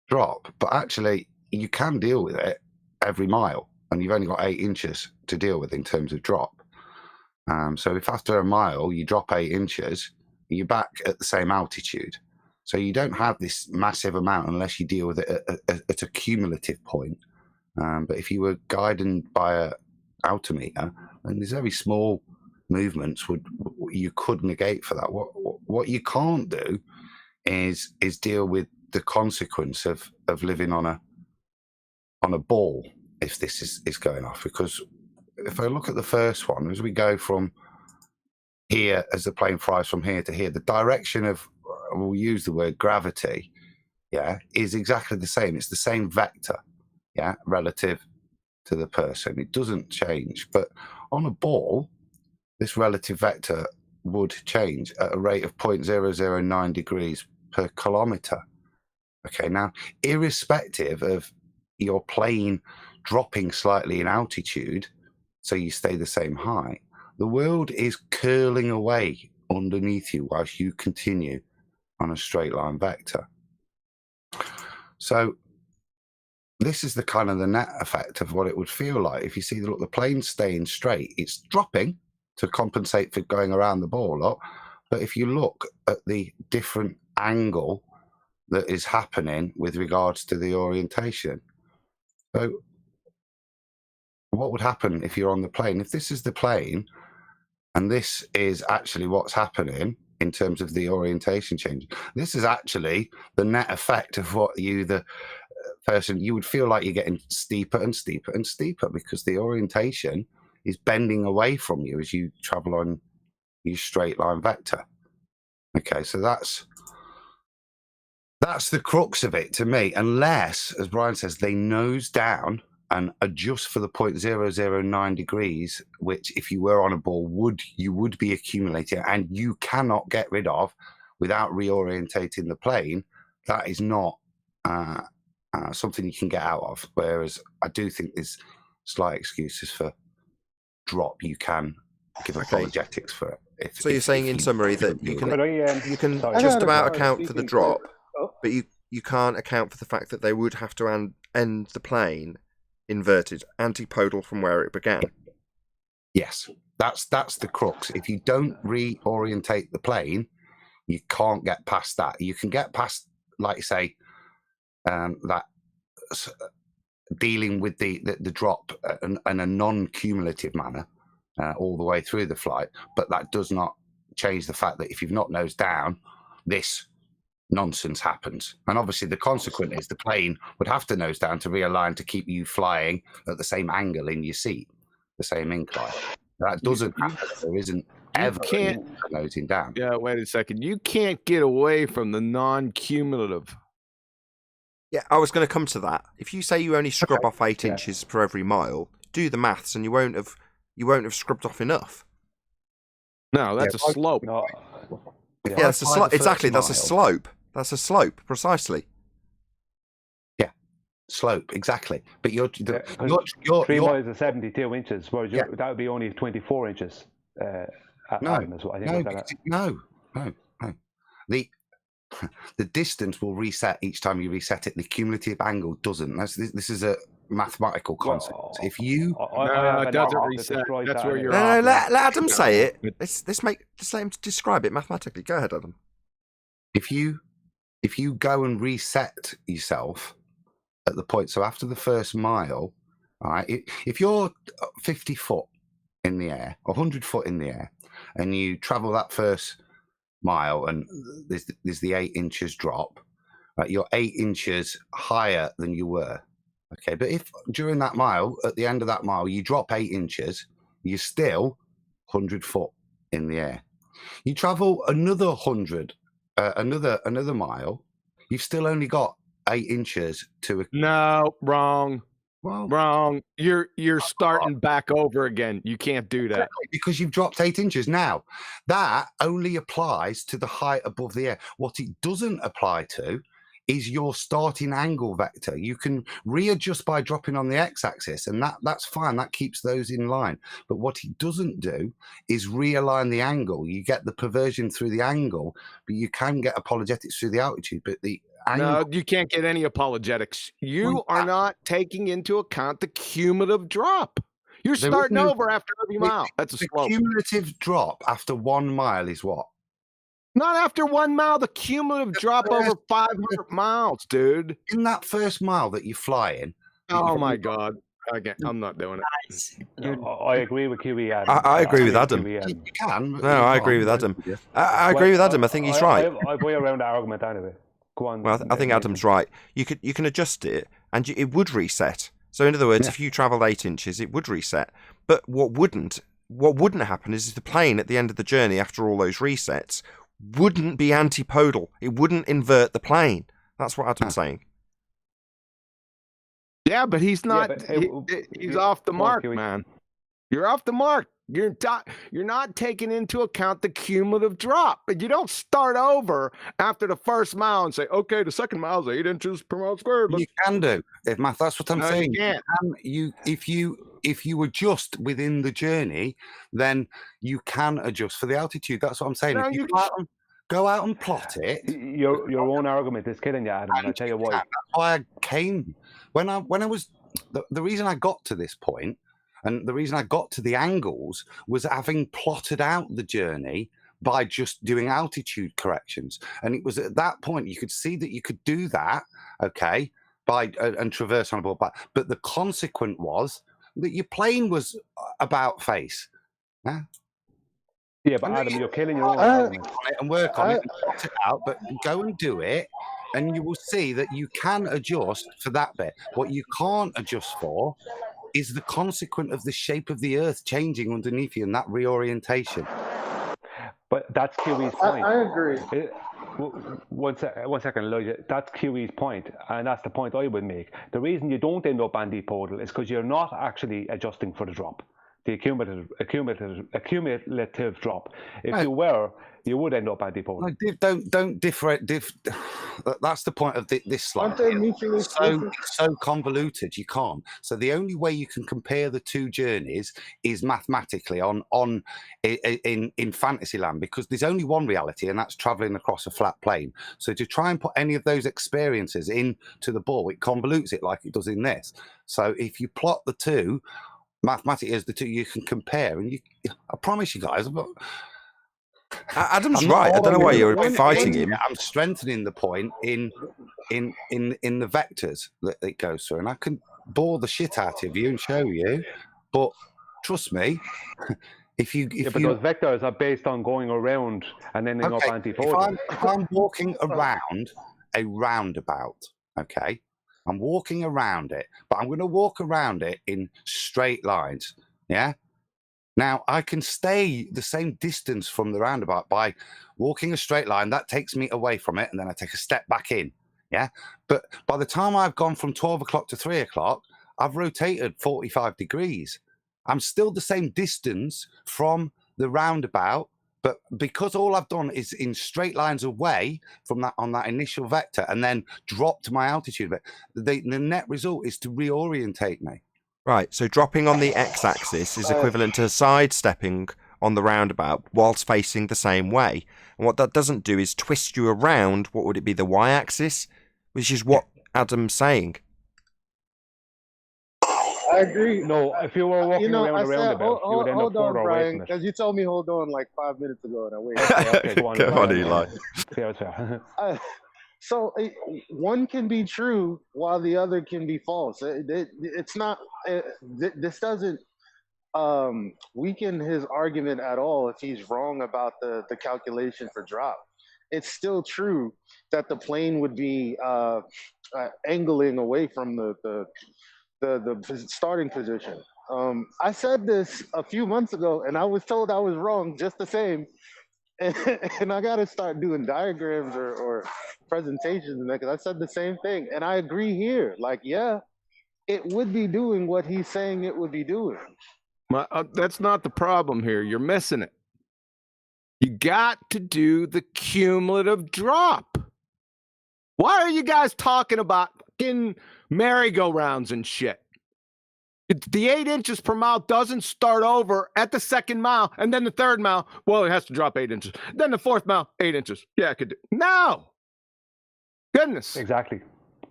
drop, but actually you can deal with it every mile, and you've only got 8 inches to deal with in terms of drop. So if after a mile you drop 8 inches, you're back at the same altitude. So you don't have this massive amount unless you deal with it at a cumulative point. But if you were guided by a altimeter, then there's very small movements you could negate for that. What you can't do is deal with the consequence of living on a ball if this is going off. Because if I look at the first one, as we go from here, as the plane flies from here to here, the direction of, we'll use the word gravity, is exactly the same. It's the same vector, relative to the person. It doesn't change. But on a ball, this relative vector would change at a rate of 0.009 degrees per kilometer. Okay, now, irrespective of your plane dropping slightly in altitude, so you stay the same height, the world is curling away underneath you whilst you continue on a straight line vector. So this is the kind of the net effect of what it would feel like if you see the plane staying straight. It's dropping to compensate for going around the ball a lot, but if you look at the different angle that is happening with regards to the orientation. So what would happen if you're on the plane? If this is the plane, and this is actually what's happening in terms of the orientation change, this is actually the net effect of what the person, you would feel like you're getting steeper and steeper and steeper because the orientation is bending away from you as you travel on your straight line vector. Okay, so that's the crux of it to me, unless, as Brian says, they nose down and adjust for the 0.009 degrees, which if you were on a ball you would be accumulating, and you cannot get rid of without reorientating the plane. That is not something you can get out of. Whereas I do think there's slight excuses for drop. You can give apologetics for it. So you're saying, in summary, that you can just about account for the drop, but you can't account for the fact that they would have to end the plane inverted, antipodal from where it began. Yes, that's the crux. If you don't reorientate the plane, you can't get past that. You can get past, like say, that dealing with the drop in a non-cumulative manner all the way through the flight, but that does not change the fact that if you've not nosed down, this nonsense happens. And obviously the consequence is the plane would have to nose down to realign to keep you flying at the same angle in your seat, the same incline. That doesn't happen. There isn't ever nosing down. Yeah, wait a second. You can't get away from the non-cumulative. Yeah, I was going to come to that. If you say you only scrub off 8 inches per every mile, do the maths, and you won't have scrubbed off enough. No, that's a slope. No. Yeah, that's a slope. Exactly, that's a slope. That's a slope, precisely. Yeah, slope, exactly. But you're 3 miles is 72 inches, whereas that would be only 24 inches. No. The distance will reset each time you reset it. The cumulative angle doesn't. This is a mathematical concept. If you it doesn't reset. That's where you're. No, let Adam say it. Let's let him describe it mathematically. Go ahead, Adam. If you go and reset yourself at the point, so after the first mile, all right, if you're 50 foot in the air, 100 foot in the air, and you travel that first mile and there's the 8 inches drop, right? You're 8 inches higher than you were. Okay, but if during that mile, at the end of that mile, you drop 8 inches, you're still 100 foot in the air. You travel another 100, another mile, you've still only got 8 inches to. No, wrong. Well, wrong. You're starting back over again. You can't do that because you've dropped 8 inches. Now, that only applies to the height above the air. What it doesn't apply to is your starting angle vector. You can readjust by dropping on the x-axis, and that's fine. That keeps those in line. But what it doesn't do is realign the angle. You get the perversion through the angle, but you can get apologetics through the altitude. But the angle... No, you can't get any apologetics. You are not taking into account the cumulative drop. You're starting over after every mile. That's a slope. The cumulative drop after 1 mile is what? Not after 1 mile, the cumulative drop over 500 miles, dude. In that first mile that you're flying. Oh my God. I'm not doing it. I agree with QE Adam. I agree with Adam. You can. No, I agree with Adam. I agree with Adam. I think he's right. I'll go around the argument anyway. Go on. Well, I think Adam's right. You can adjust it, and it would reset. So in other words, if you travelled 8 inches, it would reset. But what wouldn't happen is the plane at the end of the journey, after all those resets, wouldn't be antipodal. It wouldn't invert the plane. That's what Adam's saying. Yeah, but he's not. He's off the mark, man. You're off the mark. You're not taking into account the cumulative drop. But you don't start over after the first mile and say, okay, the second mile is 8 inches per mile squared. You can do. That's what I'm saying. You can't. If you adjust within the journey, then you can adjust for the altitude. That's what I'm saying. No, if you go out and plot it. Your own argument is killing you, Adam. And I'll tell you why. That's why I came when I was the reason I got to this point. And the reason I got to the angles was having plotted out the journey by just doing altitude corrections. And it was at that point you could see that you could do that, okay, by and traverse on a board. But the consequent was that your plane was about face. Yeah. Yeah, but Adam, you're killing your own argument. And work on it and plot it out, but go and do it. And you will see that you can adjust for that bit. What you can't adjust for is the consequent of the shape of the Earth changing underneath you and that reorientation. But that's QE's point. I agree. One second, Elijah. That's QE's point, and that's the point I would make. The reason you don't end up antipodal is because you're not actually adjusting for the drop, the accumulative drop. If you were, you would end up antipodal. Don't different. That's the point of this slide. It's so convoluted, you can't. So the only way you can compare the two journeys is mathematically in Fantasyland, because there's only one reality, and that's traveling across a flat plane. So to try and put any of those experiences into the ball, it convolutes it like it does in this. So if you plot the two mathematically as the two, you can compare, and I promise you guys. Adam's right. I don't know why you're fighting him. I'm strengthening the point in the vectors that it goes through, and I can bore the shit out of you and show you. But trust me, but those vectors are based on going around and then ending up antipodal. If I'm walking around a roundabout, okay, I'm walking around it, but I'm going to walk around it in straight lines. Yeah. Now, I can stay the same distance from the roundabout by walking a straight line. That takes me away from it, and then I take a step back in, yeah? But by the time I've gone from 12 o'clock to 3 o'clock, I've rotated 45 degrees. I'm still the same distance from the roundabout, but because all I've done is in straight lines away from that on that initial vector and then dropped my altitude, the net result is to reorientate me. Right, so dropping on the x-axis is equivalent to sidestepping on the roundabout whilst facing the same way. And what that doesn't do is twist you around, what would it be, the y-axis? Which is what Adam's saying. I agree. No, if you were walking around a roundabout, you would end up further away from it. Because you told me hold on like 5 minutes ago, and I waited. Okay, go on. Come on, Eli. Fair. So one can be true while the other can be false. It's not. This doesn't. weaken his argument at all if he's wrong about the calculation for drop. It's still true that the plane would be angling away from the starting position. I said this a few months ago, and I was told I was wrong just the same. And I got to start doing diagrams or presentations because I said the same thing. And I agree here. Like, yeah, it would be doing what he's saying it would be doing. That's not the problem here. You're missing it. You got to do the cumulative drop. Why are you guys talking about fucking merry-go-rounds and shit? The 8 inches per mile doesn't start over at the second mile, and then the third mile, well, it has to drop 8 inches. Then the fourth mile, 8 inches. Yeah, I could do. No! Goodness. Exactly.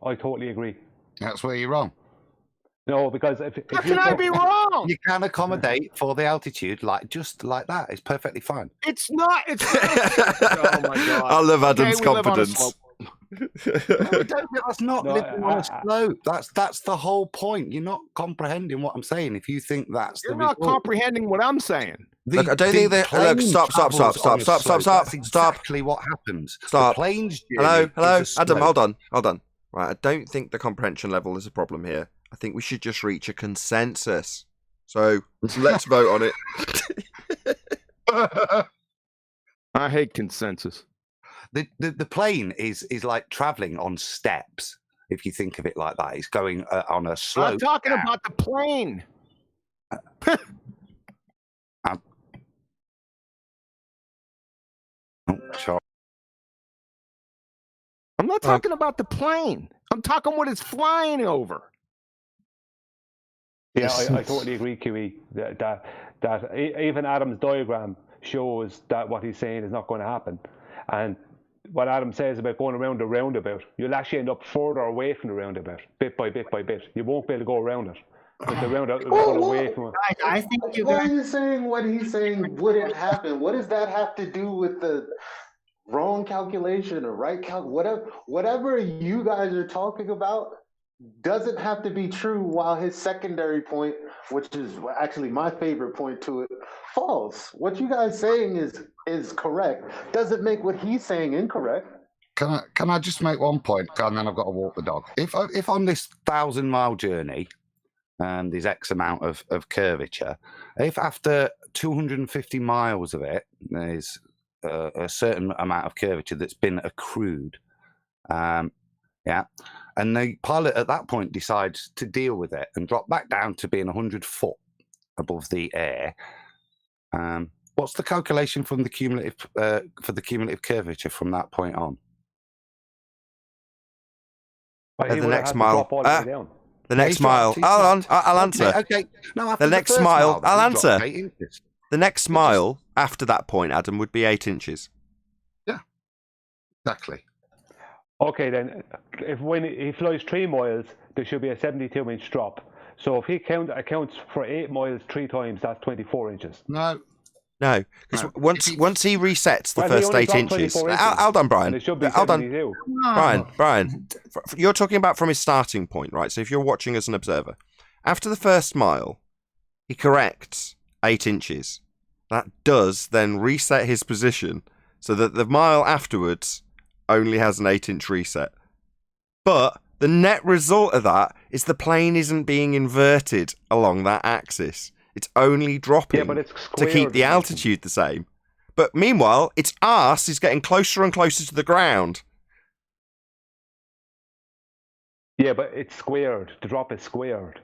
I totally agree. That's where you're wrong. No, because how can I be wrong? You can accommodate for the altitude just like that. It's perfectly fine. It's not. It's not. Oh my god! I love Adam's confidence. That's not living on a slope. That's the whole point. You're not comprehending what I'm saying. If you think you're not comprehending what I'm saying. Look, I don't think that. Look, stop. That's exactly what happens. Stop. The plane's Hello, Adam. Hold on. Right, I don't think the comprehension level is a problem here. I think we should just reach a consensus. So let's vote on it. I hate consensus. The plane is like traveling on steps. If you think of it like that, it's going on a slope. I'm talking about the plane. Sure. I'm not talking about the plane. I'm talking what it's flying over. Yeah, I totally agree, QE. That even Adam's diagram shows that what he's saying is not going to happen. And what Adam says about going around the roundabout, you'll actually end up further away from the roundabout, bit by bit by bit. You won't be able to go around it. But the roundabout will go away from it. I think why are you saying what he's saying wouldn't happen? What does that have to do with the wrong calculation or right whatever you guys are talking about doesn't have to be true while his secondary point, which is actually my favorite point to it, false. What you guys saying is correct. Doesn't make what he's saying incorrect. Can I just make one point, and then I've got to walk the dog. If on this 1,000-mile journey, and there's X amount of curvature, if after 250 miles of it, there's a certain amount of curvature that's been accrued, and the pilot at that point decides to deal with it and drop back down to being 100 foot above the air. What's the calculation from the cumulative for the cumulative curvature from that point on? The next mile. The next mile. Hold on, I'll answer. Okay. No, the next mile. I'll answer. 8 inches. The next mile after that point, Adam, would be 8 inches. Yeah. Exactly. Okay, then, when he flies 3 miles, there should be a 72-inch drop. So if he accounts for 8 miles 3 times, that's 24 inches. No, because once he resets the first 8 inches, hold on, Brian. Hold on, Brian. You're talking about from his starting point, right? So if you're watching as an observer, after the first mile, he corrects 8 inches. That does then reset his position so that the mile afterwards only has an 8-inch reset. But the net result of that is the plane isn't being inverted along that axis. It's only dropping to keep the altitude the same. But meanwhile, its arse is getting closer and closer to the ground. Yeah, but it's squared. The drop is squared.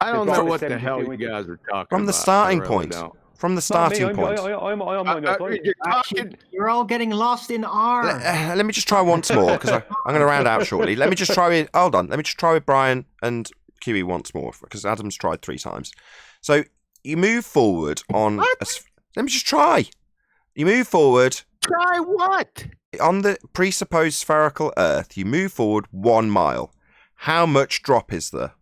I don't know what the hell you guys are talking about. From the starting point. From the starting point. I'm on your side. You're all getting lost in R. Let me just try once more, because I'm going to round out shortly. Let me just try with... Hold on. Let me just try with Brian and QE once more, because Adam's tried 3 times. So you move forward on... Let me just try. You move forward... Try what? On the presupposed spherical Earth, you move forward 1 mile. How much drop is there?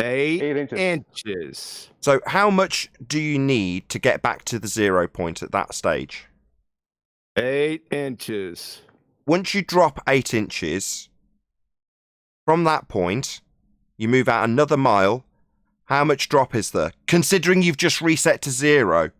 8 inches. So how much do you need to get back to the 0 point at that stage? 8 inches. Once you drop 8 inches, from that point, you move out another mile. How much drop is there? Considering you've just reset to 0.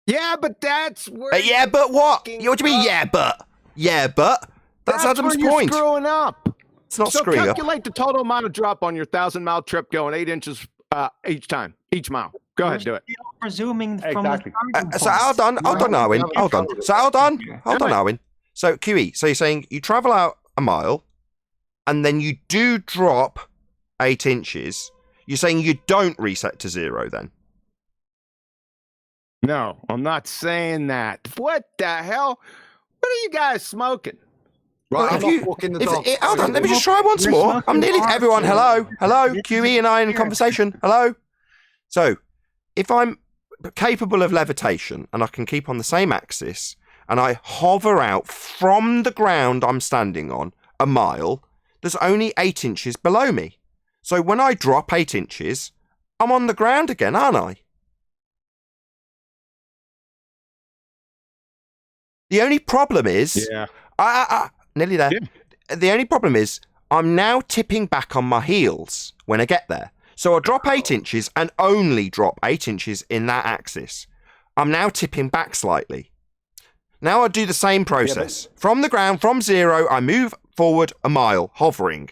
Yeah, but that's where. Yeah, but what? What do you mean? Yeah, but. Yeah, but. That's Adam's where you're point. Screwing up. It's not so screwing up. calculate the total amount of drop on your 1,000-mile trip going 8 inches each mile. Go ahead, do it. Presuming from Exactly. So hold on, Arwin. Hold on. So hold on, Arwin. So QE. So you're saying you travel out a mile, and then you do drop 8 inches. You're saying you don't reset to 0 then? No, I'm not saying that. What the hell? What are you guys smoking? Well, hold on, let me just try once more. I'm nearly everyone. Hello, QE and I in conversation. Hello. So, if I'm capable of levitation and I can keep on the same axis and I hover out from the ground I'm standing on a mile, there's only 8 inches below me. So when I drop 8 inches, I'm on the ground again, aren't I? The only problem is, nearly there. Yeah. The only problem is, I'm now tipping back on my heels when I get there. So I drop 8 inches and only drop 8 inches in that axis. I'm now tipping back slightly. Now I do the same process. From the ground, from 0, I move forward a mile, hovering.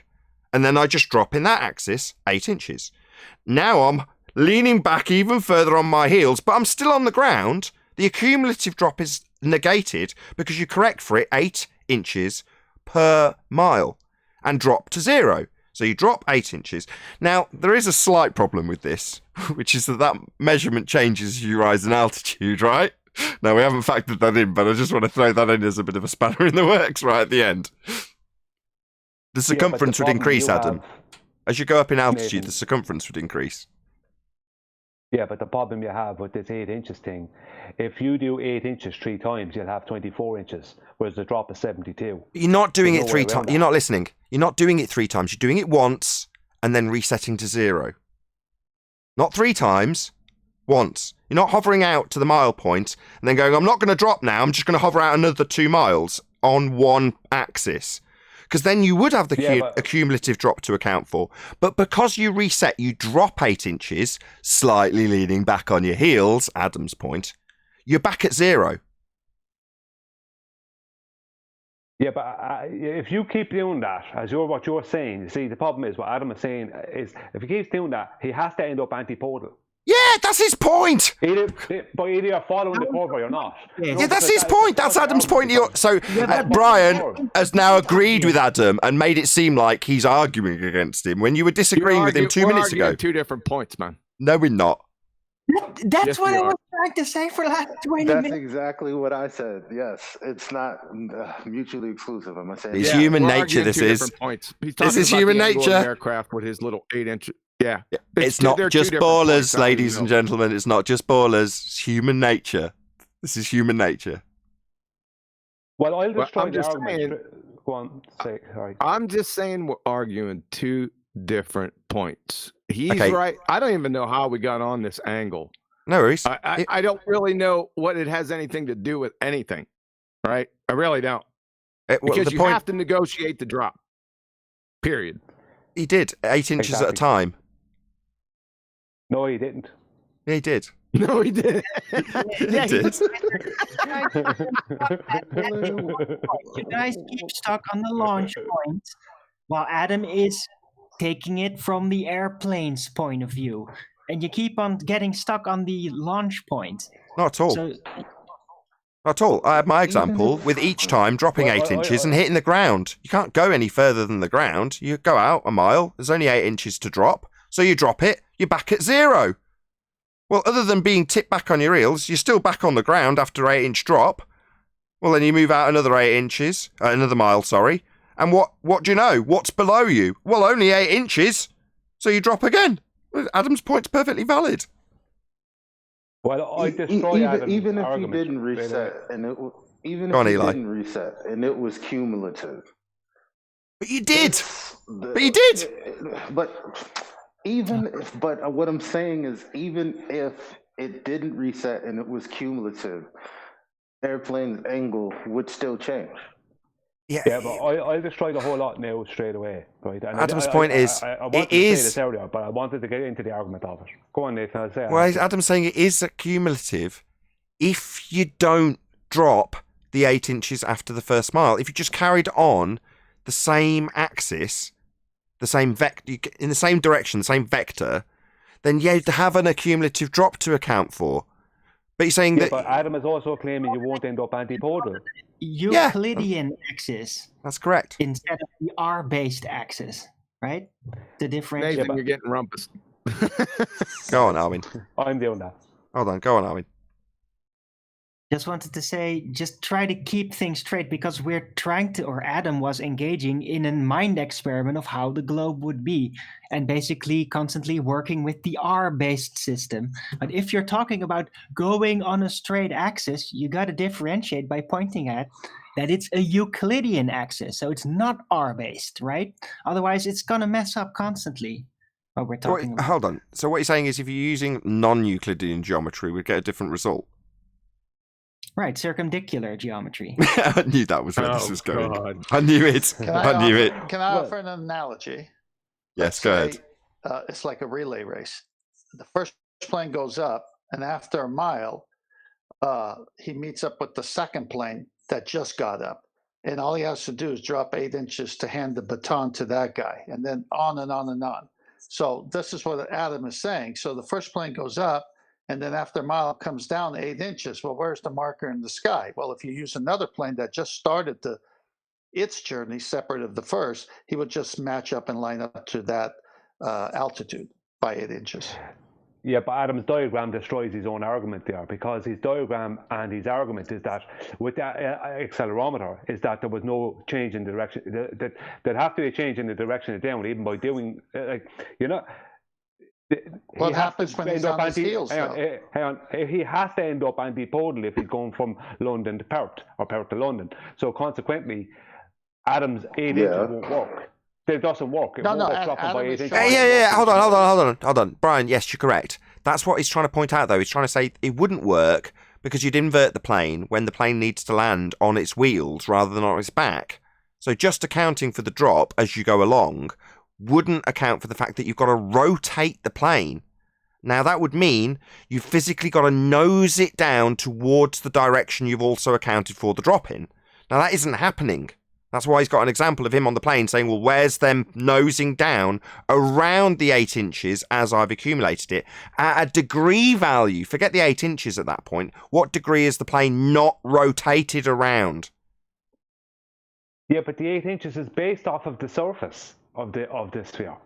And then I just drop in that axis 8 inches. Now I'm leaning back even further on my heels, but I'm still on the ground. The accumulative drop is negated because you correct for it 8 inches per mile and drop to 0. So you drop 8 inches. Now, there is a slight problem with this, which is that measurement changes as you rise in altitude, right? Now, we haven't factored that in, but I just want to throw that in as a bit of a spanner in the works right at the end. The circumference would increase, Adam. As you go up in altitude, the circumference would increase. Yeah, but the problem you have with this 8 inches thing, if you do 8 inches 3 times, you'll have 24 inches, whereas the drop is 72. You're not doing it 3 times. You're not listening. You're not doing it 3 times. You're doing it once and then resetting to 0. Not 3 times, once. You're not hovering out to the mile point and then going, I'm not going to drop now. I'm just going to hover out another 2 miles on one axis. Because then you would have the accumulative drop to account for. But because you reset, you drop 8 inches, slightly leaning back on your heels, Adam's point, you're back at 0. Yeah, but if you keep doing that, what you're saying, you see, the problem is, what Adam is saying is, if he keeps doing that, he has to end up antipodal. Yeah, that's his point. But either you're following the curve or you're not. Yeah, that's his point. That's Adam's point. So Brian has now agreed with Adam and made it seem like he's arguing against him when you were disagreeing with him 2 minutes ago. 2 different points, man. No, we're not. That's what I was trying to say for the last 20 minutes. That's exactly what I said. Yes, it's not mutually exclusive. I'm saying it's human nature. This is. This is human nature. Aircraft with his little 8 inch. Yeah, it's not just ballers, ladies and gentlemen. It's not just ballers. It's human nature. This is human nature. Well, I'll just try the argument. Go on, say sorry. I'm just saying we're arguing 2 different points. He's right. I don't even know how we got on this angle. No worries. I don't really know what it has anything to do with anything. Right? I really don't. Because you have to negotiate the drop. Period. He did 8 inches at a time. No, he didn't. Yeah, he did. No, he did. He did. You guys keep stuck on the launch point while Adam is taking it from the airplane's point of view. And you keep on getting stuck on the launch point. Not at all. Not at all. I have my example with each time dropping 8 inches and hitting the ground. You can't go any further than the ground. You go out a mile. There's only 8 inches to drop. So you drop it. You're back at 0. Well, other than being tipped back on your heels, you're still back on the ground after 8 inch drop. Well, then you move out another 8 inches, another mile, sorry. And what do you know? What's below you? Well, only 8 inches. So you drop again. Adam's point's perfectly valid. Well, I destroy Adam's even if you argument. didn't reset, and didn't reset, and it was cumulative. But you did. But you did. But what I'm saying is, even if it didn't reset and it was cumulative, airplane's angle would still change. Yeah, but I'll destroy the whole lot now straight away, right? And Adam's point is, I wanted to say this earlier, but I wanted to get into the argument of it. Go on, Nathan. I'll say. Well, Adam's saying it is cumulative if you don't drop the 8 inches after the first mile. If you just carried on the same axis, the same in the same direction, the same vector, then you'd have an accumulative drop to account for. But you're saying that. But Adam is also claiming you won't end up antipodal. Euclidean axis. That's correct. Instead of the R-based axis, right? The difference. Nathan, you're getting rumpus. Go on, Armin. I'm doing that. Hold on, go on, Armin. Just wanted to say, just try to keep things straight, because we're trying to, or Adam was engaging in a mind experiment of how the globe would be, and basically constantly working with the R-based system. But if you're talking about going on a straight axis, you got to differentiate by pointing at that it's a Euclidean axis, so it's not R-based, right? Otherwise, it's going to mess up constantly. What we're talking about. Hold on. So what you're saying is if you're using non-Euclidean geometry, we'd get a different result? Right, circumdicular geometry. I knew that was where this was going. God. I knew it. I knew it. Can I offer an analogy? Yes, go ahead. It's like a relay race. The first plane goes up, and after a mile, he meets up with the second plane that just got up. And all he has to do is drop 8 inches to hand the baton to that guy, and then on and on and on. So this is what Adam is saying. So the first plane goes up, and then after a mile it comes down 8 inches. Well, where's the marker in the sky? Well, if you use another plane that just started its journey separate of the first, he would just match up and line up to that altitude by 8 inches. Yeah, but Adam's diagram destroys his own argument there, because his diagram and his argument is that with that accelerometer is that there was no change in the direction. That there'd have to be a change in the direction of down, even by doing What happens when he's on his heels? Hang on. He has to end up antipodal if he's going from London to Perth or Perth to London. So consequently, Adam's 8 inches won't work. It doesn't work. It won't drop him by 8 inches. Yeah. Hold on. Brian, yes, you're correct. That's what he's trying to point out, though. He's trying to say it wouldn't work because you'd invert the plane when the plane needs to land on its wheels rather than on its back. So just accounting for the drop as you go along wouldn't account for the fact that you've got to rotate the plane. Now, that would mean you've physically got to nose it down towards the direction you've also accounted for the drop in. Now, that isn't happening. That's why he's got an example of him on the plane saying, well, where's them nosing down around the 8 inches as I've accumulated it? At a degree value, forget the 8 inches at that point, what degree is the plane not rotated around? Yeah, but the 8 inches is based off of the surface of the sphere.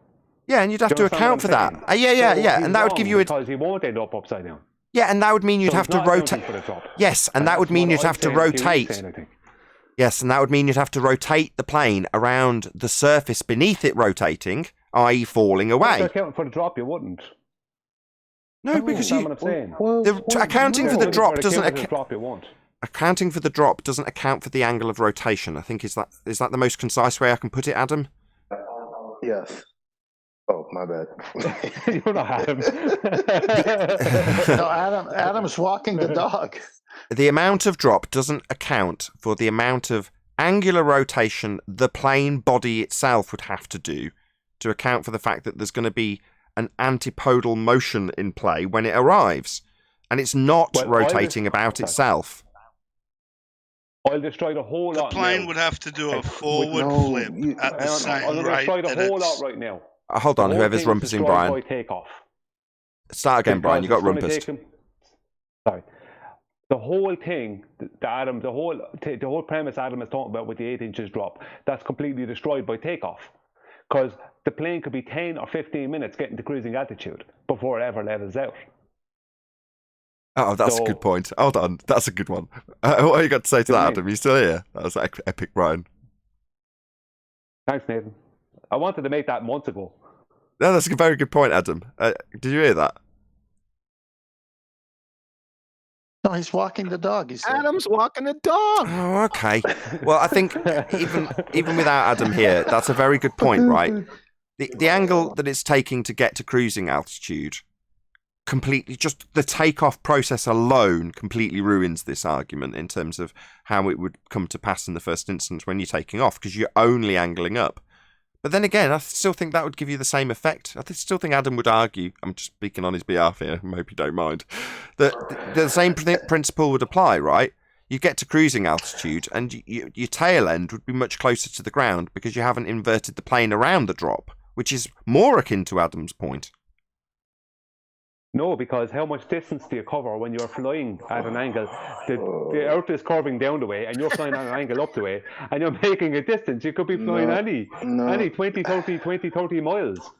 Yeah, and you'd have to account for that. Yeah. And that would give you because he won't end up upside down. Yeah, and that would mean you'd have to rotate. Yes, and that would mean you'd have to rotate. Yes, and that would mean you'd have to rotate the plane around the surface beneath it rotating, i.e. falling away. Accounting for the drop, you wouldn't. No, because you... What I'm saying. Accounting for the drop doesn't... Accounting for the drop doesn't account for the angle of rotation. I think is that the most concise way I can put it, Adam? Yes. Oh, my bad. You're not Adam. No, Adam's walking the dog. The amount of drop doesn't account for the amount of angular rotation the plane body itself would have to do to account for the fact that there's going to be an antipodal motion in play when it arrives. And it's not rotating about itself. I'll destroy the whole lot. The plane now. would have to do a forward flip at the same rate. I'll destroy the whole lot right now. Hold on, whoever's rumpusing Brian. By takeoff. Start again, Brian. You got rumpused. Sorry. The whole thing, the whole premise Adam is talking about with the 8 inches drop, that's completely destroyed by takeoff. Because the plane could be 10 or 15 minutes getting to cruising altitude before it ever levels out. Oh, that's a good point. Hold on, that's a good one. What have you got to say to that, Adam? Are you still here? That was epic, Brian. Thanks, Nathan. I wanted to make that months ago. No, that's a very good point, Adam. Did you hear that? No, he's walking the dog. Adam's walking the dog. Oh, okay. Well, I think even without Adam here, that's a very good point, right? The angle that it's taking to get to cruising altitude completely, just the takeoff process alone completely ruins this argument in terms of how it would come to pass in the first instance when you're taking off, because you're only angling up. But then again, I still think that would give you the same effect. I still think Adam would argue, I'm just speaking on his behalf here, I hope you don't mind, that the same principle would apply, right? You get to cruising altitude and your tail end would be much closer to the ground because you haven't inverted the plane around the drop, which is more akin to Adam's point. No, because how much distance do you cover when you're flying at an angle? The Earth is curving down the way, and you're flying at an angle up the way, and you're making a distance. You could be flying any 20, 30 miles.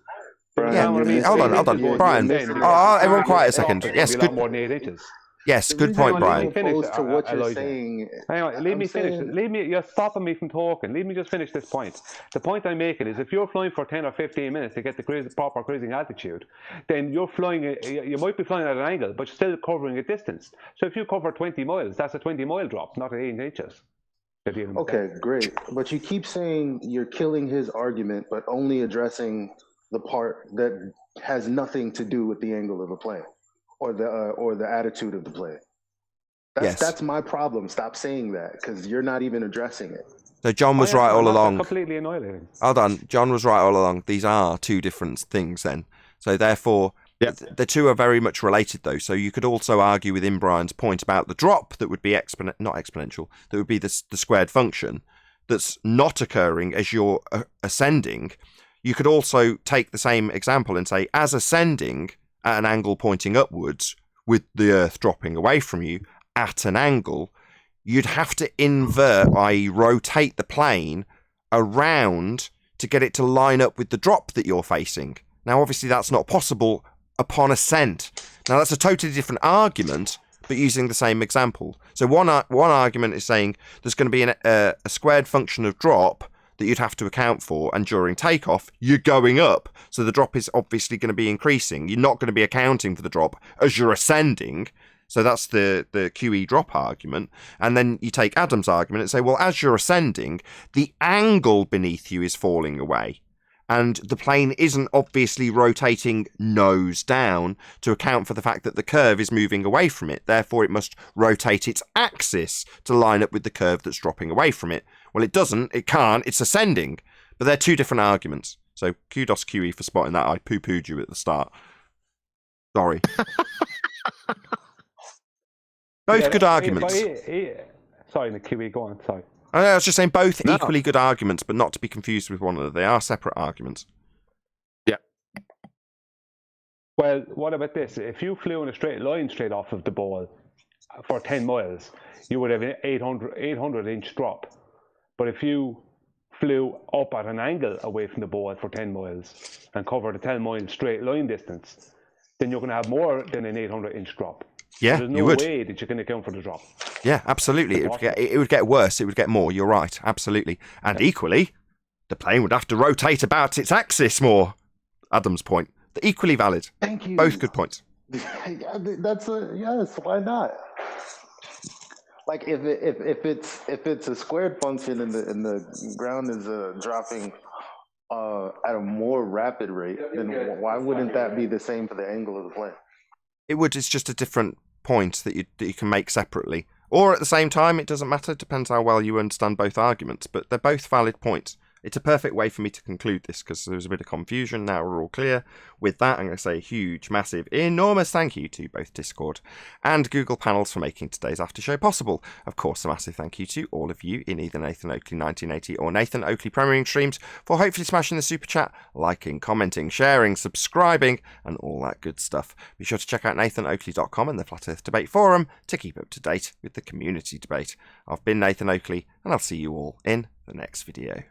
Yeah, hold on, Brian. Everyone quiet a second. Yes, good. More than 8 inches. Yes, good point, Brian. To what you're saying. Hang on, leave me finish. You're stopping me from talking. Leave me just finish this point. The point I'm making is if you're flying for 10 or 15 minutes to get the proper cruising altitude, then you're flying, you might be flying at an angle, but you're still covering a distance. So if you cover 20 miles, that's a 20-mile drop, not 8 inches. Okay, great. But you keep saying you're killing his argument, but only addressing the part that has nothing to do with the angle of the plane. Or the attitude of the play. That's my problem. Stop saying that because you're not even addressing it. So John was right all along. Completely annihilating. Hold on, John was right all along. These are two different things then. So therefore, the two are very much related though. So you could also argue within Brian's point about the drop that would be not exponential. That would be the squared function that's not occurring as you're ascending. You could also take the same example and say, as ascending at an angle pointing upwards, with the Earth dropping away from you at an angle, you'd have to invert, i.e. rotate the plane around to get it to line up with the drop that you're facing. Now, obviously, that's not possible upon ascent. Now, that's a totally different argument, but using the same example. So one argument is saying there's going to be a squared function of drop that you'd have to account for, and during takeoff you're going up, so the drop is obviously going to be increasing. You're not going to be accounting for the drop as you're ascending, so that's the QE drop argument. And then you take Adam's argument and say, well, as you're ascending, the angle beneath you is falling away, and the plane isn't obviously rotating nose down to account for the fact that the curve is moving away from it. Therefore, it must rotate its axis to line up with the curve that's dropping away from it. Well, it doesn't, it can't, it's ascending. But they're two different arguments. So kudos QE for spotting that. I poo-pooed you at the start. Sorry. Both good arguments. Sorry, the QE, go on, sorry. I was just saying both equally good arguments, but not to be confused with one another. They are separate arguments. Yeah. Well, what about this? If you flew in a straight line straight off of the ball for 10 miles, you would have an 800-inch drop. But if you flew up at an angle away from the ball for 10 miles and covered a 10-mile straight line distance, then you're going to have more than an 800-inch drop. Yeah, so there's no you would. way that you can account for the drop. Yeah, absolutely. It would get worse. It would get more. You're right. Absolutely. And equally, the plane would have to rotate about its axis more. Adam's point. They're equally valid. Thank you. Both good points. That's yes. Why not? Like if it's a squared function and the ground is dropping at a more rapid rate, then why wouldn't that be the same for the angle of the plane? It would. It's just a different point that you can make separately, or at the same time. It doesn't matter. It depends how well you understand both arguments. But they're both valid points. It's a perfect way for me to conclude this because there was a bit of confusion. Now we're all clear. With that, I'm going to say a huge, massive, enormous thank you to both Discord and Google Panels for making today's after show possible. Of course, a massive thank you to all of you in either Nathan Oakley 1980 or Nathan Oakley Premiering streams for hopefully smashing the super chat, liking, commenting, sharing, subscribing, and all that good stuff. Be sure to check out nathanoakley.com and the Flat Earth Debate Forum to keep up to date with the community debate. I've been Nathan Oakley, and I'll see you all in the next video.